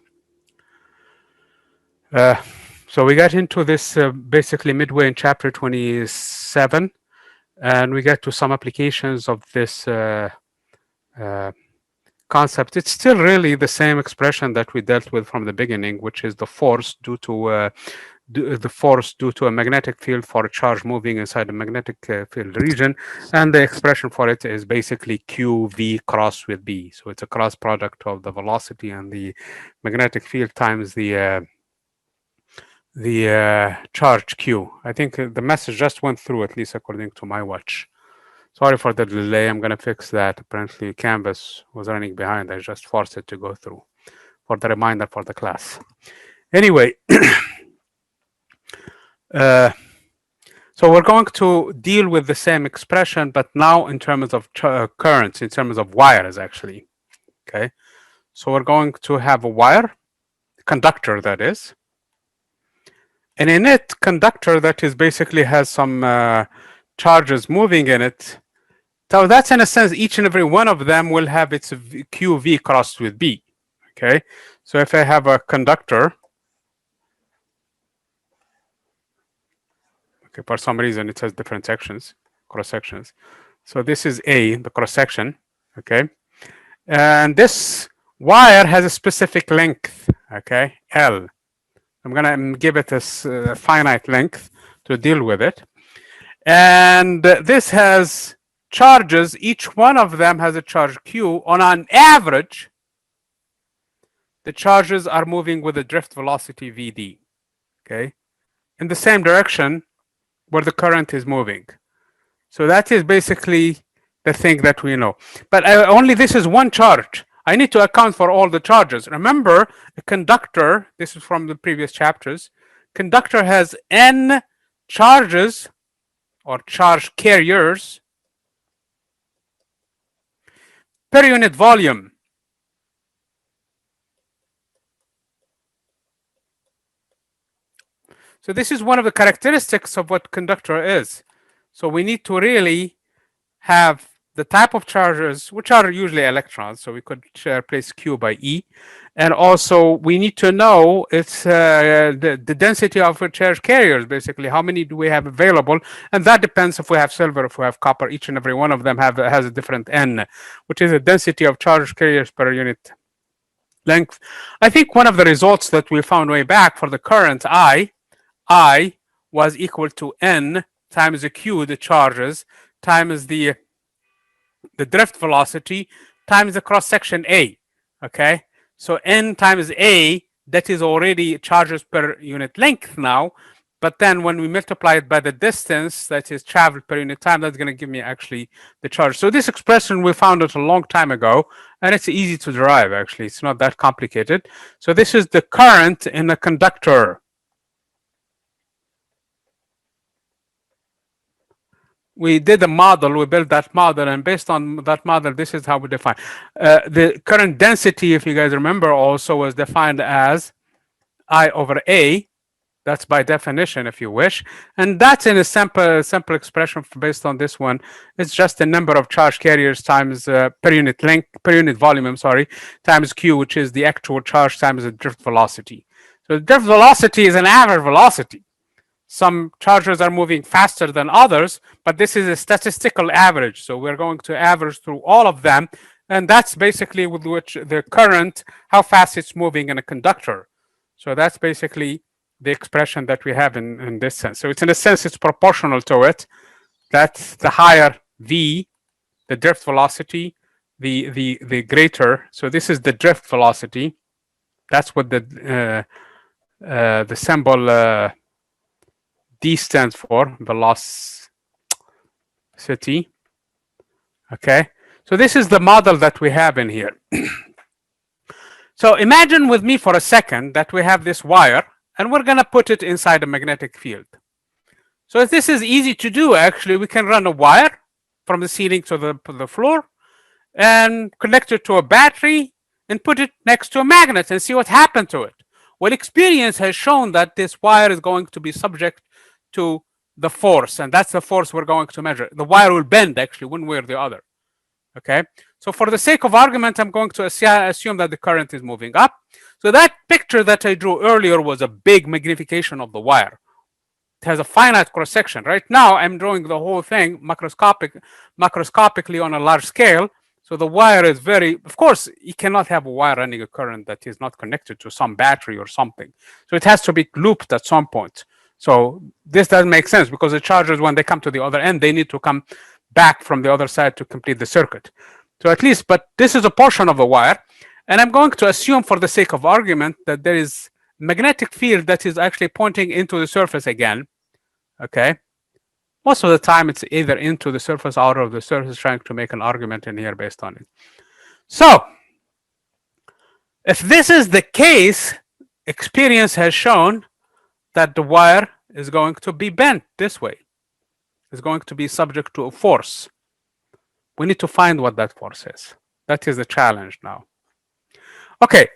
So we got into this basically midway in chapter 27, and we get to some applications of this concept. It's still really the same expression that we dealt with from the beginning, which is the force due to a magnetic field for a charge moving inside a magnetic field region, and the expression for it is basically QV cross with B. So it's a cross product of the velocity and the magnetic field times the charge Q. I think the message just went through, at least according to my watch. Sorry for the delay. I'm going to fix that. Apparently, Canvas was running behind. I just forced it to go through for the reminder for the class. Anyway, so we're going to deal with the same expression, but now in terms of currents, in terms of wires, actually. Okay. So we're going to have a wire, conductor, that is. And in it, conductor that is basically has some charges moving in it. So that's, in a sense, each and every one of them will have its QV crossed with B. Okay, so if I have a conductor, okay, for some reason it has different sections, cross sections. So this is A, the cross section. Okay, and this wire has a specific length. Okay, L. I'm gonna give it a finite length to deal with it, and this has charges. Each one of them has a charge Q. On an average, the charges are moving with a drift velocity Vd, okay, in the same direction where the current is moving. So that is basically the thing that we know. But only this is one charge. I need to account for all the charges. Remember, a conductor, this is from the previous chapters, conductor has n charges or charge carriers per unit volume. So this is one of the characteristics of what conductor is. So we need to really have the type of charges, which are usually electrons, so we could replace Q by E. And also we need to know it's the density of charge carriers, basically, how many do we have available? And that depends if we have silver, if we have copper, each and every one of them has a different N, which is the density of charge carriers per unit length. I think one of the results that we found way back for the current I was equal to N times the Q, the charges, times the drift velocity, times the cross section A. Okay, so N times A, that is already charges per unit length now. But then when we multiply it by the distance that is traveled per unit time, that's going to give me actually the charge. So this expression, we found it a long time ago, and it's easy to derive, actually. It's not that complicated. So this is the current in a conductor. We did a model, we built that model, and based on that model, this is how we define. The current density, if you guys remember, also was defined as I over A. That's by definition, if you wish. And that's in a simple expression based on this one. It's just the number of charge carriers times per unit length, per unit volume, I'm sorry, times Q, which is the actual charge times the drift velocity. So the drift velocity is an average velocity. Some charges are moving faster than others, but this is a statistical average. So we're going to average through all of them. And that's basically with which the current, how fast it's moving in a conductor. So that's basically the expression that we have in this sense. So it's in a sense, it's proportional to it. That's the higher V, the drift velocity, the greater. So this is the drift velocity. That's what the symbol D stands for, velocity. Okay, so this is the model that we have in here. So imagine with me for a second that we have this wire, and we're going to put it inside a magnetic field. So if this is easy to do, actually, we can run a wire from the ceiling to the floor and connect it to a battery and put it next to a magnet and see what happened to it. Well, experience has shown that this wire is going to be subject to the force, and that's the force we're going to measure. The wire will bend, actually, one way or the other. Okay, so for the sake of argument, I'm going to assume that the current is moving up. So that picture that I drew earlier was a big magnification of the wire. It has a finite cross section. Right now, I'm drawing the whole thing macroscopically on a large scale. So the wire is very, of course, you cannot have a wire running a current that is not connected to some battery or something. So it has to be looped at some point. So this doesn't make sense because the chargers, when they come to the other end, they need to come back from the other side to complete the circuit. So at least, but this is a portion of the wire. And I'm going to assume for the sake of argument that there is magnetic field that is actually pointing into the surface again. Okay. Most of the time it's either into the surface, out of the surface, trying to make an argument in here based on it. So if this is the case, experience has shown that the wire is going to be bent this way. It's going to be subject to a force. We need to find what that force is. That is the challenge now. Okay,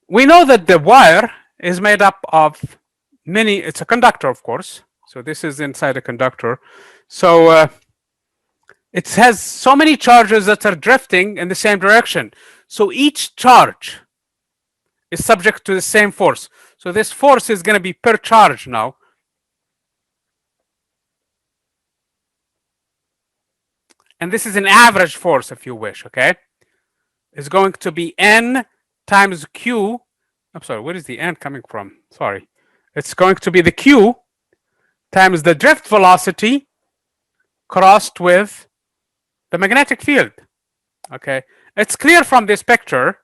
we know that the wire is made up of many, it's a conductor, of course. So this is inside a conductor. So it has so many charges that are drifting in the same direction. So each charge is subject to the same force. So this force is going to be per charge now. And this is an average force, if you wish, okay? It's going to be N times Q. I'm sorry, where is the N coming from? Sorry. It's going to be the Q times the drift velocity crossed with the magnetic field, okay? It's clear from this picture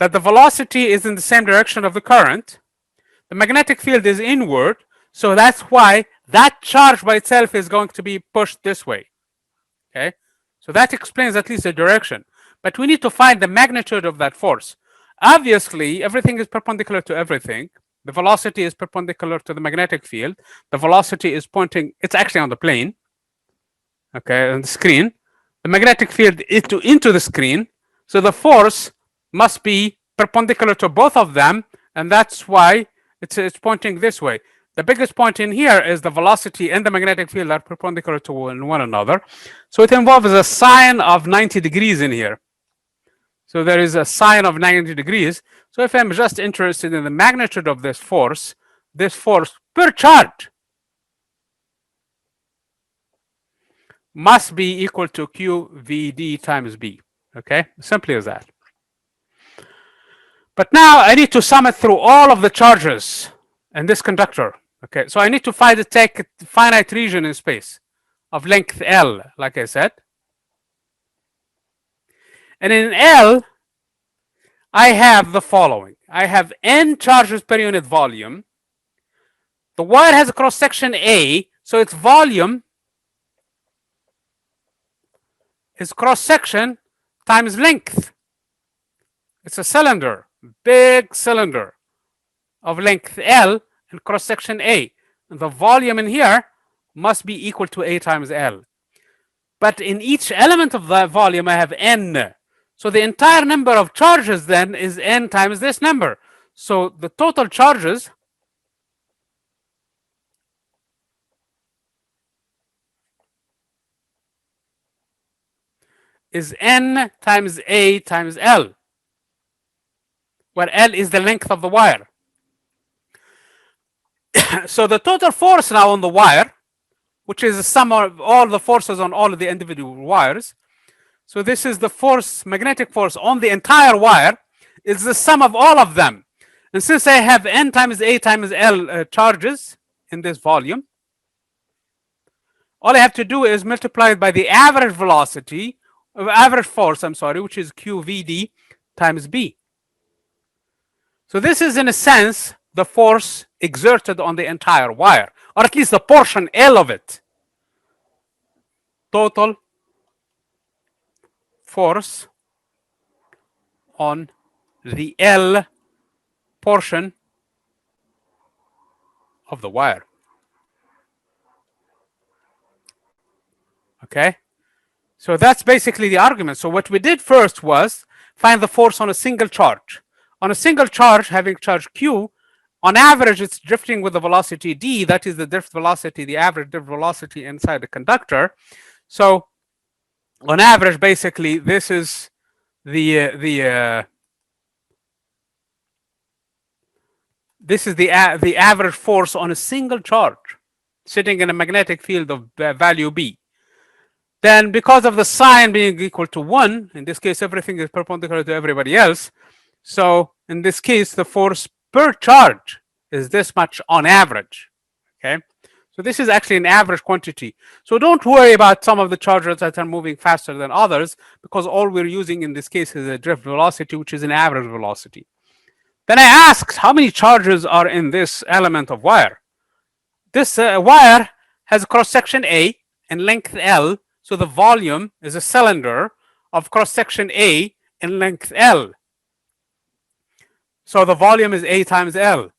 that the velocity is in the same direction of the current. The magnetic field is inward, so that's why that charge by itself is going to be pushed this way. Okay, so that explains at least the direction. But we need to find the magnitude of that force. Obviously, everything is perpendicular to everything. The velocity is perpendicular to the magnetic field. The velocity is pointing, it's actually on the plane, okay, on the screen. The magnetic field is into the screen. So the force must be perpendicular to both of them, and that's why it's pointing this way. The biggest point in here is the velocity and the magnetic field are perpendicular to one another. So it involves a sine of 90 degrees in here. So there is a sine of 90 degrees. So if I'm just interested in the magnitude of this force per charge must be equal to QVD times B. Okay, simply as that. But now I need to sum it through all of the charges in this conductor. Okay, so I need to take a finite region in space of length L, like I said. And in L, I have the following. I have N charges per unit volume. The wire has a cross section A, so its volume is cross section times length. It's a cylinder, big cylinder of length L and cross section A. And the volume in here must be equal to A times L. But in each element of the volume, I have N. So the entire number of charges then is N times this number. So the total charges is N times A times L, where L is the length of the wire. So the total force now on the wire, which is the sum of all the forces on all of the individual wires. So this is the force, magnetic force on the entire wire, is the sum of all of them. And since I have N times A times L charges in this volume, all I have to do is multiply it by the average velocity, average force, which is QVD times B. So this is, in a sense, the force exerted on the entire wire, or at least the portion L of it. Total force on the L portion of the wire. Okay, so that's basically the argument. So what we did first was find the force on a single charge. On a single charge, having charge Q, on average, it's drifting with the velocity d. That is the drift velocity, the average drift velocity inside the conductor. So on average, basically, this is the average force on a single charge sitting in a magnetic field of value B. Then because of the sign being equal to 1, in this case, everything is perpendicular to everybody else. So in this case, the force per charge is this much on average. Okay, so this is actually an average quantity. So don't worry about some of the charges that are moving faster than others, because all we're using in this case is a drift velocity, which is an average velocity. Then I asked how many charges are in this element of wire. This wire has a cross section A and length L, so the volume is a cylinder of cross section A and length L. So the volume is A times L.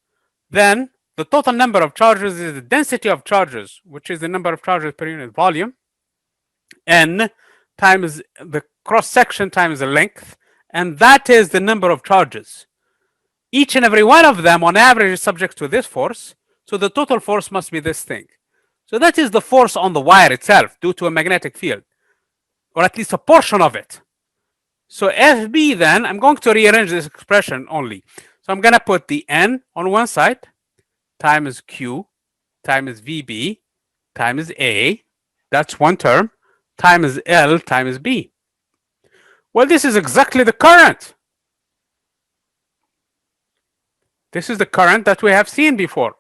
Then the total number of charges is the density of charges, which is the number of charges per unit volume, N times the cross section times the length, and that is the number of charges. Each and every one of them on average is subject to this force, so the total force must be this thing. So that is the force on the wire itself due to a magnetic field, or at least a portion of it. So FB then, I'm going to rearrange this expression only. So I'm going to put the N on one side times Q times VB times A, that's one term, times L times B. Well, this is exactly the current. This is the current that we have seen before.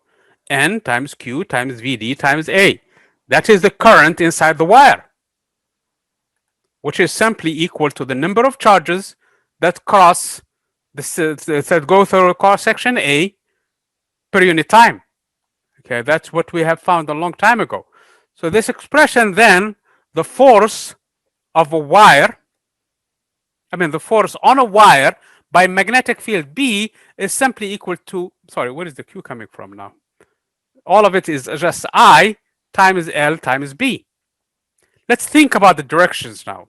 N times Q times VD times A. That is the current inside the wire, which is simply equal to the number of charges that cross This said go through cross section A per unit time. Okay, that's what we have found a long time ago. So this expression then, the force of a wire, the force on a wire by magnetic field B is simply equal to, sorry, where is the Q coming from now? All of it is just I times L times B. Let's think about the directions now.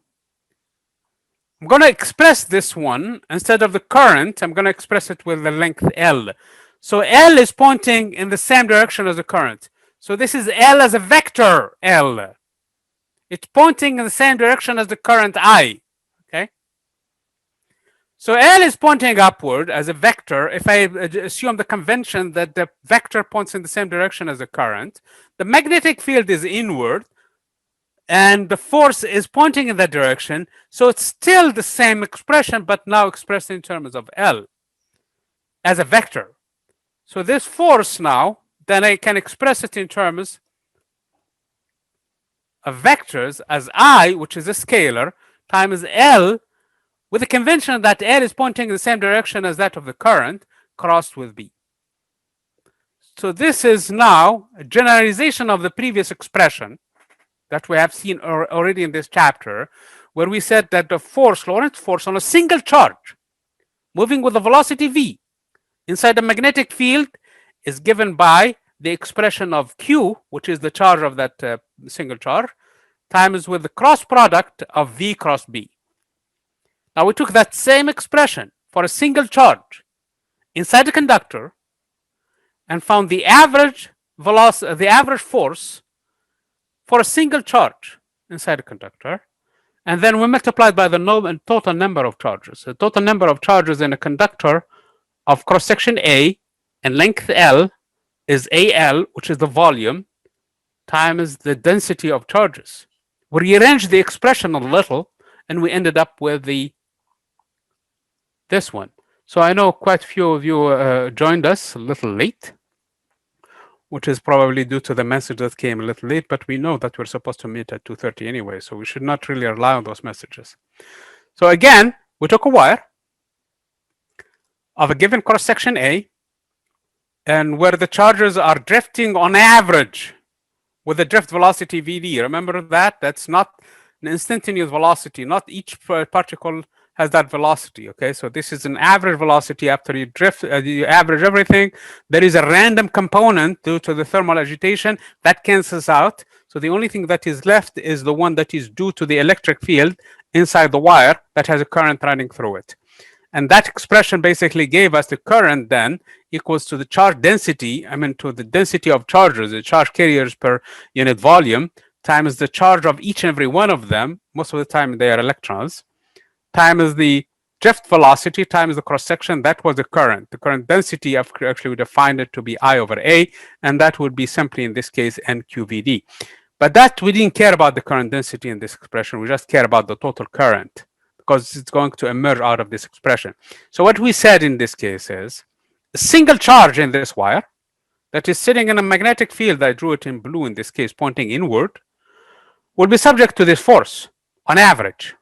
I'm going to express this one, instead of the current, I'm going to express it with the length L. So L is pointing in the same direction as the current. So this is L as a vector L. It's pointing in the same direction as the current I. Okay. So L is pointing upward as a vector. If I assume the convention that the vector points in the same direction as the current, the magnetic field is inward, and the force is pointing in that direction. So it's still the same expression, but now expressed in terms of L as a vector. So this force now, then I can express it in terms of vectors as I, which is a scalar, times L, with the convention that L is pointing in the same direction as that of the current, crossed with B. So this is now a generalization of the previous expression that we have seen already in this chapter, where we said that the force, Lorentz force on a single charge, moving with a velocity v inside the magnetic field, is given by the expression of Q, which is the charge of that single charge, times with the cross product of V cross B. Now we took that same expression for a single charge inside the conductor and found the average velocity, the average force for a single charge inside a conductor, and then we multiplied by the total number of charges. The total number of charges in a conductor of cross-section A and length L is AL, which is the volume, times the density of charges. We rearranged the expression a little, and we ended up with this one. So I know quite a few of you joined us a little late, which is probably due to the message that came a little late, but we know that we're supposed to meet at 2:30 anyway, so we should not really rely on those messages. So again, we took a wire of a given cross-section A, and where the charges are drifting on average with a drift velocity Vd. Remember that? That's not an instantaneous velocity. Not each particle has that velocity, okay? So this is an average velocity after you drift, you average everything. There is a random component due to the thermal agitation that cancels out. So the only thing that is left is the one that is due to the electric field inside the wire that has a current running through it. And that expression basically gave us the current then equals to the charge density, to the density of charges, the charge carriers per unit volume, times the charge of each and every one of them, most of the time they are electrons, times the drift velocity times the cross-section. That was the current. The current density, actually we defined it to be I over A, and that would be simply in this case NQVD. But that we didn't care about the current density in this expression. We just care about the total current, because it's going to emerge out of this expression. So what we said in this case is a single charge in this wire that is sitting in a magnetic field, I drew it in blue in this case, pointing inward, will be subject to this force on average.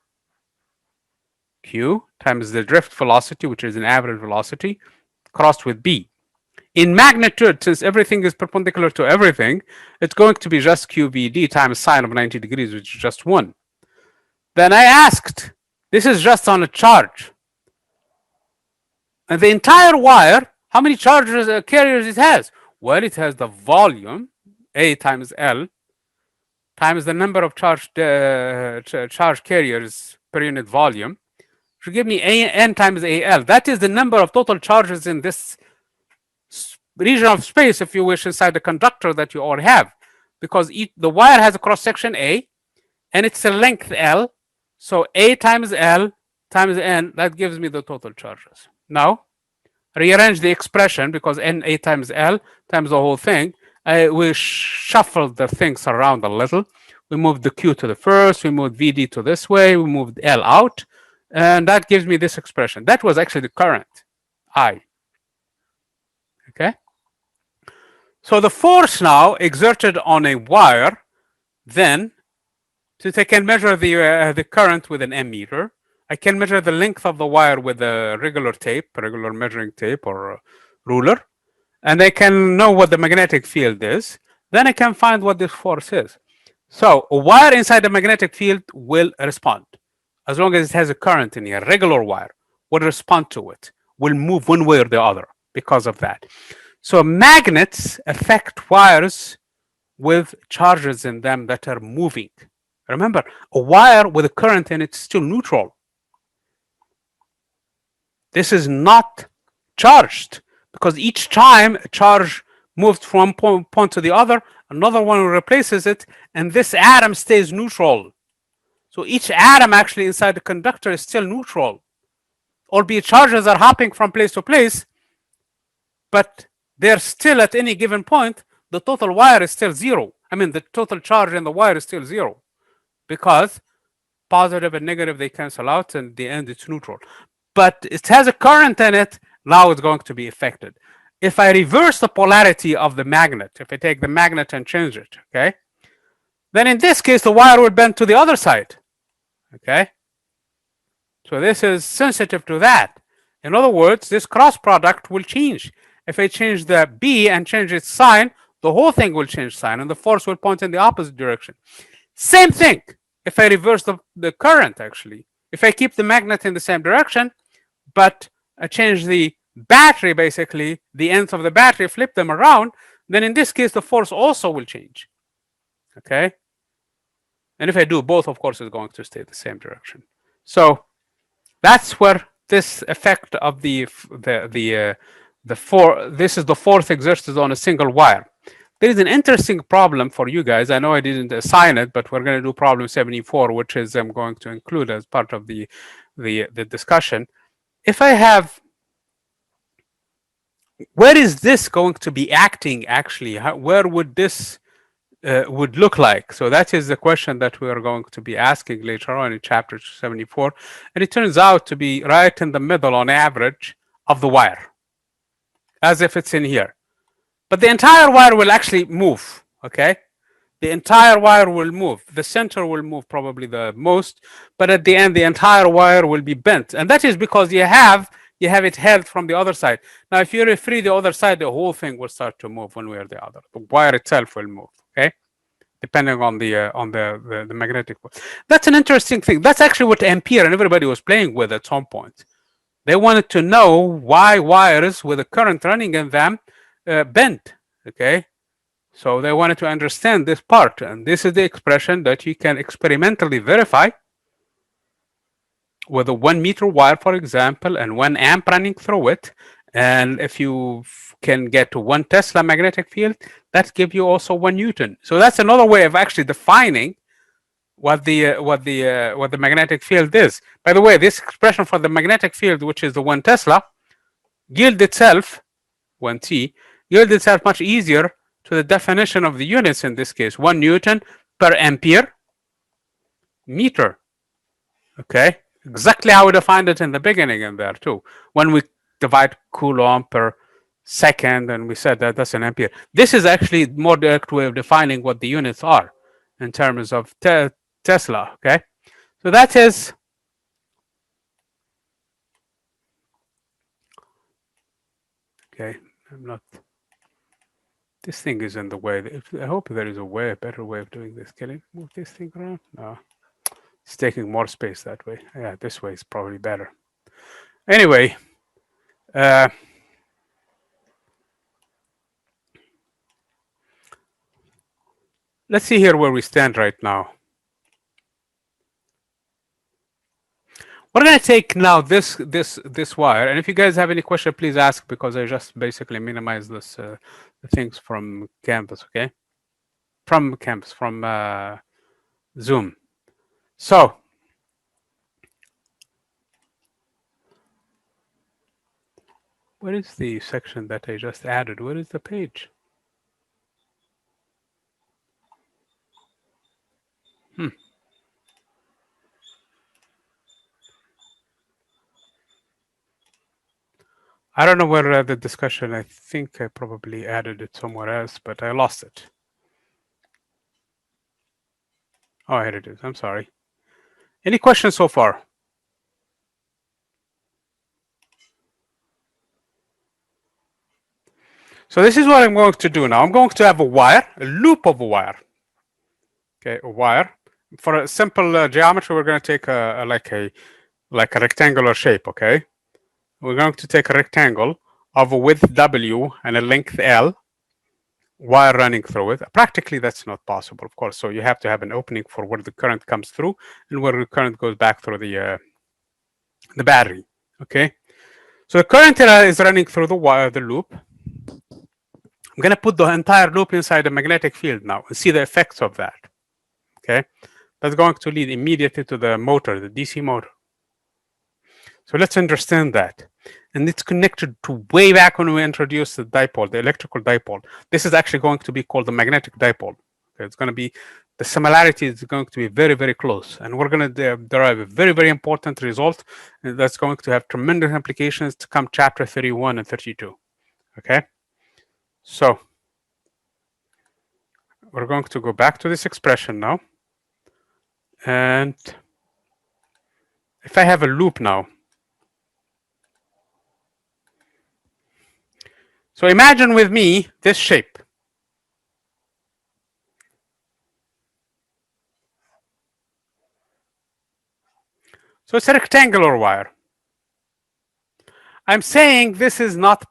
Q times the drift velocity, which is an average velocity, crossed with B. In magnitude, since everything is perpendicular to everything, it's going to be just QVD times sine of 90 degrees, which is just 1. Then I asked, this is just on a charge. And the entire wire, how many charges carriers it has? Well, it has the volume, A times L, times the number of charge carriers per unit volume, which will give me N times AL. That is the number of total charges in this region of space, if you wish, inside the conductor that you all have. Because the wire has a cross-section A, and it's a length L. So A times L times N, that gives me the total charges. Now, rearrange the expression, because NA times L times the whole thing. We shuffled the things around a little. We moved the Q to the first, we moved VD to this way, we moved L out, and that gives me this expression. That was actually the current, I. Okay? So the force now exerted on a wire, then, since I can measure the current with an ammeter, I can measure the length of the wire with a regular tape, a regular measuring tape or a ruler, and I can know what the magnetic field is. Then I can find what this force is. So a wire inside the magnetic field will respond. As long as it has a current in here, a regular wire will respond to it, will move one way or the other because of that. So magnets affect wires with charges in them that are moving. Remember, a wire with a current in it is still neutral. This is not charged because each time a charge moves from one point to the other, another one replaces it, and this atom stays neutral. So each atom actually inside the conductor is still neutral, albeit charges are hopping from place to place, but they're still at any given point, the total wire is still zero. I mean, the total charge in the wire is still zero because positive and negative, they cancel out, and in the end, it's neutral. But it has a current in it, now it's going to be affected. If I reverse the polarity of the magnet, if I take the magnet and change it, okay, then in this case, the wire will bend to the other side, okay? So this is sensitive to that. In other words, this cross product will change. If I change the B and change its sign, the whole thing will change sign, and the force will point in the opposite direction. Same thing if I reverse the current, actually. If I keep the magnet in the same direction, but I change the battery, basically, the ends of the battery, flip them around, then in this case, the force also will change, okay? And if I do both, of course, it's going to stay the same direction. So that's where this effect of this is the force exerted on a single wire. There is an interesting problem for you guys. I know I didn't assign it, but we're going to do problem 74, which is I'm going to include as part of the discussion. If I have, where is this going to be acting actually? Where would this would look like? So that is the question that we are going to be asking later on in chapter 74. And it turns out to be right in the middle on average of the wire, as if it's in here. But the entire wire will actually move, okay? The entire wire will move. The center will move probably the most, but at the end, the entire wire will be bent. And that is because you have it held from the other side. Now, if you free the other side, the whole thing will start to move one way or the other. The wire itself will move, okay? Depending on the magnetic force. That's an interesting thing. That's actually what Ampere and everybody was playing with at some point. They wanted to know why wires with a current running in them bend, okay? So they wanted to understand this part, and this is the expression that you can experimentally verify with a 1 meter wire, for example, and 1 amp running through it. And if you can get to 1 Tesla magnetic field, that gives you also 1 Newton. So that's another way of actually defining what the magnetic field is. By the way, this expression for the magnetic field, which is the 1 Tesla, yield itself 1 T, yield itself much easier to the definition of the units in this case, 1 Newton per ampere meter. Okay, exactly how we defined it in the beginning in there too. When we divide Coulomb per second and we said that that's an ampere. This is actually a more direct way of defining what the units are in terms of Tesla, okay? So that is okay. I'm not. This thing is in the way. I hope there is a better way of doing this. Can I move this thing around? No, it's taking more space that way. Yeah, this way is probably better. Anyway, let's see here where we stand right now. We're going to take now this wire, and if you guys have any question, please ask, because I just basically minimize this the things from campus, okay? From campus, from Zoom. So what is the section that I just added? What is the page? I don't know where the discussion, I think I probably added it somewhere else, but I lost it. Oh, here it is. I'm sorry. Any questions so far? So this is what I'm going to do now. I'm going to have a wire, a loop of a wire. Okay, a wire. For a simple geometry, we're going to take like a rectangular shape. Okay, we're going to take a rectangle of a width W and a length L, wire running through it. Practically, that's not possible, of course. So you have to have an opening for where the current comes through and where the current goes back through the battery. Okay, so the current is running through the wire, the loop. I'm going to put the entire loop inside a magnetic field now and see the effects of that. Okay, that's going to lead immediately to the motor, the DC motor. So let's understand that. And it's connected to way back when we introduced the dipole, the electrical dipole. This is actually going to be called the magnetic dipole. Okay, it's going to be, the similarity is going to be very, very close. And we're going to derive a very, very important result that's going to have tremendous implications to come chapter 31 and 32. Okay, so we're going to go back to this expression now. And if I have a loop now, so imagine with me this shape. So it's a rectangular wire. I'm saying this is not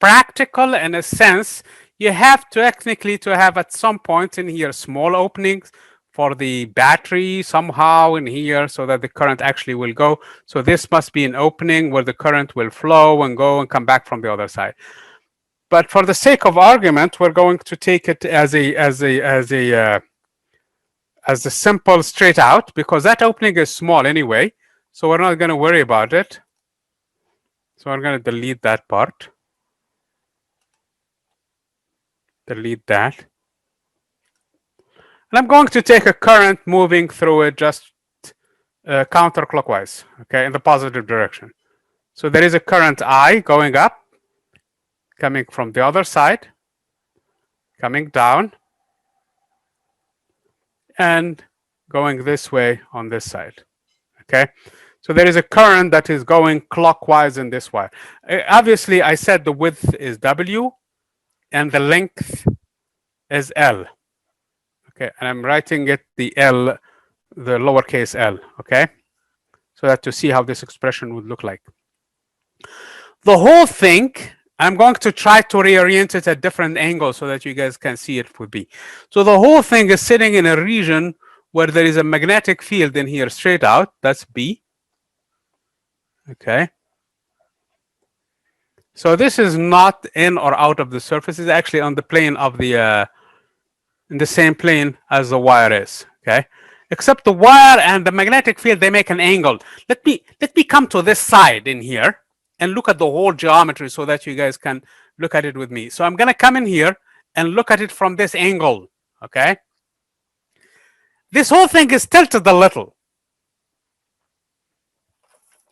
practical in a sense. You have to technically to have at some point in here small openings for the battery somehow in here so that the current actually will go. So this must be an opening where the current will flow and go and come back from the other side. But for the sake of argument, we're going to take it as a simple straight out, because that opening is small anyway. So we're not going to worry about it. So I'm going to delete that part. Delete that. And I'm going to take a current moving through it just counterclockwise, okay, in the positive direction. So there is a current I going up, coming from the other side, coming down, and going this way on this side, okay? So there is a current that is going clockwise in this wire. Obviously, I said the width is W and the length is L, okay? And I'm writing it the L, the lowercase L, okay? So that to see how this expression would look like. The whole thing, I'm going to try to reorient it at different angles so that you guys can see it would be. So the whole thing is sitting in a region where there is a magnetic field in here straight out. That's B. Okay. So this is not in or out of the surface. It's actually on the plane of the, in the same plane as the wire is. Okay. Except the wire and the magnetic field, they make an angle. Let me come to this side in here and look at the whole geometry so that you guys can look at it with me. So I'm going to come in here and look at it from this angle, okay? This whole thing is tilted a little.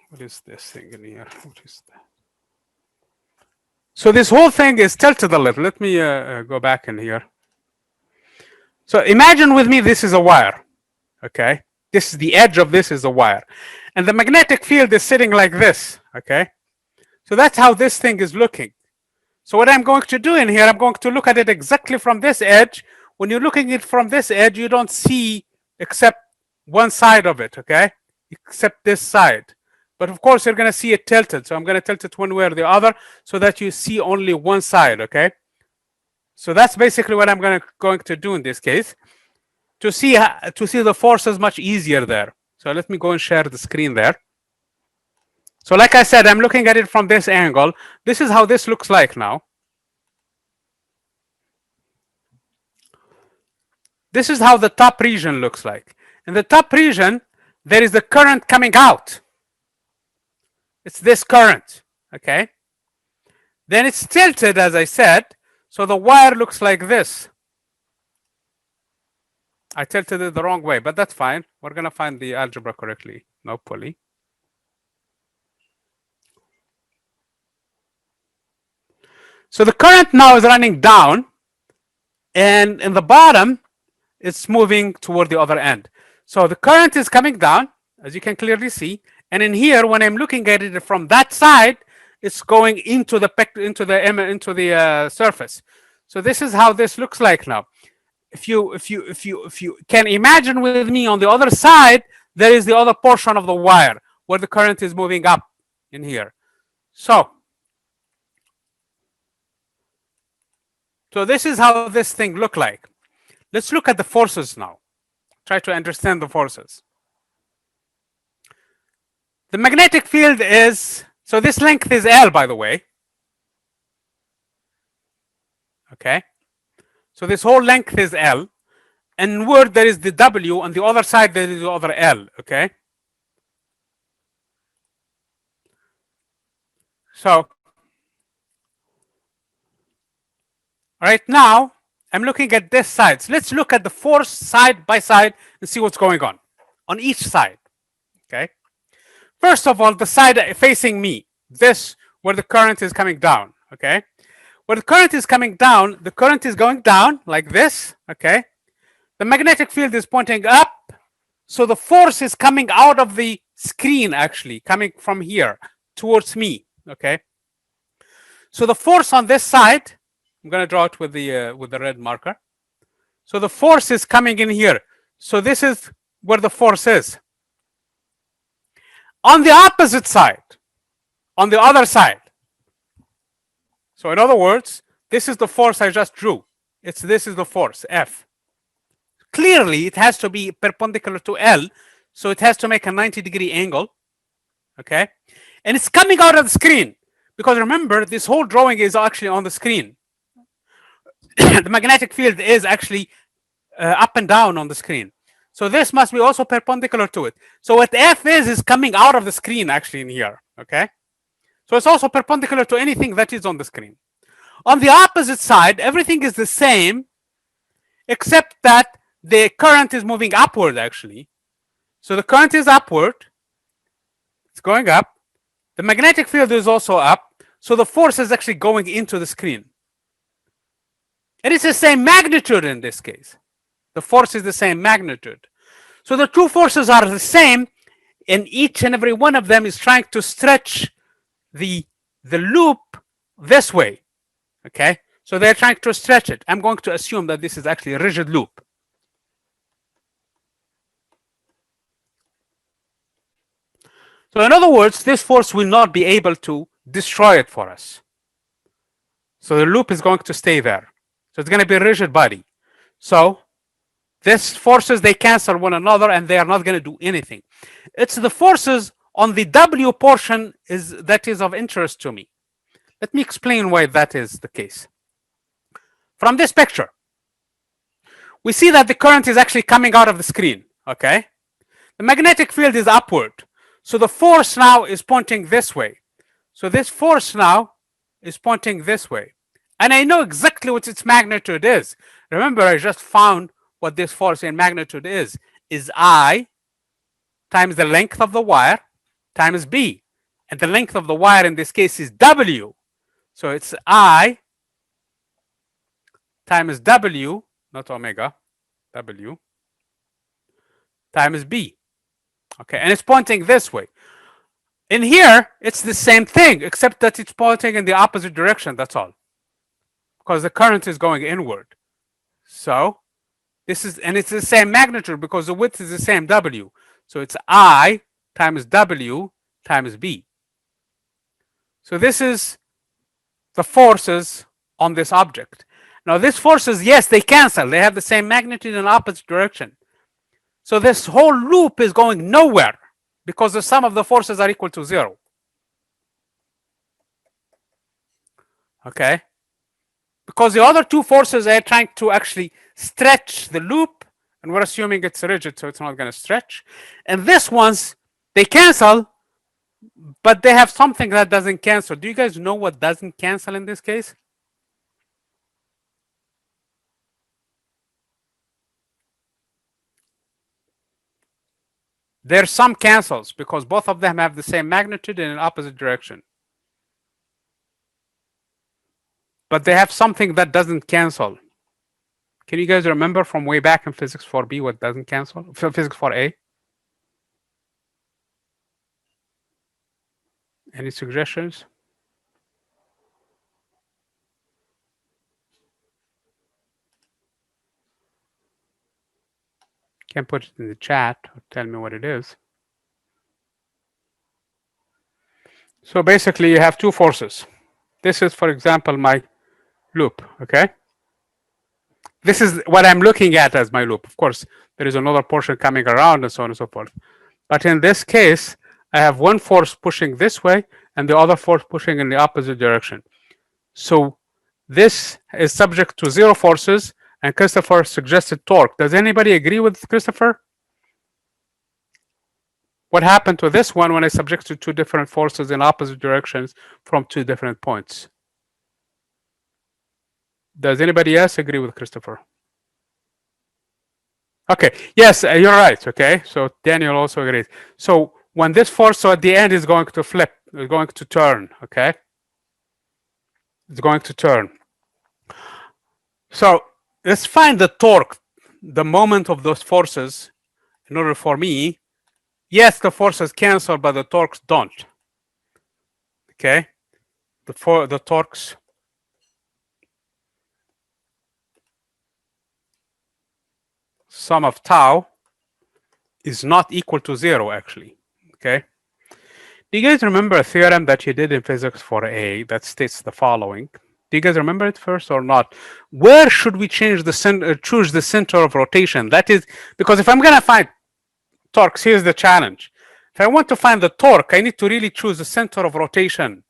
What is this thing in here? What is that? So this whole thing is tilted a little. Let me go back in here. So imagine with me, this is a wire, okay? This is the edge of this is a wire. And the magnetic field is sitting like this, okay? So that's how this thing is looking. So what I'm going to do in here, I'm going to look at it exactly from this edge. When you're looking at it from this edge, you don't see except one side of it, okay? Except this side. But of course, you're going to see it tilted. So I'm going to tilt it one way or the other so that you see only one side, okay? So that's basically what I'm going to do in this case. To see the forces much easier there. So let me go and share the screen there. So like I said, I'm looking at it from this angle. This is how this looks like now. This is how the top region looks like. In the top region, there is the current coming out. It's this current, okay? Then it's tilted, as I said, so the wire looks like this. I tilted it the wrong way, but that's fine. We're going to find the algebra correctly. No pulley. So the current now is running down, and in the bottom, it's moving toward the other end. So the current is coming down, as you can clearly see. And in here, when I'm looking at it from that side, it's going into the surface. So this is how this looks like now. If you can imagine with me, on the other side there is the other portion of the wire where the current is moving up in here. So this is how this thing look like. Let's look at the forces now. Try to understand the forces. The magnetic field is, so this length is L, by the way. Okay. So this whole length is L. And where there is the W, on the other side there is the other L. Okay. So right now I'm looking at this side. So let's look at the force side by side and see what's going on each side. Okay. First of all, the side facing me, this where the current is coming down. Okay. Where the current is coming down, the current is going down like this. Okay. The magnetic field is pointing up. So the force is coming out of the screen, actually coming from here towards me. Okay. So the force on this side, I'm going to draw it with the red marker. So the force is coming in here. So this is where the force is. On the opposite side, on the other side. So in other words, this is the force I just drew. This is the force, F. Clearly, it has to be perpendicular to L, so it has to make a 90-degree angle. Okay, and it's coming out of the screen, because remember, this whole drawing is actually on the screen. The magnetic field is actually up and down on the screen. So this must be also perpendicular to it. So what F is coming out of the screen actually in here. Okay, so it's also perpendicular to anything that is on the screen. On the opposite side, everything is the same, except that the current is moving upward actually. So the current is upward, it's going up. The magnetic field is also up, so the force is actually going into the screen. And it's the same magnitude in this case. The force is the same magnitude. So the two forces are the same, and each and every one of them is trying to stretch the loop this way. Okay, so they're trying to stretch it. I'm going to assume that this is actually a rigid loop. So in other words, this force will not be able to destroy it for us. So the loop is going to stay there. So it's going to be a rigid body. So these forces, they cancel one another and they are not going to do anything. It's the forces on the W portion that is of interest to me. Let me explain why that is the case. From this picture, we see that the current is actually coming out of the screen. Okay, the magnetic field is upward. So the force now is pointing this way. So this force now is pointing this way. And I know exactly what its magnitude is. Remember, I just found what this force in magnitude is I times the length of the wire times B. And the length of the wire in this case is W. So it's I times W, not omega, W, times B. Okay, and it's pointing this way. In here, it's the same thing, except that it's pointing in the opposite direction, that's all. Because the current is going inward. So this is, and it's the same magnitude because the width is the same, W. So it's I times W times B. So this is the forces on this object. Now these forces, yes, they cancel. They have the same magnitude in the opposite direction. So this whole loop is going nowhere because the sum of the forces are equal to 0. Okay? Because the other two forces are trying to actually stretch the loop, and we're assuming it's rigid, so it's not going to stretch. And this ones, they cancel, but they have something that doesn't cancel. Do you guys know what doesn't cancel in this case? There's some cancels because both of them have the same magnitude in an opposite direction. But they have something that doesn't cancel. Can you guys remember from way back in physics 4B what doesn't cancel? Physics 4A? Any suggestions? Can put it in the chat or tell me what it is. So basically, you have two forces. This is, for example, my loop, okay? This is what I'm looking at as my loop. Of course, there is another portion coming around and so on and so forth. But in this case, I have one force pushing this way and the other force pushing in the opposite direction. So this is subject to zero forces, and Christopher suggested torque. Does anybody agree with Christopher? What happened to this one when I subject to two different forces in opposite directions from two different points? Does anybody else agree with Christopher? Okay, yes, you're right, okay? So Daniel also agrees. So when this force, so at the end is going to flip, it's going to turn, okay? It's going to turn. So let's find the torque, the moment of those forces in order for me. Yes, the forces cancel, but the torques don't. Okay, the torques sum of tau is not equal to zero, actually. Okay. Do you guys remember a theorem that you did in physics for A that states the following? Do you guys remember it first or not? Where should we change the choose the center of rotation? That is because if I'm going to find torques, here's the challenge. If I want to find the torque, I need to really choose the center of rotation.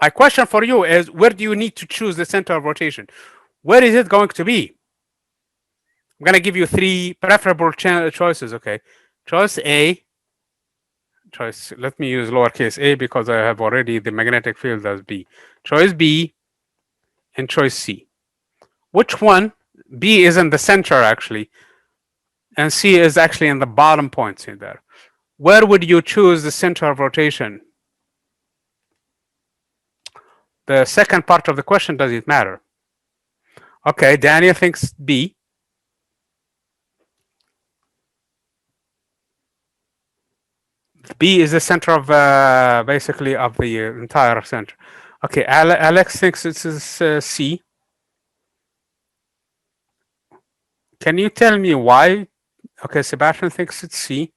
My question for you is, where do you need to choose the center of rotation? Where is it going to be? I'm going to give you three preferable choices, okay? Choice A, let me use lowercase a because I have already the magnetic field as B. Choice B and choice C. Which one? B is in the center, actually, and C is actually in the bottom points in there. Where would you choose the center of rotation? The second part of the question, does it matter? Okay, Daniel thinks B. B is the center of basically of the entire center. Okay, Alex thinks this is C. Can you tell me why? Okay, Sebastian thinks it's C.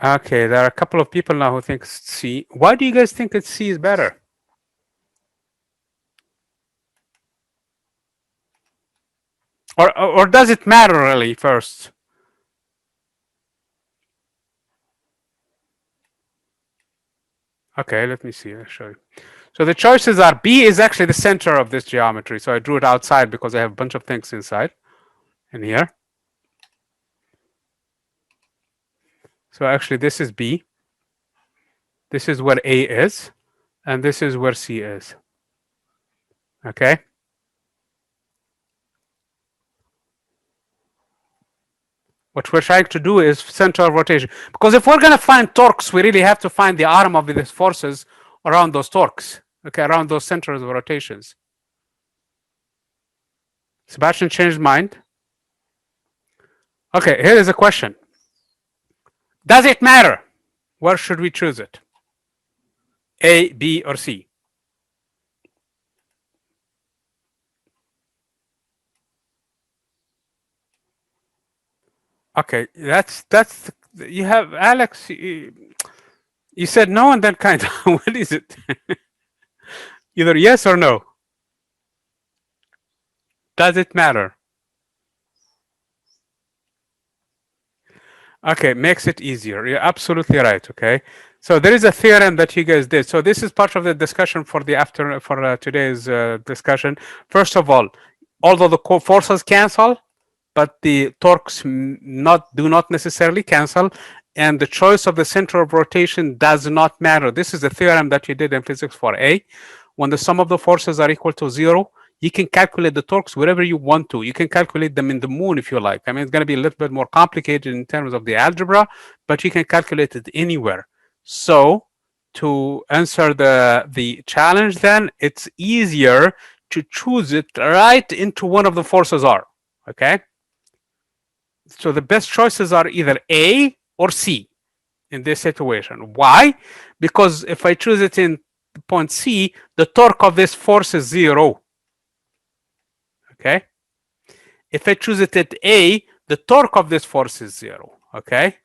Okay, there are a couple of people now who think it's C. Why do you guys think that C is better? Or does it matter really first? Okay, let me see. I'll show you. So the choices are B is actually the center of this geometry. So I drew it outside because I have a bunch of things inside in here. So actually this is B. This is where A is. And this is where C is. Okay. What we're trying to do is center of rotation. Because if we're going to find torques, we really have to find the atom of these forces around those torques. Okay, around those centers of rotations. Sebastian changed mind. Okay, here is a question. Does it matter? Where should we choose it? A, B, or C? Okay, that's you have Alex. You said no, and then kind of what is it? Either yes or no. Does it matter? Okay, makes it easier. You're absolutely right. Okay, so there is a theorem that you guys did. So this is part of the discussion for the today's discussion. First of all, although the forces cancel, but the torques do not necessarily cancel, and the choice of the center of rotation does not matter. This is a theorem that you did in physics for A. When the sum of the forces are equal to zero, you can calculate the torques wherever you want to. You can calculate them in the moon if you like. I mean, it's going to be a little bit more complicated in terms of the algebra, but you can calculate it anywhere. So to answer the challenge, then it's easier to choose it right into one of the forces are. Okay. So the best choices are either A or C in this situation. Why? Because if I choose it in point C, the torque of this force is 0. Okay. If I choose it at A, the torque of this force is 0. Okay.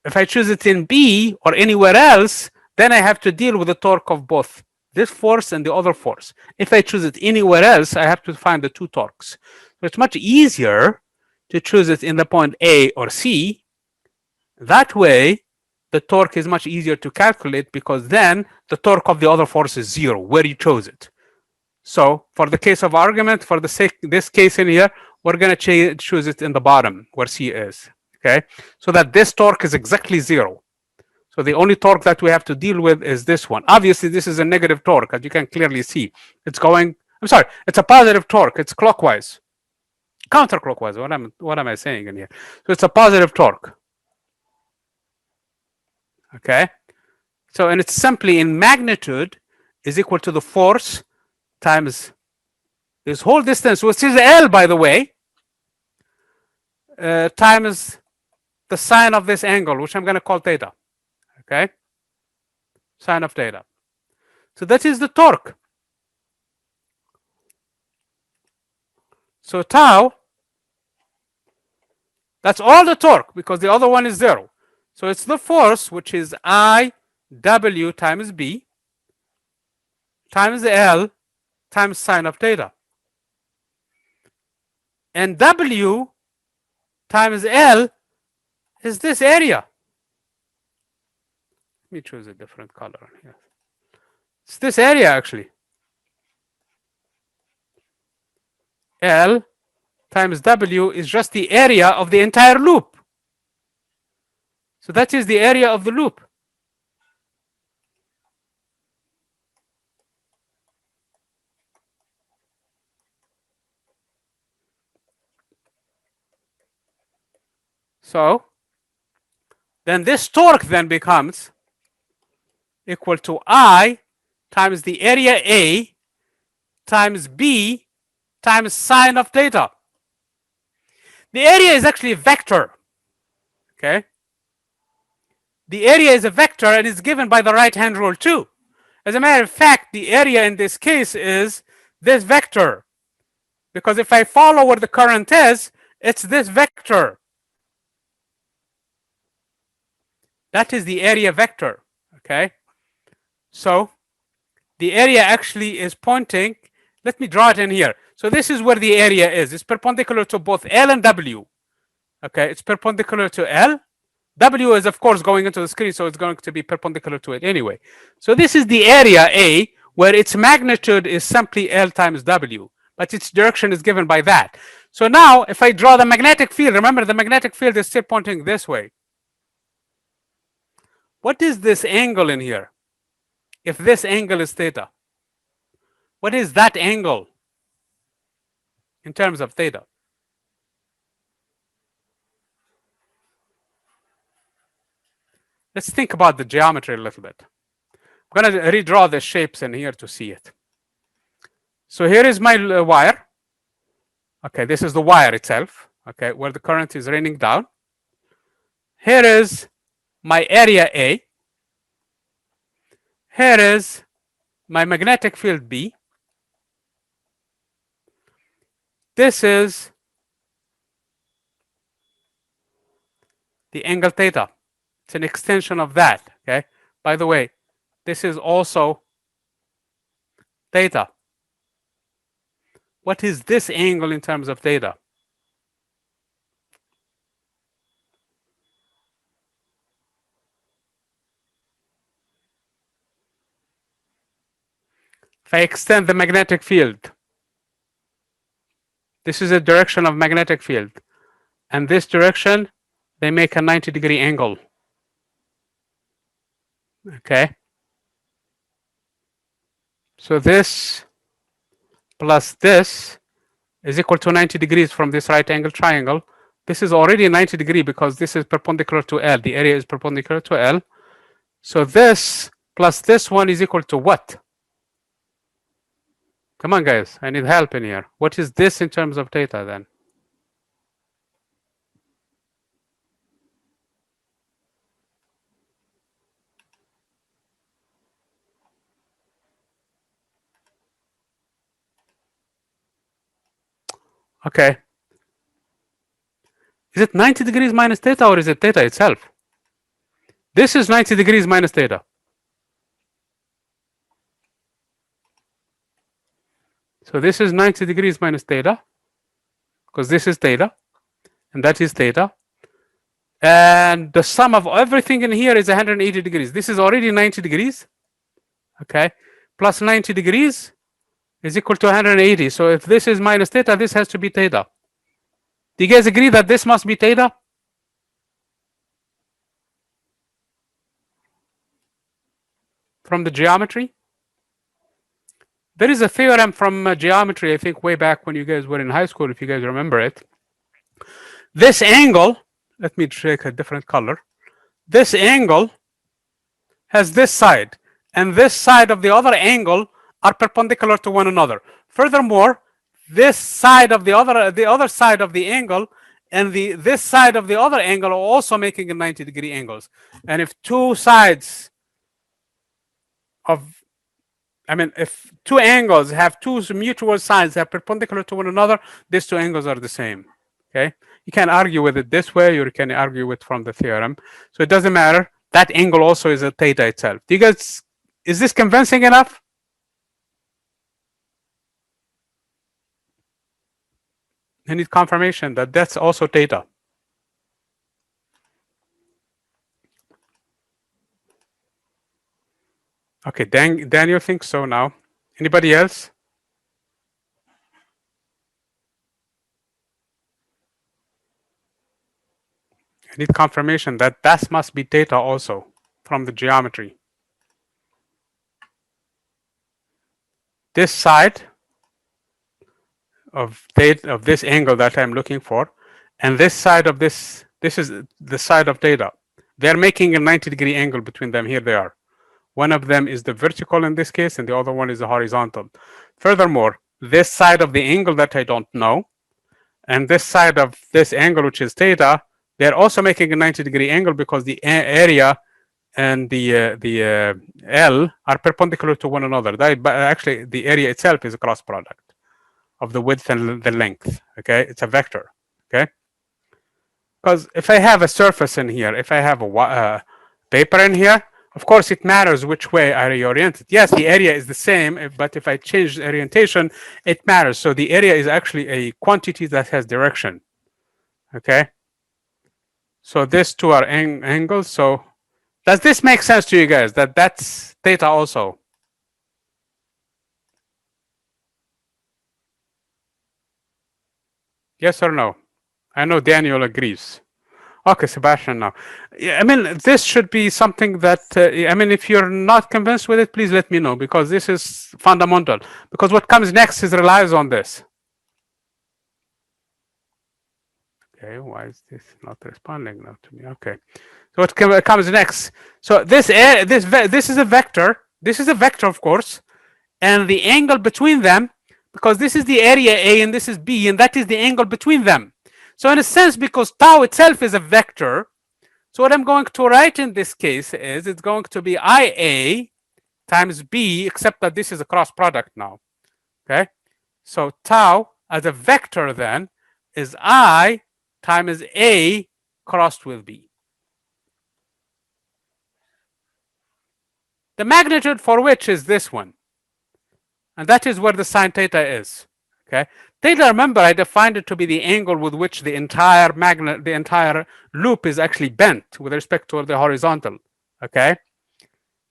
If I choose it in B or anywhere else, then I have to deal with the torque of both this force and the other force. If I choose it anywhere else, I have to find the two torques. So it's much easier to choose it in the point A or C. That way, the torque is much easier to calculate because then the torque of the other force is 0 where you chose it. So for the case of argument, for the sake this case in here, we're going to choose it in the bottom where C is. Okay, so that this torque is exactly 0. So the only torque that we have to deal with is this one. Obviously, this is a negative torque, as you can clearly see. It's going, I'm sorry, it's a positive torque. It's clockwise, counterclockwise. What am I saying in here? So it's a positive torque. Okay. So, and it's simply in magnitude is equal to the force times this whole distance, which is L, by the way, times the sine of this angle, which I'm going to call theta. Okay. Sine of theta. So that is the torque. So tau, that's all the torque because the other one is 0. So it's the force, which is I W times B times L times sine of theta. And W times L is this area. Let me choose a different color here. It's this area actually. L times W is just the area of the entire loop. So that is the area of the loop. So then this torque then becomes equal to I times the area A times B times sine of theta. The area is actually a vector. Okay. The area is a vector and is given by the right-hand rule too. As a matter of fact, the area in this case is this vector. Because if I follow where the current is, it's this vector. That is the area vector. Okay. So the area actually is pointing. Let me draw it in here. So this is where the area is. It's perpendicular to both L and W. Okay, it's perpendicular to L. W is of course going into the screen, so it's going to be perpendicular to it anyway. So this is the area A, where its magnitude is simply L times W, but its direction is given by that. So now if I draw the magnetic field, remember the magnetic field is still pointing this way. What is this angle in here? If this angle is theta, what is that angle in terms of theta? Let's think about the geometry a little bit. I'm going to redraw the shapes in here to see it. So here is my wire. Okay, this is the wire itself, okay, where the current is raining down. Here is my area A. Here is my magnetic field B. This is the angle theta. It's an extension of that, okay? By the way, this is also theta. What is this angle in terms of theta? If I extend the magnetic field, this is the direction of magnetic field. And this direction, they make a 90-degree angle. Okay. So this plus this is equal to 90 degrees from this right angle triangle. This is already 90 degree because this is perpendicular to L. The area is perpendicular to L. So this plus this one is equal to what? Come on, guys. I need help in here. What is this in terms of theta then? Okay. Is it 90 degrees minus theta or is it theta itself? This is 90 degrees minus theta. So this is 90 degrees minus theta, because this is theta, and that is theta. And the sum of everything in here is 180 degrees. This is already 90 degrees, okay? Plus 90 degrees is equal to 180. So if this is minus theta, this has to be theta. Do you guys agree that this must be theta? From the geometry? There is a theorem from geometry, I think way back when you guys were in high school, if you guys remember it. This angle, let me take a different color. This angle has this side, and this side of the other angle are perpendicular to one another. Furthermore, this side of the other side of the angle and this side of the other angle are also making a 90-degree angles. And if two sides of, I mean, if two angles have two mutual sides that are perpendicular to one another, these two angles are the same. Okay, you can argue with it this way, or you can argue with from the theorem. So it doesn't matter. That angle also is a theta itself. Do you guys? Is this convincing enough? I need confirmation that that's also theta. Okay, Daniel thinks so now. Anybody else? I need confirmation that that must be theta also from the geometry. This side of theta, of this angle that I'm looking for, and this side of this is the side of theta. They're making a 90-degree angle between them. Here they are. One of them is the vertical in this case, and the other one is the horizontal. Furthermore, this side of the angle that I don't know, and this side of this angle, which is theta, they're also making a 90-degree angle because the area and the L are perpendicular to one another. But actually, the area itself is a cross product of the width and the length. Okay, it's a vector. Okay, because if I have a surface in here, if I have a paper in here, of course it matters which way I reorient it. Yes, the area is the same, but if I change the orientation, it matters. So the area is actually a quantity that has direction. Okay, so these two are angles. So does this make sense to you guys? That's theta also? Yes or no? I know Daniel agrees. Okay, Sebastian now. Yeah, I mean, this should be something that, I mean, if you're not convinced with it, please let me know, because this is fundamental. Because what comes next relies on this. Okay, why is this not responding now to me? Okay, so what comes next? So this is a vector. This is a vector, of course, and the angle between them, because this is the area A and this is B, and that is the angle between them. So in a sense, because tau itself is a vector, so what I'm going to write in this case is it's going to be IA times B, except that this is a cross product now. Okay, so tau as a vector then is I times A crossed with B. The magnitude for which is this one. And that is where the sine theta is. Okay. Theta, remember, I defined it to be the angle with which the entire loop is actually bent with respect to the horizontal. Okay.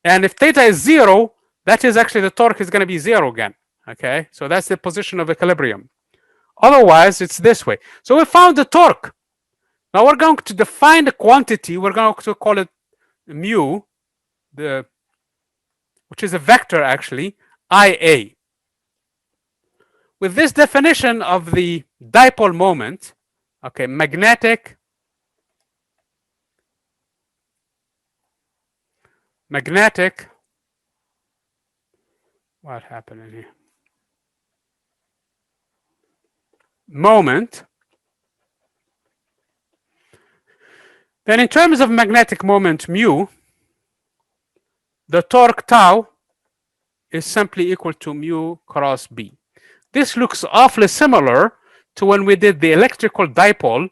And if theta is 0, that is actually the torque is going to be 0 again. Okay. So that's the position of equilibrium. Otherwise, it's this way. So we found the torque. Now we're going to define the quantity. We're going to call it mu, which is a vector actually, IA. With this definition of the dipole moment, okay, magnetic what happened in here? Moment. Then in terms of magnetic moment mu, the torque tau is simply equal to mu cross B. This looks awfully similar to when we did the electrical dipole.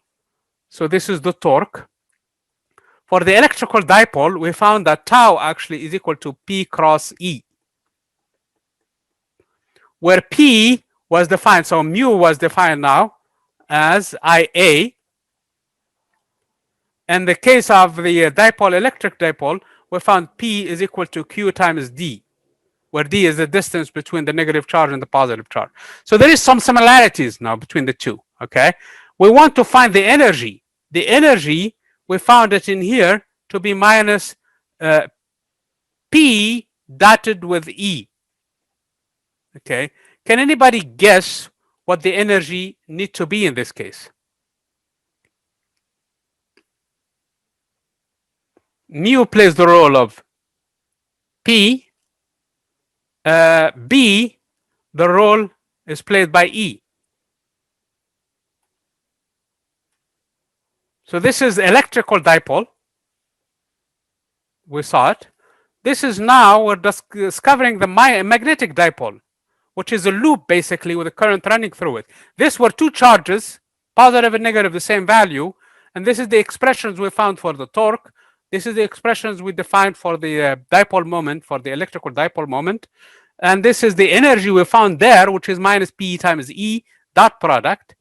So this is the torque. For the electrical dipole, we found that tau actually is equal to P cross E, where P was defined, so mu was defined now as IA. In the case of the dipole, electric dipole, we found P is equal to Q times D, where D is the distance between the negative charge and the positive charge. So there is some similarities now between the two, okay? We want to find the energy. The energy, we found it in here to be minus P dotted with E, okay? Can anybody guess what the energy need to be in this case? Mu plays the role of P, B, the role is played by E. So this is electrical dipole. We saw it. This is now we're discovering the magnetic dipole, which is a loop basically with a current running through it. These were two charges, positive and negative, the same value. And this is the expressions we found for the torque. This is the expressions we defined for the dipole moment, for the electrical dipole moment. And this is the energy we found there, which is minus P times E, dot product.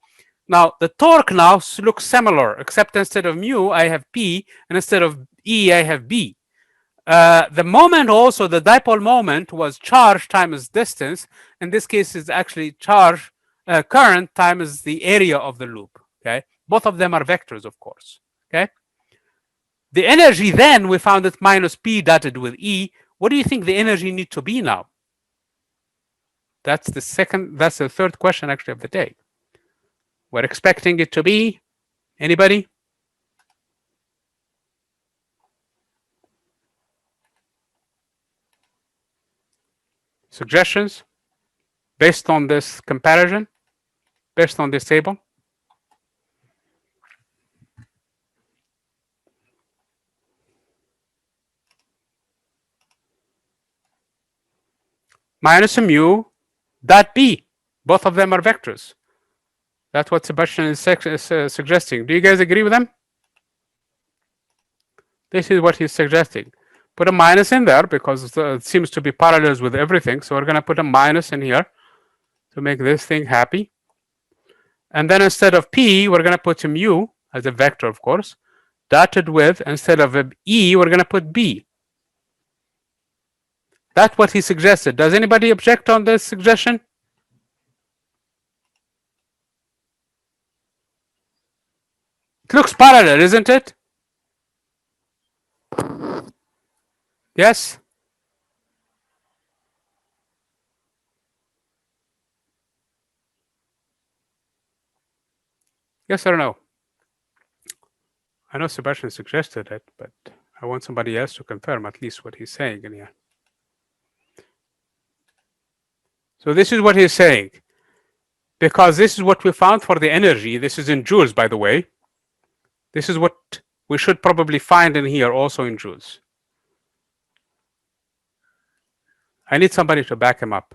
Now, the torque now looks similar, except instead of mu, I have P, and instead of E, I have B. The moment also, the dipole moment was charge times distance. In this case, is actually charge current times the area of the loop. Okay, both of them are vectors, of course. Okay, the energy then we found it minus P dotted with E. What do you think the energy need to be now? That's the third question actually of the day. We're expecting it to be anybody? Suggestions based on this comparison, based on this table? Minus a mu dot B. Both of them are vectors. That's what Sebastian is suggesting. Do you guys agree with him? This is what he's suggesting. Put a minus in there because it seems to be parallels with everything. So we're going to put a minus in here to make this thing happy. And then instead of P, we're going to put a mu as a vector, of course, dotted with, instead of E, we're going to put B. That's what he suggested. Does anybody object on this suggestion? It looks parallel, isn't it? Yes? Yes or no? I know Sebastian suggested it, but I want somebody else to confirm at least what he's saying in here. So this is what he's saying. Because this is what we found for the energy. This is in joules, by the way. This is what we should probably find in here also in joules. I need somebody to back him up.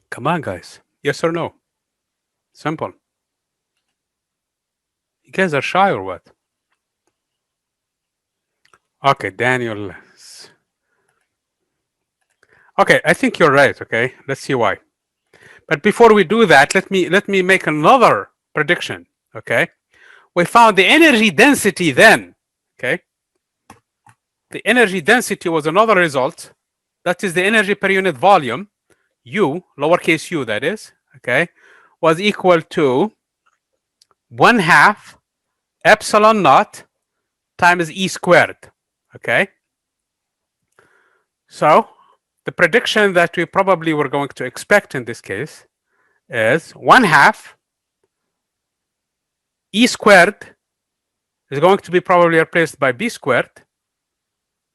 Come on, guys. Yes or no? Simple. You guys are shy or what? Okay, Daniel. Okay, I think you're right. Okay, let's see why. But before we do that, let me make another prediction. Okay, we found the energy density then. Okay, the energy density was another result. That is the energy per unit volume, U, lowercase u, that is. Okay, was equal to 1/2 epsilon naught times E squared. Okay, so the prediction that we probably were going to expect in this case is 1/2 E squared is going to be probably replaced by B squared.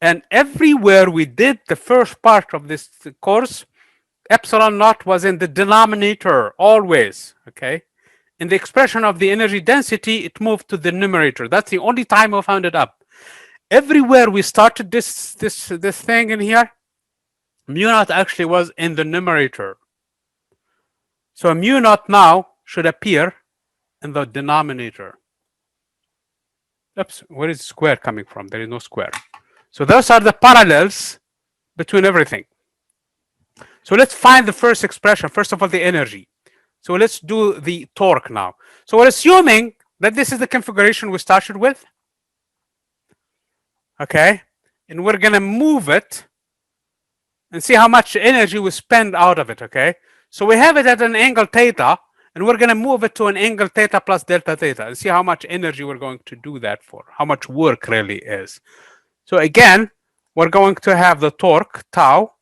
And everywhere we did the first part of this course, epsilon naught was in the denominator always, okay? In the expression of the energy density, it moved to the numerator. That's the only time we found it up. everywhere we started this thing in here, mu naught actually was in the numerator. So mu naught now should appear in the denominator. Oops, where is square coming from? There is no square. So those are the parallels between everything. So let's find the first expression. First of all, the energy. So let's do the torque now. So we're assuming that this is the configuration we started with. Okay. And we're going to move it and see how much energy we spend out of it. Okay. So we have it at an angle theta, and we're going to move it to an angle theta plus delta theta and see how much energy we're going to do that for, how much work really is. So again, we're going to have the torque, tau,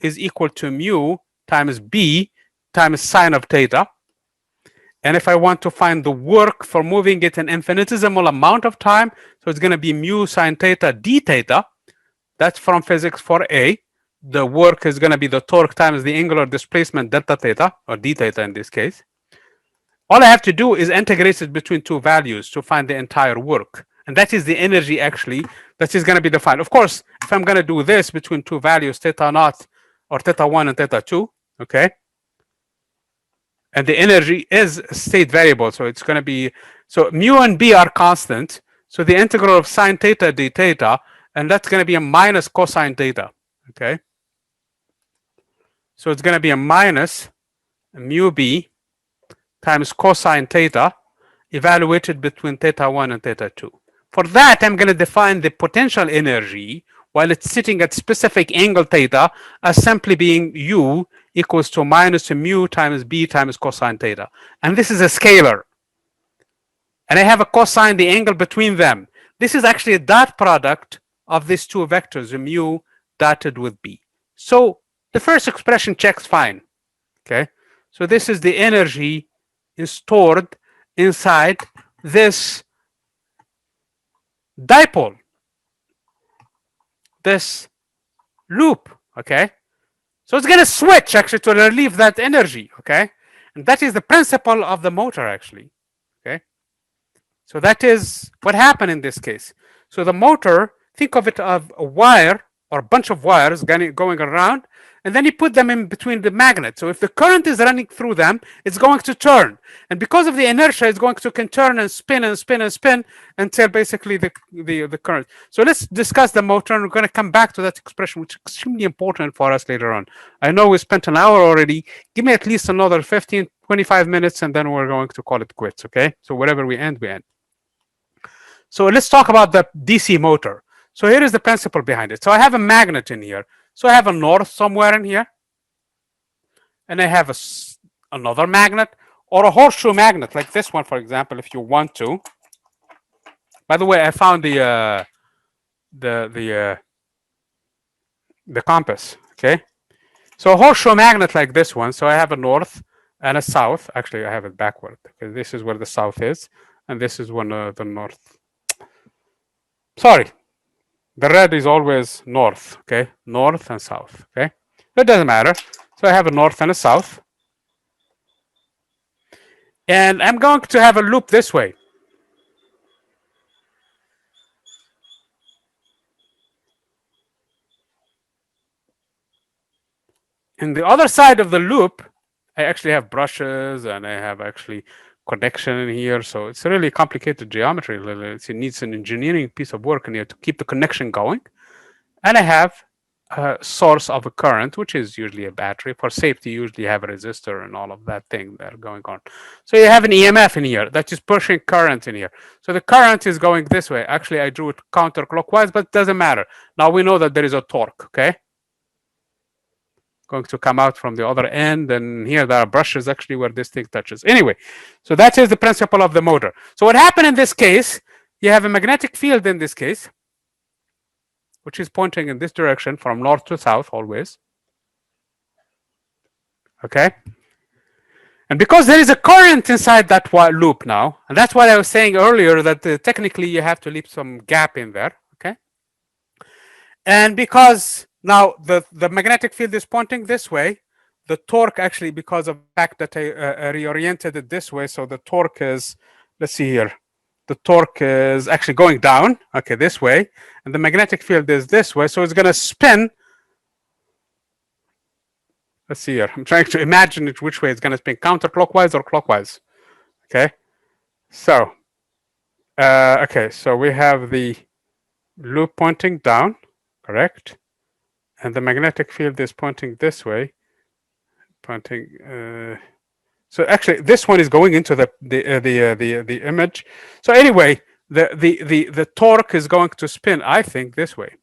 is equal to mu times b times sine of theta. And if I want to find the work for moving it an infinitesimal amount of time, so it's going to be mu sine theta d theta. That's from physics 4a. The work is going to be the torque times the angular displacement delta theta, or d theta in this case. All I have to do is integrate it between two values to find the entire work. And that is the energy, actually, that is going to be defined. Of course, if I'm going to do this between two values, theta naught, or theta 1 and theta 2, okay? And the energy is state variable, so it's going to be, so mu and b are constant, so the integral of sine theta d theta, and that's going to be a minus cosine theta, okay? So it's going to be a minus mu b times cosine theta evaluated between theta 1 and theta 2. For that, I'm going to define the potential energy while it's sitting at specific angle theta as simply being u equals to minus mu times b times cosine theta. And this is a scalar. And I have a cosine, the angle between them. This is actually a dot product of these two vectors, mu dotted with b. So the first expression checks fine. Okay. So this is the energy is stored inside this dipole, this loop, okay? So it's going to switch actually to relieve that energy, okay? And that is the principle of the motor actually, okay? So that is what happened in this case. So the motor, think of it as a wire or a bunch of wires going around, and then you put them in between the magnet. So if the current is running through them, it's going to turn. And because of the inertia, it's going to turn and spin and spin and spin until basically the current. So let's discuss the motor, and we're going to come back to that expression, which is extremely important for us later on. I know we spent an hour already. Give me at least another 15, 25 minutes, and then we're going to call it quits, okay? So wherever we end, we end. So let's talk about the DC motor. So here is the principle behind it. So I have a magnet in here. So I have a north somewhere in here. And I have another magnet or a horseshoe magnet like this one, for example, if you want to. By the way, I found the compass, okay? So a horseshoe magnet like this one. So I have a north and a south. Actually, I have it backward because this is where the south is. And this is when the north. Sorry. The red is always north, okay? North and south, okay? It doesn't matter. So I have a north and a south. And I'm going to have a loop this way. In the other side of the loop, I actually have brushes and I have actually connection in here. So it's a really complicated geometry. It needs an engineering piece of work in here to keep the connection going. And I have a source of a current, which is usually a battery. For safety, you usually have a resistor and all of that thing that are going on. So you have an EMF in here that is pushing current in here. So the current is going this way. Actually, I drew it counterclockwise, but it doesn't matter. Now we know that there is a torque, okay? Going to come out from the other end, and here there are brushes actually where this thing touches. Anyway, so that is the principle of the motor. So what happened in this case, you have a magnetic field in this case, which is pointing in this direction from north to south always. Okay? And because there is a current inside that loop now, and that's what I was saying earlier, that technically you have to leave some gap in there, okay? And because now the magnetic field is pointing this way, the torque actually, because of the fact that I reoriented it this way, so the torque is, let's see here, the torque is actually going down, okay, this way, and the magnetic field is this way, so it's going to spin. Let's see here. I'm trying to imagine it which way it's going to spin, counterclockwise or clockwise. Okay, so okay, so we have the loop pointing down, correct, and the magnetic field is pointing this way, pointing. So actually, this one is going into the image. So anyway, the torque is going to spin, I think, this way.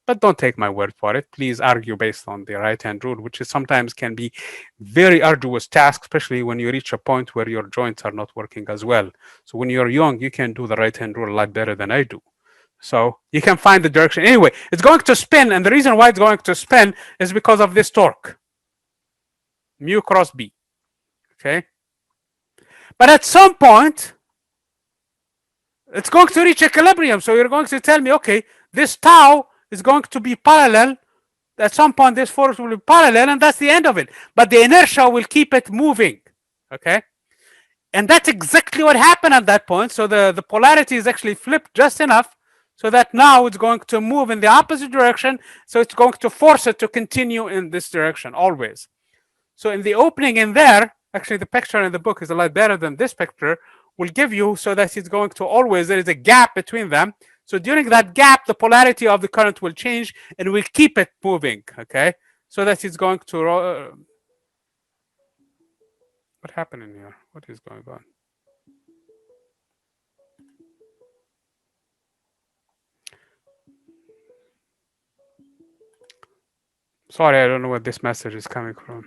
But don't take my word for it. Please argue based on the right-hand rule, which is sometimes can be very arduous task, especially when you reach a point where your joints are not working as well. So when you're young, you can do the right-hand rule a lot better than I do. So you can find the direction. Anyway, it's going to spin, and the reason why it's going to spin is because of this torque, mu cross B. Okay? But at some point, it's going to reach equilibrium. So you're going to tell me, okay, this tau is going to be parallel. At some point, this force will be parallel, and that's the end of it. But the inertia will keep it moving. Okay? And that's exactly what happened at that point. So the polarity is actually flipped just enough so that now it's going to move in the opposite direction. So it's going to force it to continue in this direction always. So in the opening in there, actually the picture in the book is a lot better than this picture, will give you so that it's going to always, there is a gap between them. So during that gap, the polarity of the current will change and will keep it moving, okay? So that it's going to, what happened in here? What is going on? Sorry, I don't know what this message is coming from.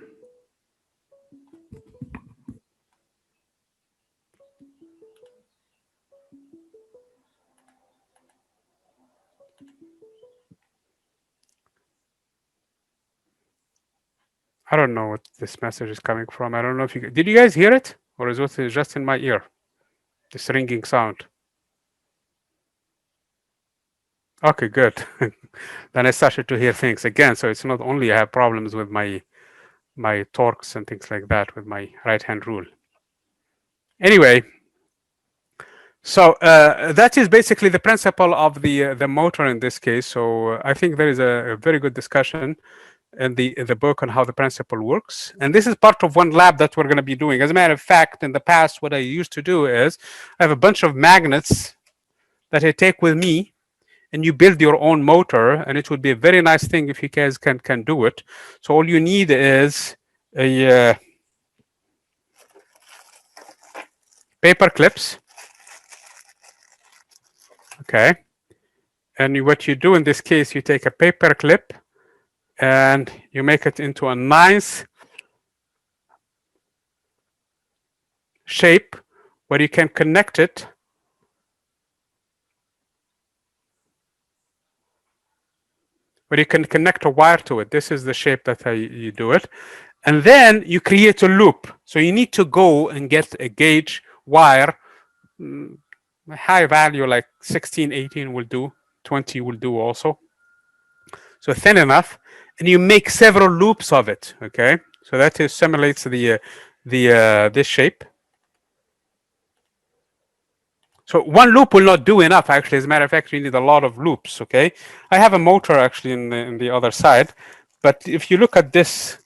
I don't know what this message is coming from. I don't know if you did you guys hear it, or is it just in my ear? This ringing sound. Okay, good. Then I started to hear things again. So it's not only I have problems with my torques and things like that with my right-hand rule. Anyway, so that is basically the principle of the motor in this case. So I think there is a very good discussion in the book on how the principle works. And this is part of one lab that we're going to be doing. As a matter of fact, in the past, what I used to do is I have a bunch of magnets that I take with me, and you build your own motor, and it would be a very nice thing if you guys can do it. So all you need is a paper clips, okay? And what you do in this case, you take a paper clip and you make it into a nice shape where you can connect it where you can connect a wire to it. This is the shape that you do it. And then you create a loop. So you need to go and get a gauge wire. High value like 16, 18 will do. 20 will do also. So thin enough. And you make several loops of it, okay? So that simulates this shape. So one loop will not do enough, actually. As a matter of fact, you need a lot of loops, okay? I have a motor actually in the other side, but if you look at this,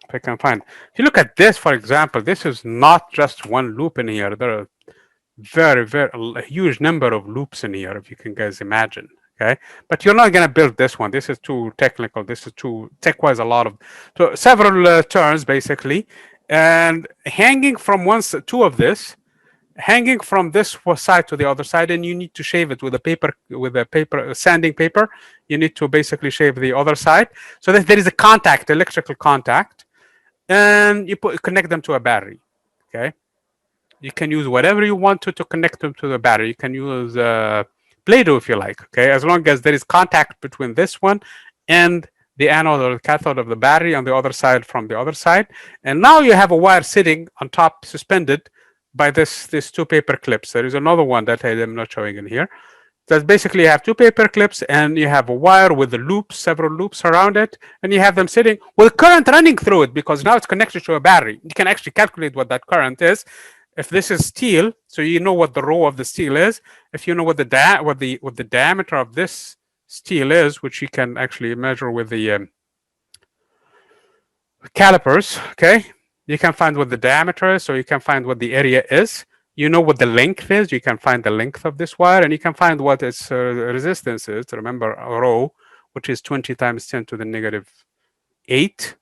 if I can find, if you look at this, for example, this is not just one loop in here. There are a huge number of loops in here, if you can guys imagine, okay? But you're not gonna build this one. This is too technical. This is too, tech-wise, a lot of, so several turns, basically. And hanging from two of this, hanging from this side to the other side, and you need to shave it with a sanding paper. You need to basically shave the other side so that there is a contact, electrical contact, and you connect them to a battery. Okay, you can use whatever you want to connect them to the battery. You can use Play-Doh if you like. Okay, as long as there is contact between this one and the anode or the cathode of the battery on the other side from the other side. And now you have a wire sitting on top, suspended by these two paper clips. There is another one that I am not showing in here. That's basically you have two paper clips and you have a wire with the loops, several loops around it, and you have them sitting with current running through it because now it's connected to a battery. You can actually calculate what that current is. If this is steel, so you know what the row of the steel is. If you know what the diameter of this steel is, which you can actually measure with the calipers, okay, you can find what the diameter is, so you can find what the area is. You know what the length is, you can find the length of this wire, and you can find what its resistance is. Remember, rho, which is 20 times 10 to the negative 8.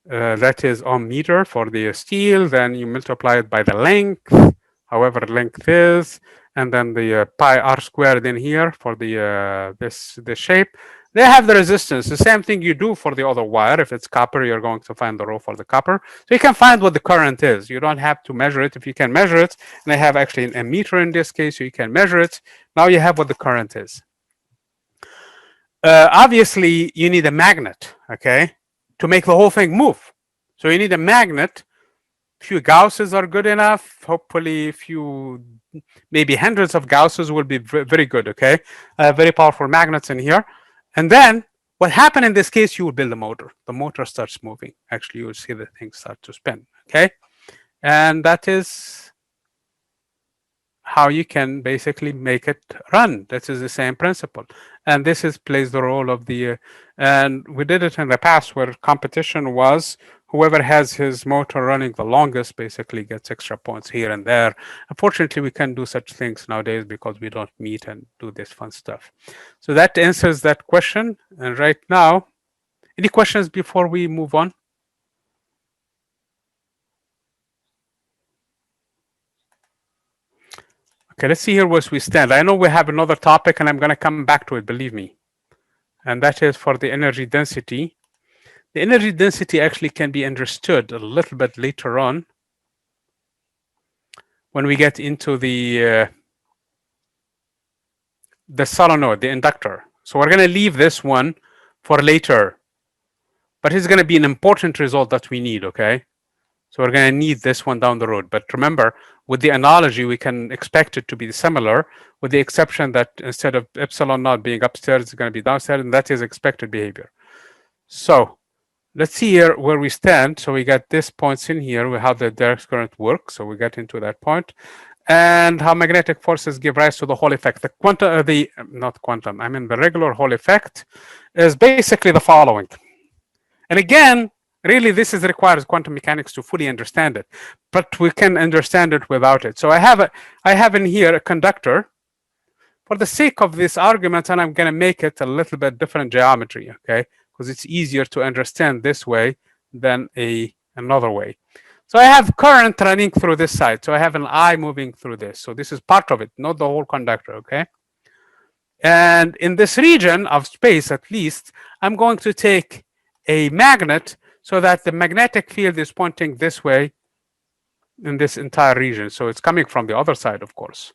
That is ohm meter for the steel. Then you multiply it by the length, however length is, and then the pi r squared in here for the this shape. They have the resistance. The same thing you do for the other wire. If it's copper, you're going to find the rho for the copper. So you can find what the current is. You don't have to measure it. If you can measure it, and I have actually a meter in this case, so you can measure it. Now you have what the current is. Obviously, you need a magnet, okay, to make the whole thing move. So you need a magnet. Few Gausses are good enough. Hopefully, maybe hundreds of Gausses will be very good, okay? Very powerful magnets in here. And then what happened in this case, you will build a motor. The motor starts moving. Actually, you will see the thing start to spin, okay? And that is how you can basically make it run. This is the same principle. And this plays the role of the, and we did it in the past where competition was whoever has his motor running the longest basically gets extra points here and there. Unfortunately, we can't do such things nowadays because we don't meet and do this fun stuff. So that answers that question. And right now, any questions before we move on? Okay, let's see here where we stand. I know we have another topic and I'm going to come back to it, believe me. And that is for the energy density. The energy density actually can be understood a little bit later on when we get into the solenoid, the inductor. So we're going to leave this one for later, but it's going to be an important result that we need, okay? So we're going to need this one down the road. But remember, with the analogy, we can expect it to be similar, with the exception that instead of epsilon naught being upstairs, it's going to be downstairs, and that is expected behavior. So let's see here where we stand. So we got this points in here, how the direct current works. So we get into that point, and how magnetic forces give rise to the Hall effect. The quantum, not quantum, I mean the regular Hall effect is basically the following. And again, really, this requires quantum mechanics to fully understand it, but we can understand it without it. So I have in here a conductor. For the sake of this argument, and I'm going to make it a little bit different geometry, okay? Because it's easier to understand this way than another way. So I have current running through this side. So I have an I moving through this. So this is part of it, not the whole conductor, okay? And in this region of space, at least, I'm going to take a magnet so that the magnetic field is pointing this way in this entire region. So it's coming from the other side, of course.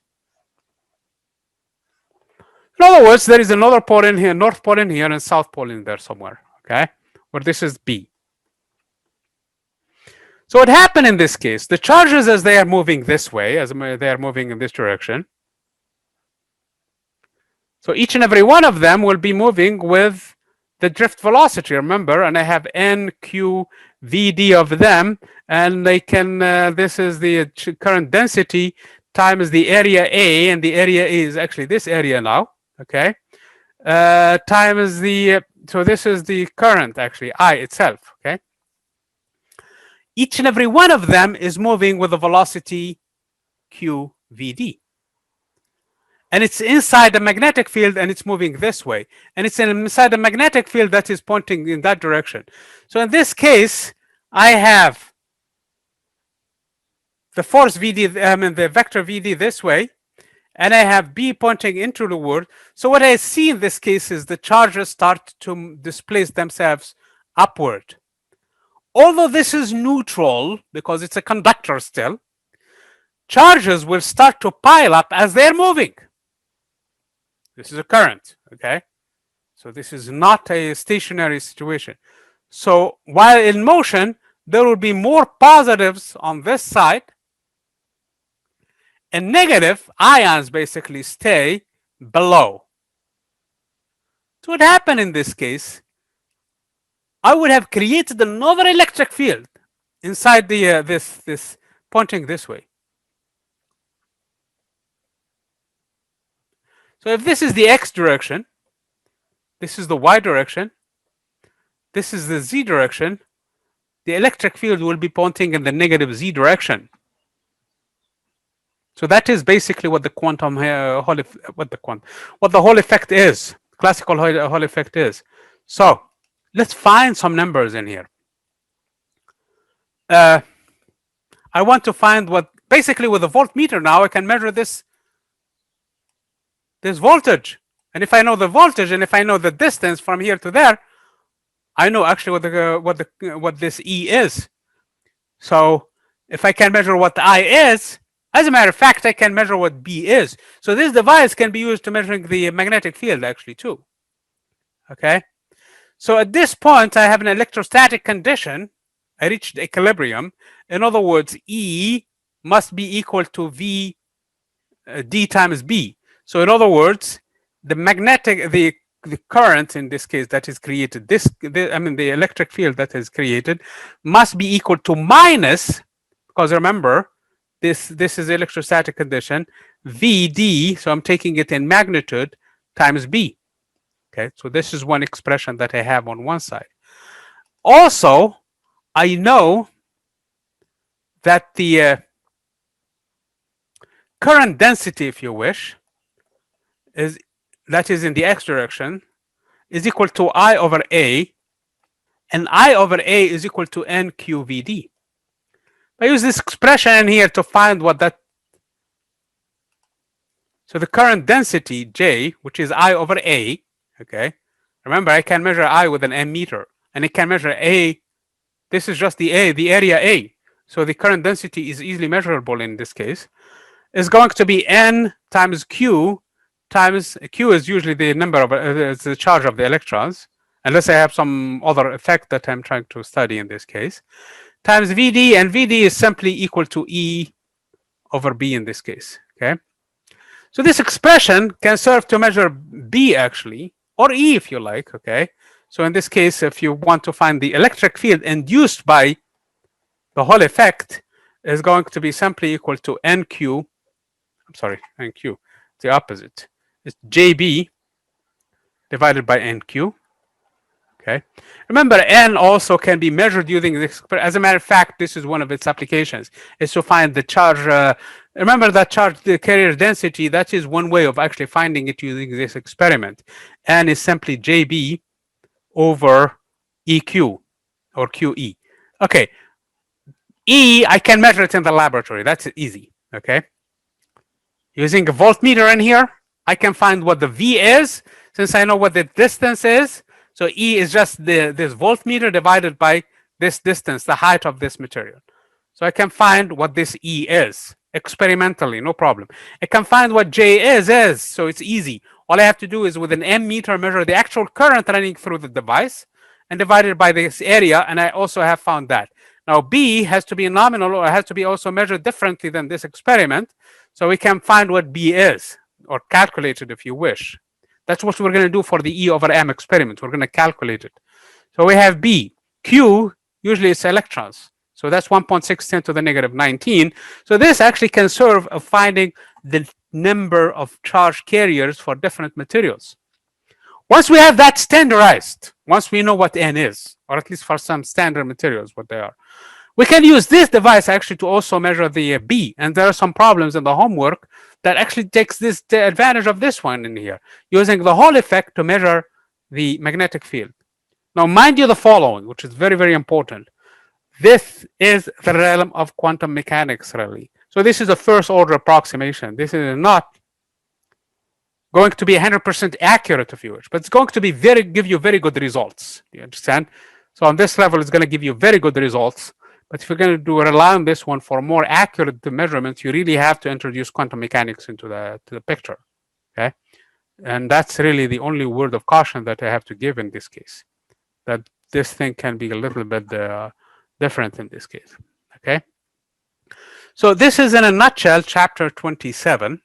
In other words, there is another pole in here, north pole in here, and south pole in there somewhere, okay? Where this is B. So what happened in this case, the charges as they are moving this way, as they are moving in this direction, so each and every one of them will be moving with the drift velocity, remember, and I have N, Q, V, D of them, and they can, this is the current density times the area A, and the area A is actually this area now, okay? Times the, so this is the current actually, I itself, okay? Each and every one of them is moving with a velocity Q, V, D. And it's inside the magnetic field and it's moving this way. And it's inside the magnetic field that is pointing in that direction. So in this case, I have the force VD, the vector VD this way, and I have B pointing into the world. So what I see in this case is the charges start to displace themselves upward. Although this is neutral, because it's a conductor still, charges will start to pile up as they're moving. This is a current, okay? So this is not a stationary situation. So while in motion, there will be more positives on this side, and negative ions basically stay below. So what happened in this case, I would have created another electric field inside the this pointing this way. So if this is the x direction, this is the y direction, this is the z direction, the electric field will be pointing in the negative z direction. So that is basically what the quantum what the Hall effect is, classical Hall effect is. So let's find some numbers in here. I want to find what basically with a voltmeter now I can measure this voltage, and if I know the voltage and if I know the distance from here to there, I know actually what this E is. So if I can measure what I is, as a matter of fact, I can measure what B is. So this device can be used to measuring the magnetic field actually too. Okay. So at this point, I have an electrostatic condition. I reached equilibrium. In other words, E must be equal to V D times B. So in other words, the current in this case that is created, the electric field that is created must be equal to minus, because remember, this is the electrostatic condition, Vd, so I'm taking it in magnitude, times B. Okay, so this is one expression that I have on one side. Also, I know that the current density, if you wish, that is in the x direction, is equal to I over A, and I over A is equal to NQVD. I use this expression in here to find what that. So the current density, J, which is I over A, okay? Remember, I can measure I with an ammeter, and I can measure A. This is just the area A. So the current density is easily measurable in this case. Is going to be N times Q times Q is usually the number of the charge of the electrons, unless I have some other effect that I'm trying to study in this case, times Vd, and Vd is simply equal to E over B in this case. Okay. So this expression can serve to measure B actually, or E if you like. Okay. So in this case, if you want to find the electric field induced by the Hall effect, is going to be simply equal to NQ. I'm sorry, NQ. The opposite. It's JB divided by NQ. Okay. Remember, N also can be measured using this. As a matter of fact, this is one of its applications, is to find the charge. Remember that charge, the carrier density, that is one way of actually finding it using this experiment. N is simply JB over EQ or QE. Okay. E, I can measure it in the laboratory. That's easy. Okay. Using a voltmeter in here, I can find what the V is, since I know what the distance is. So E is just this voltmeter divided by this distance, the height of this material. So I can find what this E is experimentally, no problem. I can find what J is, so it's easy. All I have to do is with an ammeter measure the actual current running through the device and divide it by this area, and I also have found that. Now B has to be nominal, or has to be also measured differently than this experiment, so we can find what B is, or calculate it if you wish. That's what we're going to do for the E over M experiment. We're going to calculate it. So we have B. Q, usually it's electrons. So that's 1.6 to the negative 19. So this actually can serve of finding the number of charge carriers for different materials. Once we have that standardized, once we know what N is, or at least for some standard materials, what they are, we can use this device actually to also measure the B. And there are some problems in the homework that actually takes this advantage of this one in here, using the Hall effect to measure the magnetic field. Now, mind you the following, which is very, very important. This is the realm of quantum mechanics, really. So this is a first order approximation. This is not going to be 100% accurate if you wish, but it's going to be give you very good results. Do you understand? So on this level, it's going to give you very good results. But if you're going to rely on this one for more accurate measurements, you really have to introduce quantum mechanics into the picture. Okay, and that's really the only word of caution that I have to give in this case. That this thing can be a little bit different in this case. Okay, so this is in a nutshell, chapter 27,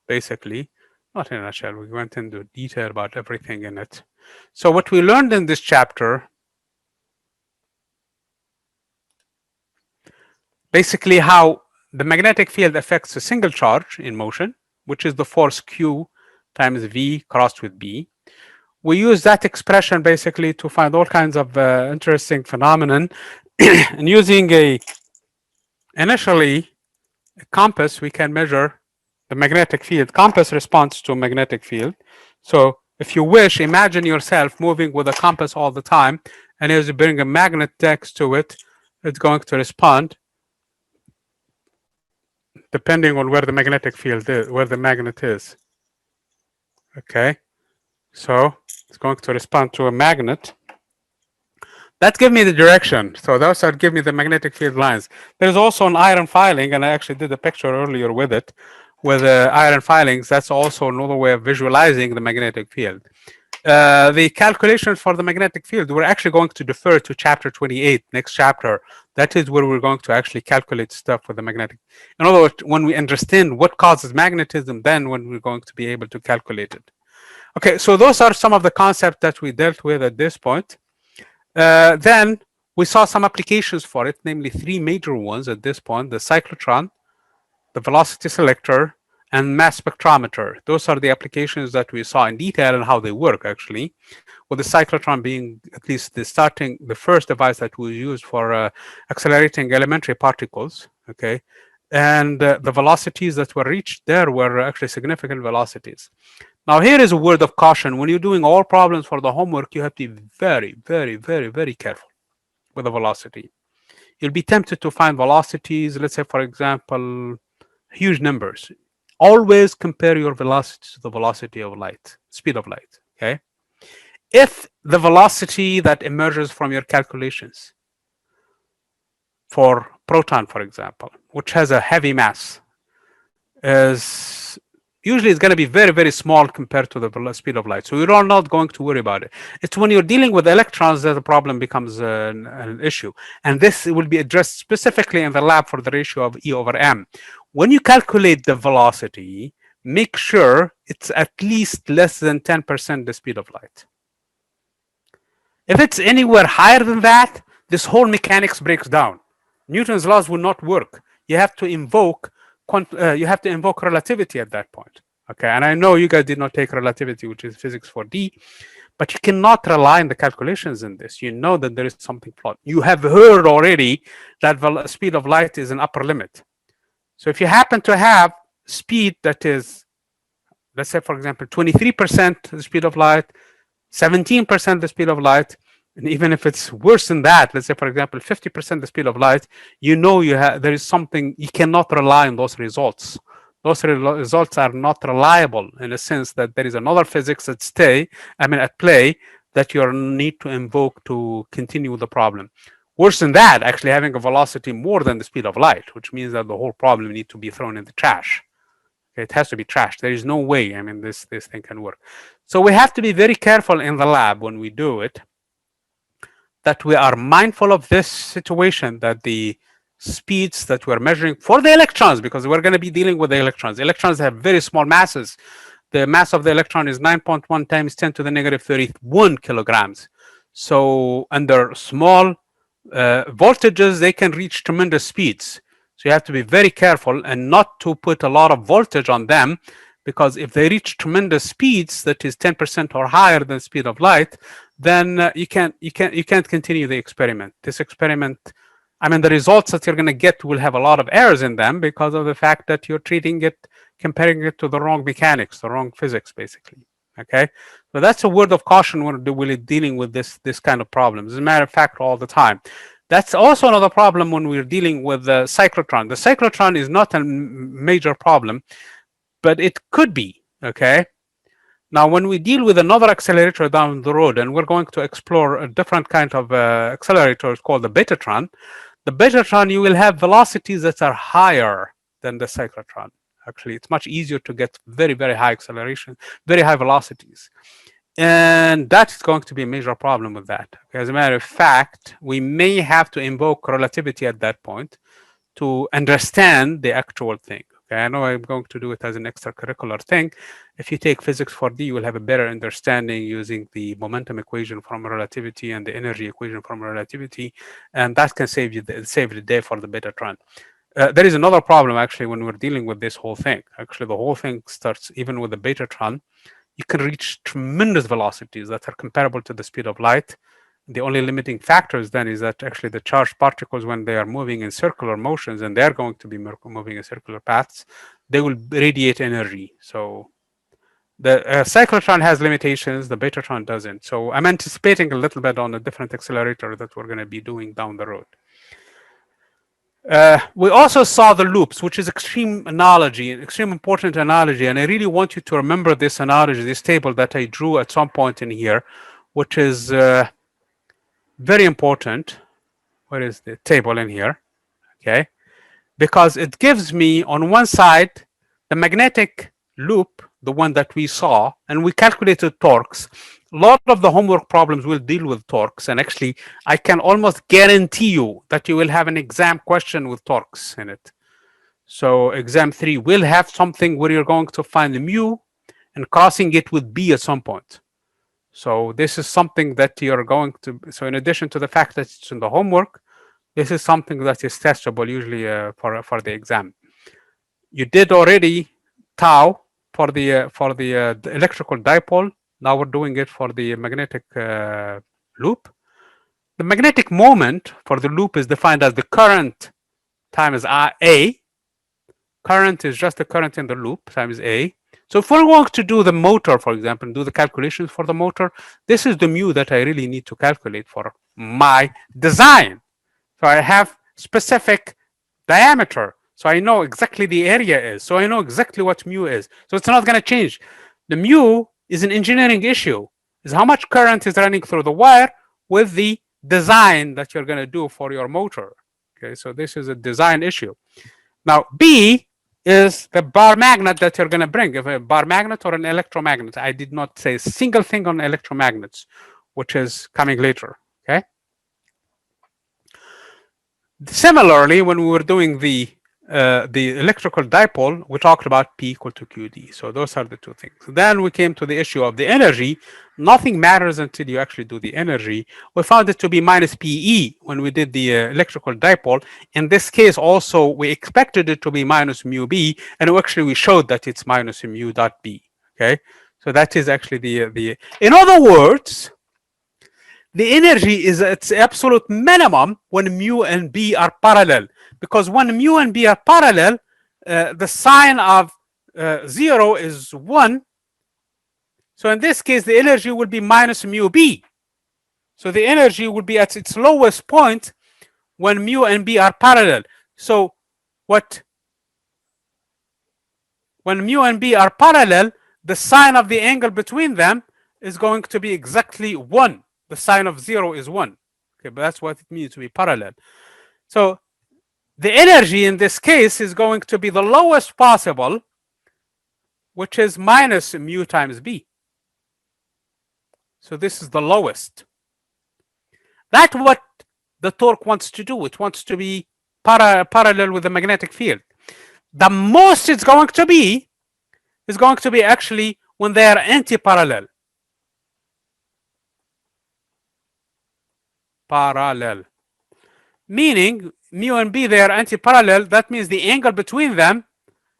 basically. not in a nutshell, we went into detail about everything in it. So what we learned in this chapter, basically how the magnetic field affects a single charge in motion, which is the force Q times V crossed with B. We use that expression basically to find all kinds of interesting phenomenon. And using initially a compass, we can measure the magnetic field. Compass responds to magnetic field. So if you wish, imagine yourself moving with a compass all the time, and as you bring a magnet next to it, it's going to respond depending on where the magnetic field is, where the magnet is. Okay, so it's going to respond to a magnet. That gives me the direction. So those are give me the magnetic field lines. There's also an iron filing, and I actually did a picture earlier with it, with iron filings. That's also another way of visualizing the magnetic field. The calculations for the magnetic field, we're actually going to defer to chapter 28, next chapter. That is where we're going to actually calculate stuff with the magnetic. In other words, when we understand what causes magnetism, then when we're going to be able to calculate it. Okay, so those are some of the concepts that we dealt with at this point. Then we saw some applications for it, namely three major ones at this point: the cyclotron, the velocity selector, and mass spectrometer. Those are the applications that we saw in detail and how they work, actually, with the cyclotron being at least the first device that we used for accelerating elementary particles, okay? And the velocities that were reached there were actually significant velocities. Now, here is a word of caution. When you're doing all problems for the homework, you have to be very, very, very, very careful with the velocity. You'll be tempted to find velocities, let's say, for example, huge numbers. Always compare your velocity to the velocity of light, speed of light, okay? If the velocity that emerges from your calculations for proton, for example, which has a heavy mass, is usually it's going to be very, very small compared to the speed of light. So you're not going to worry about it. It's when you're dealing with electrons that the problem becomes an issue. And this will be addressed specifically in the lab for the ratio of E over M. When you calculate the velocity, make sure it's at least less than 10% the speed of light. If it's anywhere higher than that, this whole mechanics breaks down. Newton's laws will not work. You have to invoke relativity at that point. Okay, and I know you guys did not take relativity, which is physics 4D, but you cannot rely on the calculations in this. You know that there is something flawed. You have heard already that the speed of light is an upper limit. So if you happen to have speed that is, let's say, for example, 23% the speed of light, 17% the speed of light, and even if it's worse than that, let's say, for example, 50% the speed of light, you know there is something, you cannot rely on those results. Those results are not reliable in a sense that there is another physics at play that you need to invoke to continue with the problem. Worse than that, actually having a velocity more than the speed of light, which means that the whole problem needs to be thrown in the trash. It has to be trashed. There is no way, this thing can work. So we have to be very careful in the lab when we do it, that we are mindful of this situation, that the speeds that we're measuring for the electrons, because we're going to be dealing with the electrons. Electrons have very small masses. The mass of the electron is 9.1 times 10 to the negative 31 kilograms. So under small voltages, they can reach tremendous speeds. So you have to be very careful and not to put a lot of voltage on them, because if they reach tremendous speeds, that is 10% or higher than the speed of light, then you can't continue the experiment. This experiment, the results that you're going to get will have a lot of errors in them because of the fact that you're comparing it to the wrong mechanics, the wrong physics, basically. Okay, so that's a word of caution when we're dealing with this kind of problems. As a matter of fact, all the time. That's also another problem when we're dealing with the cyclotron. The cyclotron is not a major problem, but it could be. Okay. Now, when we deal with another accelerator down the road, and we're going to explore a different kind of accelerator called the betatron. The betatron, you will have velocities that are higher than the cyclotron. Actually, it's much easier to get very, very high acceleration, very high velocities. And that's going to be a major problem with that. Okay? As a matter of fact, we may have to invoke relativity at that point to understand the actual thing. Okay, I know I'm going to do it as an extracurricular thing. If you take physics 4D, you will have a better understanding using the momentum equation from relativity and the energy equation from relativity, and that can save the day for the Betatron. There is another problem actually when we're dealing with this whole thing. Actually, the whole thing starts even with the Betatron. You can reach tremendous velocities that are comparable to the speed of light. The only limiting factors then is that actually the charged particles, when they are moving in circular motions, and they're going to be moving in circular paths, they will radiate energy. So the cyclotron has limitations, the Betatron doesn't. So I'm anticipating a little bit on a different accelerator that we're going to be doing down the road. We also saw the loops, which is extreme analogy, an extreme important analogy, and I really want you to remember this analogy, this table that I drew at some point in here, which is very important. Where is the table in here? Okay, because it gives me on one side the magnetic loop, the one that we saw, and we calculated torques. A lot of the homework problems will deal with torques, and actually I can almost guarantee you that you will have an exam question with torques in it. So exam 3 will have something where you're going to find the mu and crossing it with B at some point. So this is something that you're going to, so in addition to the fact that it's in the homework, this is something that is testable usually for the exam. You did already tau for the electrical dipole. Now we're doing it for the magnetic loop. The magnetic moment for the loop is defined as the current times A. Current is just the current in the loop times A. So if we're going to do the motor, for example, and do the calculations for the motor, this is the mu that I really need to calculate for my design. So I have specific diameter. So I know exactly the area is. So I know exactly what mu is. So it's not going to change. The mu is an engineering issue. Is how much current is running through the wire with the design that you're going to do for your motor. Okay, so this is a design issue. Now B is the bar magnet that you're going to bring, if a bar magnet or an electromagnet. I did not say a single thing on electromagnets, which is coming later. Okay. Similarly, when we were doing the electrical dipole, we talked about P equal to QD. So those are the two things. Then we came to the issue of the energy. Nothing matters until you actually do the energy. We found it to be minus PE when we did the electrical dipole. In this case, also, we expected it to be minus mu B, and actually we showed that it's minus mu dot B. Okay, so that is actually the. In other words, the energy is its absolute minimum when mu and B are parallel, because when mu and B are parallel, the sign of 0 is 1. So in this case, the energy will be minus mu B. So the energy will be at its lowest point when mu and B are parallel. So when mu and B are parallel, the sign of the angle between them is going to be exactly 1. The sign of 0 is 1. Okay, but that's what it means to be parallel. So the energy in this case is going to be the lowest possible, which is minus mu times B. So this is the lowest. That's what the torque wants to do. It wants to be parallel with the magnetic field. The most it's going to be is going to be actually when they are anti-parallel. Parallel. Meaning mu and B, they are anti-parallel. That means the angle between them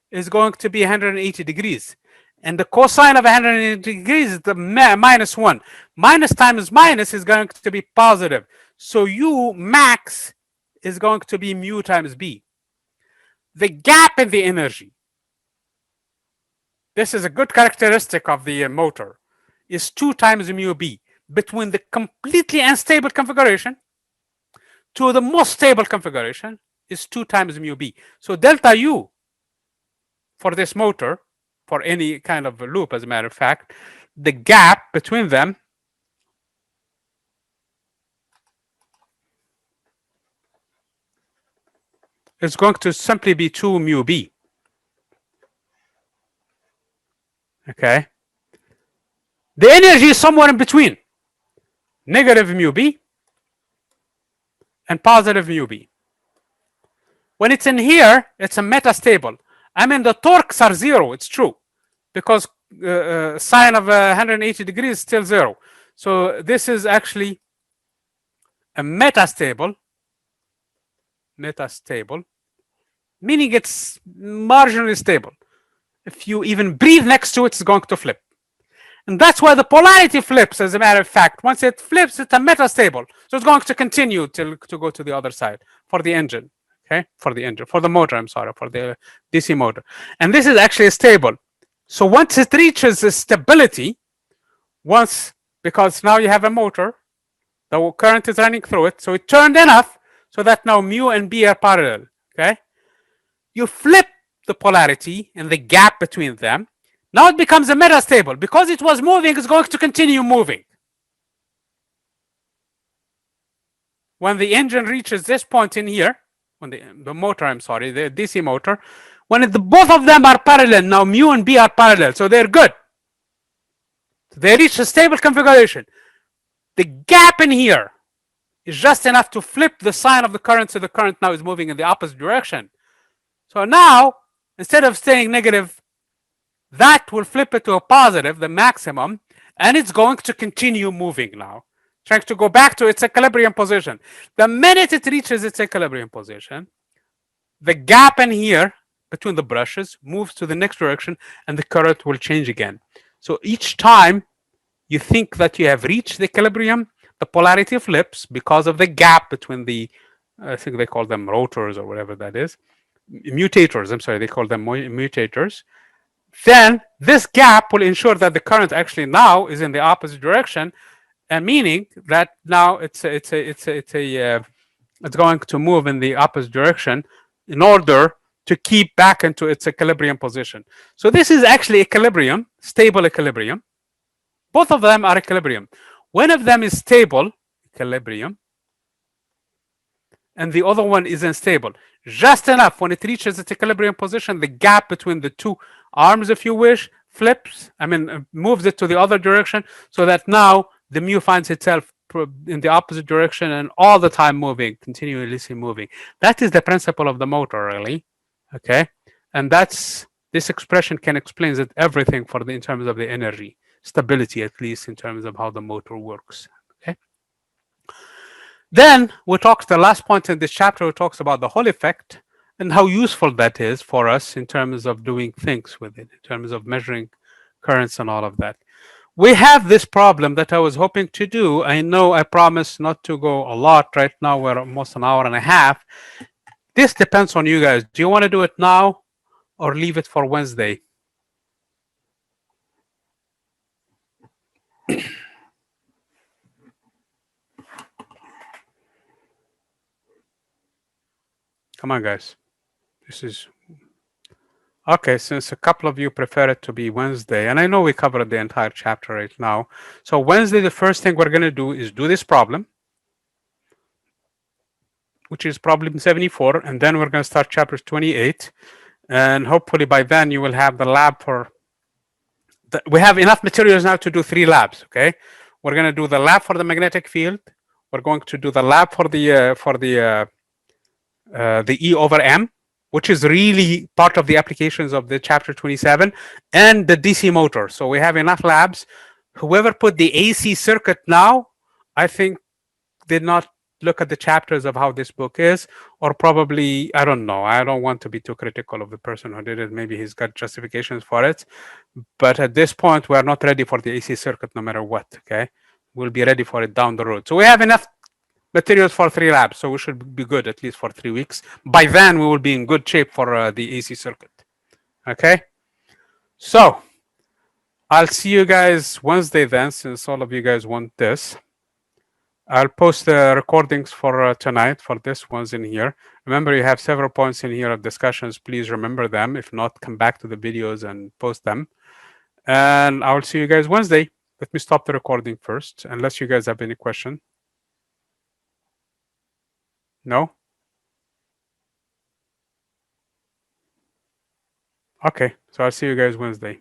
is going to be 180 degrees. And the cosine of 180 degrees is the minus 1. Minus times minus is going to be positive. So U max is going to be mu times B. The gap in the energy, this is a good characteristic of the motor, is 2 times mu B between the completely unstable configuration to the most stable configuration is 2 times mu B. So delta U for this motor, for any kind of a loop, as a matter of fact, the gap between them is going to simply be 2 mu B. Okay. The energy is somewhere in between negative mu B and positive mu B. When it's in here, it's a metastable. I mean, the torques are zero. It's true, because sine of 180 degrees is still zero. So this is actually a metastable, meaning it's marginally stable. If you even breathe next to it, it's going to flip. And that's why the polarity flips, as a matter of fact. Once it flips, it's a metastable. So it's going to continue to go to the other side for the engine. Okay, for the motor, I'm sorry, for the DC motor. And this is actually stable. So once it reaches the stability, because now you have a motor, the current is running through it, so it turned enough so that now mu and B are parallel. Okay, you flip the polarity and the gap between them. Now it becomes a metastable. Because it was moving, it's going to continue moving. When the engine reaches this point in here, when the motor, I'm sorry, the DC motor, when both of them are parallel, now mu and B are parallel, so they're good. They reach a stable configuration. The gap in here is just enough to flip the sign of the current, so the current now is moving in the opposite direction. So now, instead of staying negative, that will flip it to a positive, the maximum, and it's going to continue moving now, trying to go back to its equilibrium position. The minute it reaches its equilibrium position, the gap in here between the brushes moves to the next direction, and the current will change again. So each time you think that you have reached the equilibrium, the polarity flips because of the gap between the, I think they call them rotors or whatever that is, mutators. I'm sorry, they call them mutators. Then this gap will ensure that the current actually now is in the opposite direction, and meaning that now it's going to move in the opposite direction in order to keep back into its equilibrium position. So this is actually equilibrium, stable equilibrium. Both of them are equilibrium. One of them is stable equilibrium, and the other one is unstable. Just enough, when it reaches its equilibrium position, the gap between the two arms, if you wish, flips, moves it to the other direction, so that now the mu finds itself in the opposite direction and all the time moving, continuously moving. That is the principle of the motor, really. Okay, and this expression can explain everything in terms of the energy stability, at least in terms of how the motor works. Okay. Then we talked, the last point in this chapter, talks about the Hall effect and how useful that is for us in terms of doing things with it, in terms of measuring currents and all of that. We have this problem that I was hoping to do. I know I promised not to go a lot. Right now we're almost an hour and a half. This depends on you guys. Do you want to do it now or leave it for Wednesday? Come on, guys. This is okay, since a couple of you prefer it to be Wednesday, and I know we covered the entire chapter right now. So Wednesday, the first thing we're going to do is do this problem, which is problem 74, and then we're going to start chapter 28. And hopefully by then you will have the lab for, we have enough materials now to do 3 labs, okay? We're going to do the lab for the magnetic field. We're going to do the lab for the E over M, which is really part of the applications of the chapter 27, and the DC motor. So we have enough labs. Whoever put the AC circuit now, I think did not look at the chapters of how this book is, or probably, I don't know. I don't want to be too critical of the person who did it. Maybe he's got justifications for it. But at this point, we're not ready for the AC circuit no matter what, okay? We'll be ready for it down the road. So we have enough materials for 3 labs, so we should be good at least for 3 weeks. By then, we will be in good shape for the AC circuit. Okay? So, I'll see you guys Wednesday then, since all of you guys want this. I'll post the recordings for tonight for this ones in here. Remember, you have several points in here of discussions. Please remember them. If not, come back to the videos and post them. And I will see you guys Wednesday. Let me stop the recording first, unless you guys have any question. No? Okay, so I'll see you guys Wednesday.